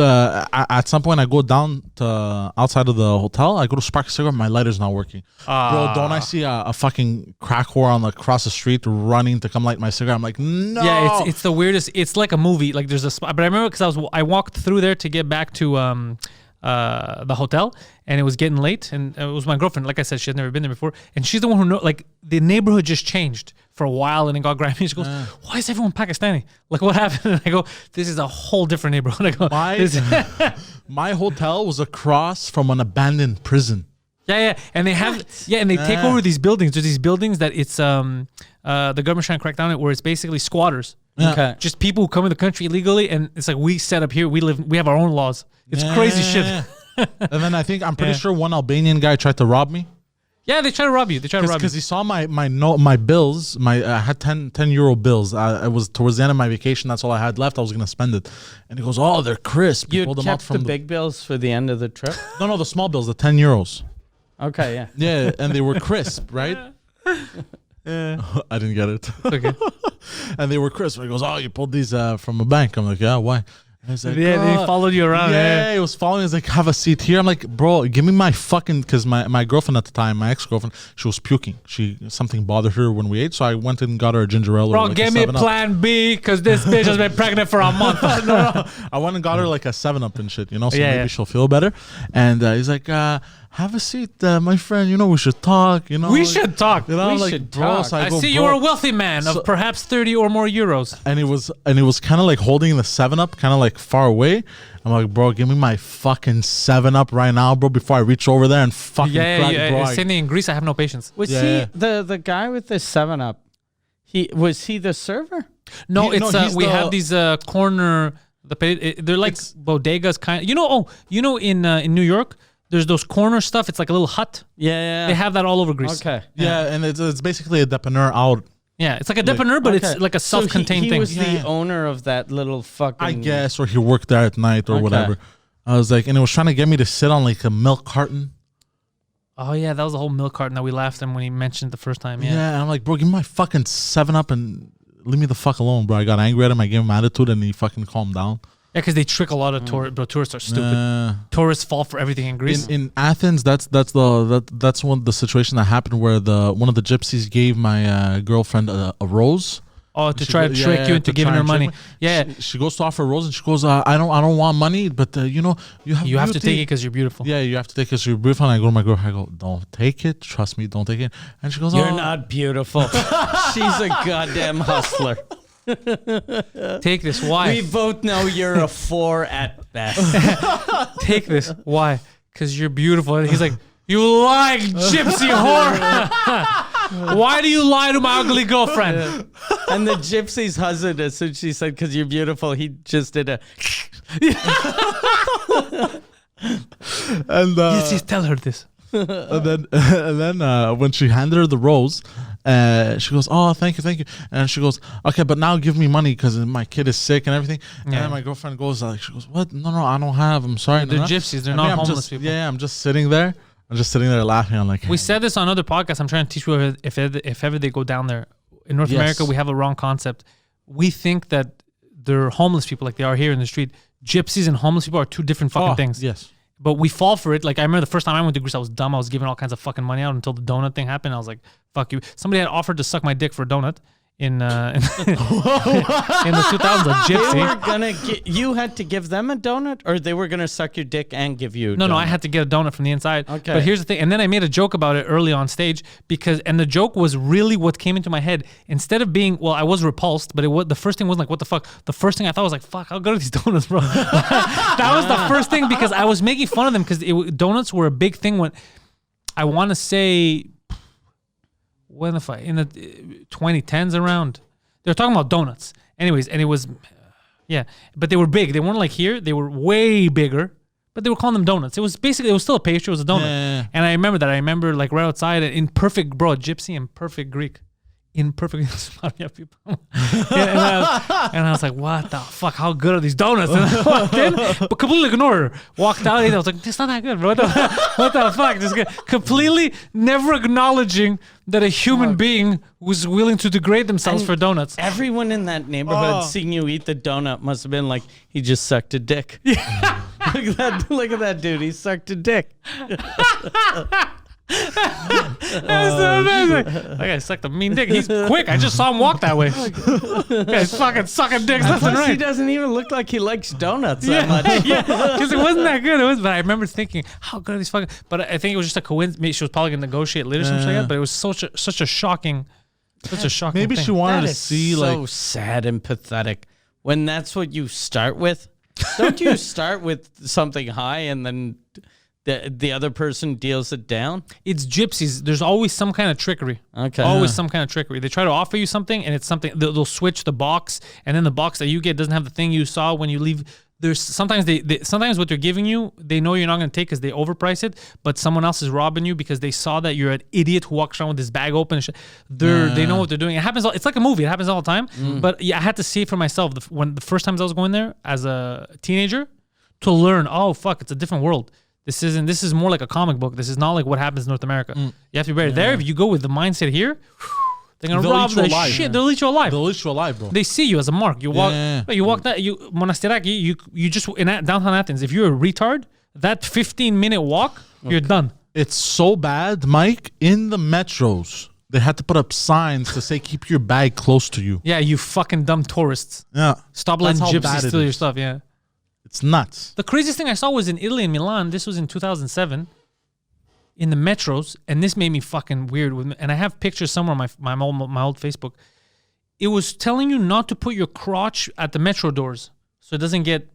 at some point I go down to outside of the hotel. I go to spark a cigarette. My lighter's not working. Bro, don't I see a fucking crack whore across the street running to come light my cigarette? I'm like, no. Yeah, it's the weirdest. It's like a movie. Like there's a spot, but I remember because I walked through there to get back to the hotel, and it was getting late, and it was my girlfriend. Like I said, she had never been there before, and she's the one who like the neighborhood just changed for a while, and it got grimy. She goes, "Why is everyone Pakistani? Like what happened?" And I go, "This is a whole different neighborhood." I go, my hotel was across from an abandoned prison. Yeah, and they have and they take over these buildings. There's these buildings that it's the government's trying to crack down on it, where it's basically squatters. Yeah. Okay. Just people who come in the country illegally, and it's like we set up here, we have our own laws. It's crazy shit. And then I'm pretty sure one Albanian guy tried to rob me. Yeah, they try to rob you. Because he saw my bills. I had 10 euro bills. It was towards the end of my vacation. That's all I had left. I was gonna spend it, and he goes, "Oh, they're crisp." You pulled them kept the big bills for the end of the trip? No, the small bills, the 10 euros. Okay, yeah. Yeah, and they were crisp, right? I didn't get it. Okay. And they were crisp. He goes, "Oh, you pulled these from a bank." I'm like, "Yeah, why?" He's like, Yeah, they followed you around. Yeah, he was following. He's like, "Have a seat here." I'm like, "Bro, give me my fucking," because my girlfriend at the time, my ex-girlfriend, she was puking. Something bothered her when we ate, so I went and got her a ginger ale. Bro, or like give me Plan B, because this bitch has been pregnant for a month. No. I went and got her like a 7-Up and shit, so maybe she'll feel better. And he's like, have a seat, my friend. You know, we should talk. You know, We should talk. You know, We like, should bro, talk. so I go, see bro. you're a wealthy man of perhaps 30 or more euros. And it was kind of like holding the 7-Up, kind of like far away. I'm like, bro, give me my fucking 7-Up right now, bro, before I reach over there and fucking crack, bro. Sydney in Greece, I have no patience. Was Yeah. he the guy with the 7-Up? Was he the server? No, he's we the- have these corner. They're like bodegas, kind. You know, in New York, there's those corner stuff. It's like a little hut. Yeah. They have that all over Greece. Okay. Yeah, and it's basically a dépanneur out. Yeah, it's like a dépanneur, but it's like a self-contained he thing. was the owner of that little fucking. I guess, or he worked there at night or Okay. whatever. I was like, and it was trying to get me to sit on like a milk carton. Oh yeah, that was the whole milk carton that we laughed at when he mentioned it the first time. Yeah, Yeah. and I'm like, bro, give me my fucking 7-Up and leave me the fuck alone, bro. I got angry at him. I gave him attitude, and he fucking calmed down. Yeah, because they trick a lot of tourists. Bro, tourists are stupid. Uh, Tourists fall for everything in Greece. in Athens, that's one the situation that happened where one of the gypsies gave my girlfriend a rose. To try to trick you into giving her money. Yeah, she goes to offer a rose and she goes, I don't want money, but you know you have you have to beauty." take it because you're beautiful. Yeah, you have to take it because you're beautiful. And I go to my girlfriend, I go, don't take it. Trust me, don't take it. And she goes, You're oh. not beautiful. She's a goddamn hustler. Take this. Why? We both know you're a 4 at best. Take this. Why? Because you're beautiful. And he's like, you lying gypsy whore. Why do you lie to my ugly girlfriend? And the gypsy's husband, as soon as she said, because you're beautiful, he just did a. And Yes, tell her this. and then when she handed her the rose, she goes, oh, thank you. And she goes, okay, but now give me money because my kid is sick and everything. And Yeah. then my girlfriend goes, she goes, what? No, I don't have. I'm sorry. They're No. gypsies. They're And not me, I'm homeless just, people. Yeah, I'm just sitting there. I'm just sitting there laughing. I'm like, We said this on other podcasts. I'm trying to teach you if ever they go down there. In North Yes. America, we have a wrong concept. We think that they're homeless people like they are here in the street. Gypsies and homeless people are two different fucking things. Yes. But we fall for it. Like I remember the first time I went to Greece, I was dumb. I was giving all kinds of fucking money out until the donut thing happened. I was like, "Fuck you!" Somebody had offered to suck my dick for a donut in the 2000s. A They were gypsy. gonna you had to give them a donut, or they were gonna suck your dick and give you. No, I had to get a donut from the inside. Okay. But here's the thing. And then I made a joke about it early on stage and the joke was really what came into my head. Instead of being, I was repulsed, but the first thing wasn't like, what the fuck? The first thing I thought was like, fuck, how good are these donuts, bro? That was the first thing because I was making fun of them because donuts were a big thing when, I want to say, in the 2010s around, they were talking about donuts. Anyways, and it was, but they were big. They weren't like here. They were way bigger. But they were calling them donuts. It was still a pastry. It was a donut. Yeah. And I remember that. I remember like right outside in perfect, bro, gypsy in perfect Greek. In perfect, people. and I was like, what the fuck? How good are these donuts? And I walked in, but completely ignored her. Walked out, and I was like, it's not that good, bro. What the fuck? Just completely never acknowledging that a human being was willing to degrade themselves for donuts. Everyone in that neighborhood seeing you eat the donut must have been like, he just sucked a dick. Yeah. Look at that dude. He sucked a dick. That's so amazing. That guy sucked a mean dick. He's quick. I just saw him walk that way. Guy's fucking sucking dicks left and Plus, he right. doesn't even look like he likes donuts that much. Yeah, because it wasn't that good. But I remember thinking, how good are these fucking? But I think it was just a coincidence. Maybe she was probably gonna negotiate later, something like that. But it was such a shocking Maybe thing. she wanted That to is see so like sad and pathetic when that's what you start with. Don't you start with something high and then the other person deals it down? It's gypsies. There's always some kind of trickery. Okay. Always some kind of trickery. They try to offer you something, and it's something they'll switch the box, and then the box that you get doesn't have the thing you saw when you leave. There's sometimes sometimes what they're giving you, they know you're not going to take because they overprice it, but someone else is robbing you because they saw that you're an idiot who walks around with his bag open. They know what they're doing. It happens. It's like a movie. It happens all the time. But yeah, I had to see it for myself when the first times I was going there as a teenager to learn. Oh fuck, it's a different world. This is more like a comic book. This is not like what happens in North America. You have to be better there. If you go with the mindset here, they're gonna rob the shit. They'll eat you alive. they'll eat you alive, bro. They see you as a mark. You walk. Yeah. You walk that. Monastiraki. You just in downtown Athens. If you're a retard, that 15-minute walk, you're done. It's so bad, Mike. In the metros, they had to put up signs to say keep your bag close to you. Yeah, you fucking dumb tourists. Yeah, Stop letting That's how bad gypsies it steal your is. stuff. Yeah. it's nuts. The craziest thing I saw was in Italy and Milan. This was in 2007. in the metros, and this made me fucking weird. And I have pictures somewhere on my old Facebook. It was telling you not to put your crotch at the metro doors so it doesn't get,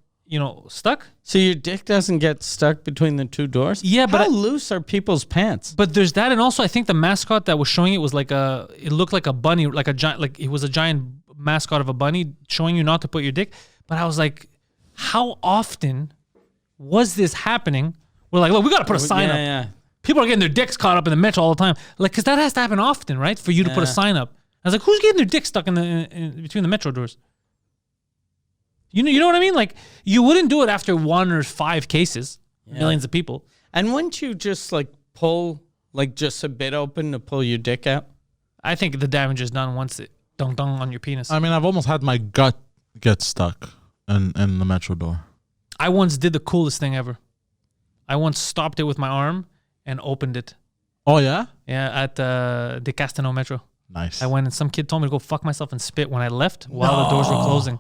stuck. So your dick doesn't get stuck between the two doors? Yeah, but how loose are people's pants? But there's that, and also I think the mascot that was showing it was it looked like a bunny, like a giant, like it was a giant mascot of a bunny showing you not to put your dick. But I was like, how often was this happening? We're like, look, we got to put a sign up. Yeah. People are getting their dicks caught up in the metro all the time. Like, because that has to happen often, right? For you to put a sign up. I was like, who's getting their dick stuck in between the metro doors? You know what I mean? Like, you wouldn't do it after 1 or 5 cases, millions of people. And wouldn't you just pull just a bit open to pull your dick out? I think the damage is done once it dong on your penis. I mean, I've almost had my gut get stuck in the metro door. I once did the coolest thing ever. I once stopped it with my arm and opened it. Oh, yeah? Yeah, at the Guidestones metro. Nice. I went and some kid told me to go fuck myself and spit when I left while the doors were closing.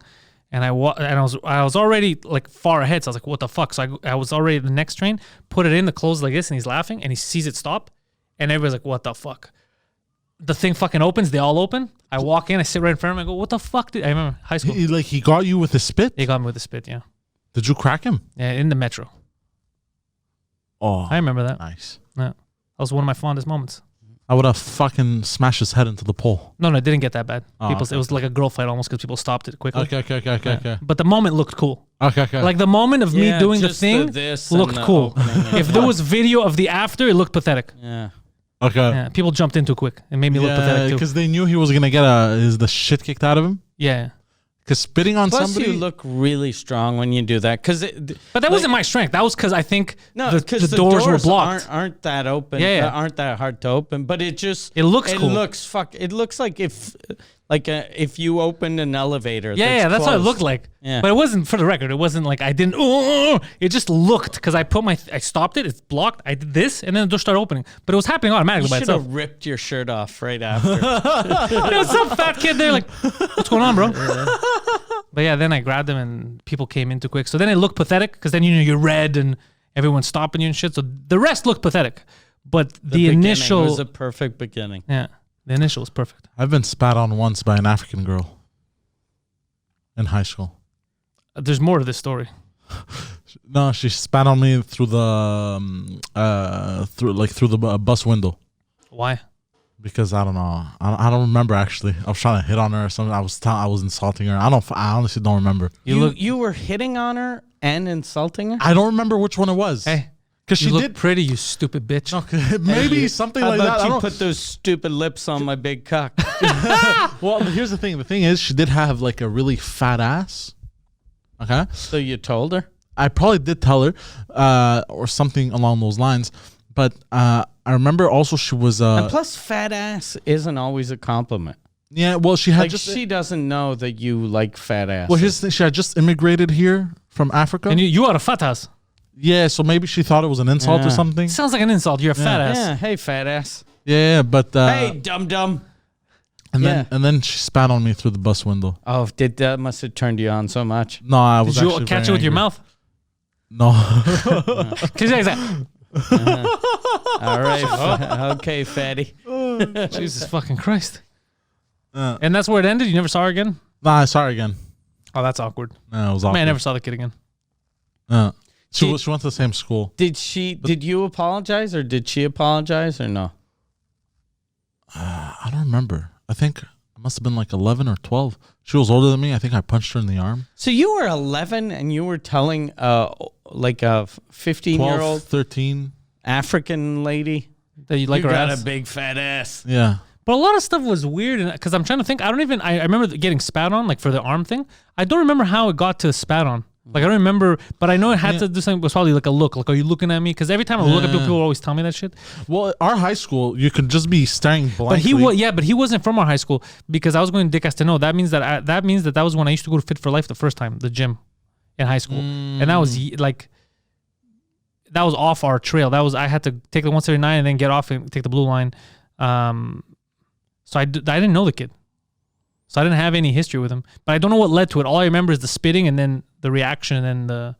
And I was already far ahead, so I was like, what the fuck? So I was already the next train, put it in the close like this, and he's laughing, and he sees it stop, and everybody's like, what the fuck? The thing fucking opens, they all open. I walk in, I sit right in front of him, I go, what the fuck? I remember high school. He got you with a spit? He got me with a spit, yeah. Did you crack him? Yeah, in the metro. Oh, I remember that. nice. Yeah. That was one of my fondest moments. I would have fucking smashed his head into the pole. No, it didn't get that bad. Oh, okay. It was like a girl fight almost because people stopped it quickly. Okay. But the moment looked cool. Okay. Like the moment of me doing the just thing this looked and the cool. opening, If there was video of the after, it looked pathetic. Yeah. Okay. Yeah, people jumped in too quick. It made me look pathetic too. because they knew he was going to get the shit kicked out of him. Yeah. Because spitting on Plus, somebody... you look really strong when you do that. But that wasn't my strength. That was because I think because the doors were blocked. Aren't that open? Yeah. Aren't that hard to open? But it looks cool. It looks like if you opened an elevator. Yeah, that's what it looked like. Yeah. But it wasn't, for the record, it wasn't like I didn't. It just looked because I stopped it. It's blocked. I did this, and then the door started opening. But it was happening automatically by You should itself. have ripped your shirt off right after. There was some fat kid there, like, what's going on, bro? But yeah, then I grabbed him, and people came in too quick. So then it looked pathetic because then you're red and everyone's stopping you and shit. So the rest looked pathetic, but the initial was a perfect beginning. Yeah, the initial was perfect. I've been spat on once by an African girl in high school. There's more to this story. No, she spat on me through the bus window. Why? Because I don't know. I don't remember actually. I was trying to hit on her or something. I was insulting her. I honestly don't remember. You were hitting on her and insulting her? I don't remember which one it was. Hey, because she look did pretty, you stupid bitch. maybe something How like that. about I you don't. put those stupid lips on my big cock? Well, here's the thing. The thing is, she did have like a really fat ass. Okay. So you told her? I probably did tell her, or something along those lines. But I remember also she was. And plus, fat ass isn't always a compliment. Yeah. Well, she had She doesn't know that you like fat ass. Well, here's the thing. She had just immigrated here from Africa. And you are a fat ass. Yeah. So maybe she thought it was an insult or something. Sounds like an insult. You're a fat ass. Yeah. Hey, fat ass. Yeah. But Hey, dum dum. and then she spat on me through the bus window. Oh, that must have turned you on so much. No, I was. Did you actually catch it very with your angry. mouth? No. All right. Okay, fatty. Jesus fucking Christ. And that's where it ended? You never saw her again? Nah, I saw her again. Oh, that's awkward. No, it was awkward. Man, I never saw the kid again. She went to the same school. Did you apologize or did she apologize or no? I don't remember. I think I must have been like 11 or 12. She was older than me. I think I punched her in the arm. So you were 11 and you were telling like a 15-year-old 13. African lady That you like you her got ass? a big fat ass. Yeah. But a lot of stuff was weird because I'm trying to think. I remember getting spat on, like for the arm thing. I don't remember how it got to spat on. Like I don't remember, but I know it had to do something. It was probably like a look. Like, are you looking at me? Because every time I look at people always tell me that shit. Well, our high school, you could just be staring blankly. But he wasn't from our high school because I was going to Defector. That means that was when I used to go to Fit for Life the first time, the gym in high school, and that was like that was off our trail. I had to take the 179 and then get off and take the blue line. So I didn't know the kid. So I didn't have any history with him. But I don't know what led to it. All I remember is the spitting and then the reaction and then the...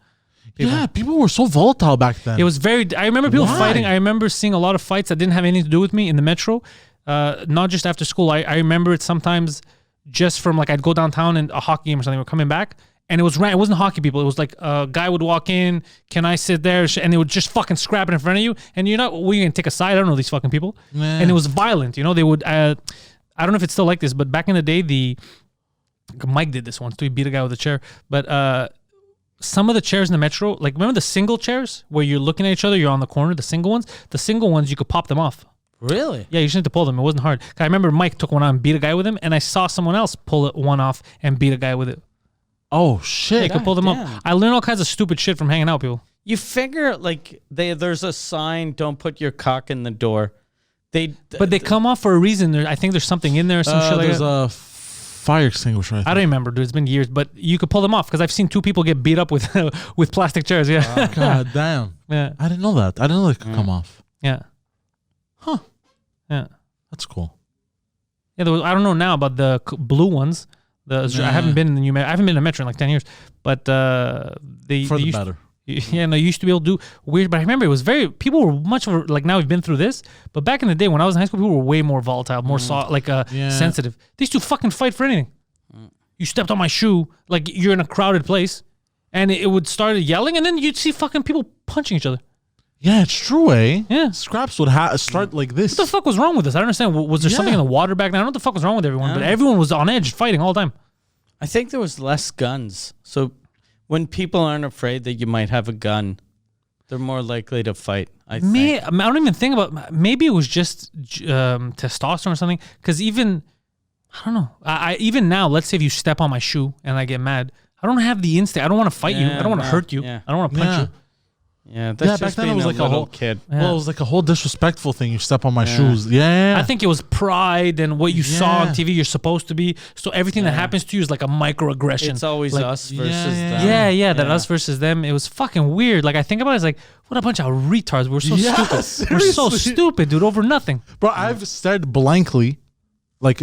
Yeah, people were so volatile back then. It was very. I remember people Why? fighting. I remember seeing a lot of fights that didn't have anything to do with me in the metro. Not just after school. I remember it sometimes just from like I'd go downtown and a hockey game or something. We're coming back, and it wasn't hockey people. It was like a guy would walk in. Can I sit there? And they would just fucking scrap it in front of you. And you're not. We can take a side. I don't know these fucking people. Yeah. And it was violent. You know, they would. I don't know if it's still like this, but back in the day, Mike did this once too. He beat a guy with a chair, but. Some of the chairs in the metro, like remember the single chairs where you're looking at each other, you're on the corner, the single ones, you could pop them off. Really? Yeah, you just need to pull them. It wasn't hard. I remember Mike took one out and beat a guy with him, and I saw someone else pull one off and beat a guy with it. Oh shit! They could pull them damn. up. I learned all kinds of stupid shit from hanging out with people. You figure like there's a sign, don't put your cock in the door. But they come off for a reason. I think there's something in there or some shit like There's that. a fire extinguisher. I don't remember, dude. It's been years, but you could pull them off because I've seen 2 people get beat up with with plastic chairs. Yeah, God damn! yeah, I didn't know that. I didn't know they could come off. yeah, Huh? yeah. That's cool. Yeah, I don't know now about the blue ones. I haven't been in the I haven't been in a metro in like 10 years, but they For the used, better. Yeah, no, you used to be able to do weird. But I remember it was people were much of like now we've been through this, but back in the day when I was in high school, people were way more volatile, more sensitive. They used to fucking fight for anything. You stepped on my shoe, like you're in a crowded place, and it would start yelling, and then you'd see fucking people punching each other. Yeah, it's true, eh? Yeah. Scraps would start like this. What the fuck was wrong with this? I don't understand. Was there something in the water back then? I don't know what the fuck was wrong with everyone, but everyone was on edge fighting all the time. I think there was less guns. So when people aren't afraid that you might have a gun, they're more likely to fight. I think. I don't even think about. Maybe it was just testosterone or something. Because even I don't know. I even now, let's say if you step on my shoe and I get mad, I don't have the instinct. I don't want to fight you. I don't want to hurt you. Yeah. I don't want to punch you. Yeah, that's back just then it being was a like a little whole kid. Yeah. Well, it was like a whole disrespectful thing. You step on my shoes. Yeah. I think it was pride and what you saw on TV. You're supposed to be. So everything that happens to you is like a microaggression. It's always like, us versus them. Yeah, that us versus them. It was fucking weird. Like I think about it, it's like what a bunch of retards. We're so stupid. We're so seriously. stupid, dude. Over nothing. Bro, I've stared blankly, like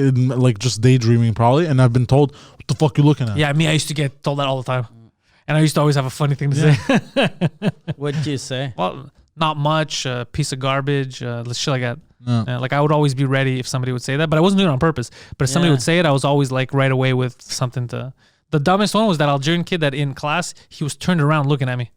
just daydreaming probably, and I've been told, "What the fuck you looking at?" Yeah, me. I used to get told that all the time, and I used to always have a funny thing to say. What'd you say? Well, not much. Piece of garbage. Shit like that. No. Like I would always be ready if somebody would say that, but I wasn't doing it on purpose. But if somebody would say it, I was always like right away with something to. The dumbest one was that Algerian kid that in class he was turned around looking at me,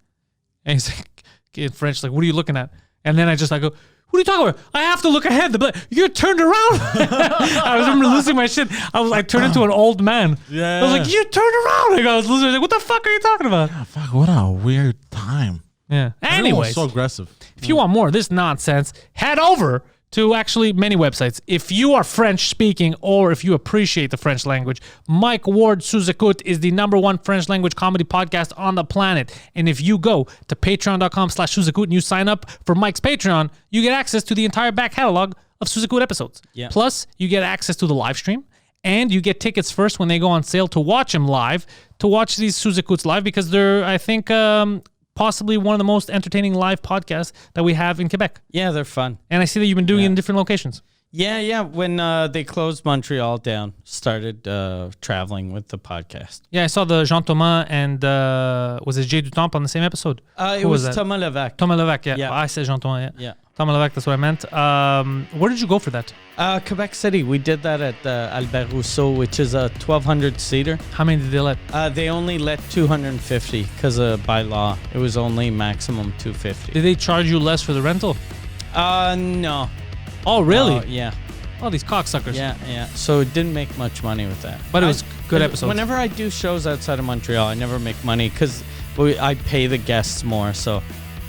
and he's like in French, like, "What are you looking at?" And then I go, "What are you talking about? I have to look ahead." You're turned around. I remember losing my shit. I turned into an old man. Yeah. I was like, "You turned around." Like, I was losing. Like, what the fuck are you talking about? Ah, fuck, what a weird time. Yeah. Everyone Anyways, was so aggressive. if you want more of this nonsense, head over to actually many websites. If you are French speaking or if you appreciate the French language, Mike Ward Sous-Écoute is the #1 French language comedy podcast on the planet. And if you go to patreon.com/Sous-Écoute and you sign up for Mike's Patreon, you get access to the entire back catalog of Sous-Écoute episodes. Yeah. Plus, you get access to the live stream. And you get tickets first when they go on sale to watch him live, to watch these Sous-Écoutes live, because they're, I think, possibly one of the most entertaining live podcasts that we have in Quebec. Yeah, they're fun. And I see that you've been doing it in different locations. Yeah. When they closed Montreal down, started traveling with the podcast. Yeah, I saw the Jean Thomas and was it Jay Dutemps on the same episode? It Who was that? Thomas Levac. Thomas Levac, yeah. Yeah. I said Jean Thomas, yeah. Yeah. Thomas Levac, that's what I meant. Where did you go for that? Quebec City. We did that at Albert Rousseau, which is a 1,200 seater. How many did they let? They only let 250 because by law it was only maximum 250. Did they charge you less for the rental? No. Oh, really? Yeah. Oh, these cocksuckers. Yeah. So it didn't make much money with that. But it was good episodes. Whenever I do shows outside of Montreal, I never make money because I pay the guests more. So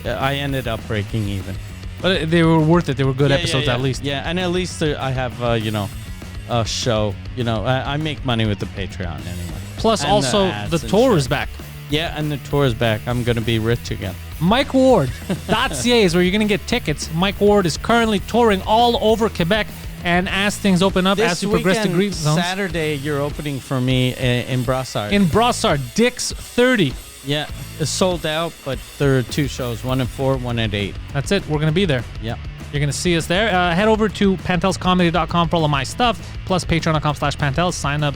I ended up breaking even. But they were worth it. They were good episodes at least. Yeah, and at least I have, a show. I make money with the Patreon anyway. Plus, And also, ads the and tour shit. is back. Yeah, and the tour is back. I'm going to be rich again. MikeWard.ca is where you're going to get tickets. Mike Ward is currently touring all over Quebec. And as things open up, as we progress to green zones. Saturday, you're opening for me in Brossard. In Brossard, Dick's 30. Yeah, it's sold out, but there are 2 shows, one at 4, one at 8. That's it. We're going to be there. Yeah. You're going to see us there. Head over to pantelscomedy.com for all of my stuff, plus patreon.com/Pantelis. Sign up,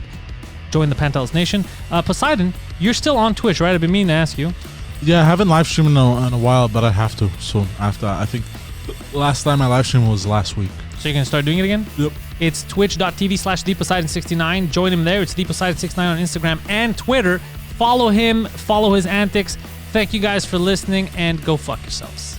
join the Pantelis Nation. Poseidon, you're still on Twitch, right? I've been meaning to ask you. Yeah, I haven't live streamed in a while, but I have to soon. After I think last time I live streamed was last week. So you're gonna start doing it again? Yep. It's twitch.tv/DeepPoseidon69. Join him there. It's DeepPoseidon69 on Instagram and Twitter. Follow him. Follow his antics. Thank you guys for listening, and go fuck yourselves.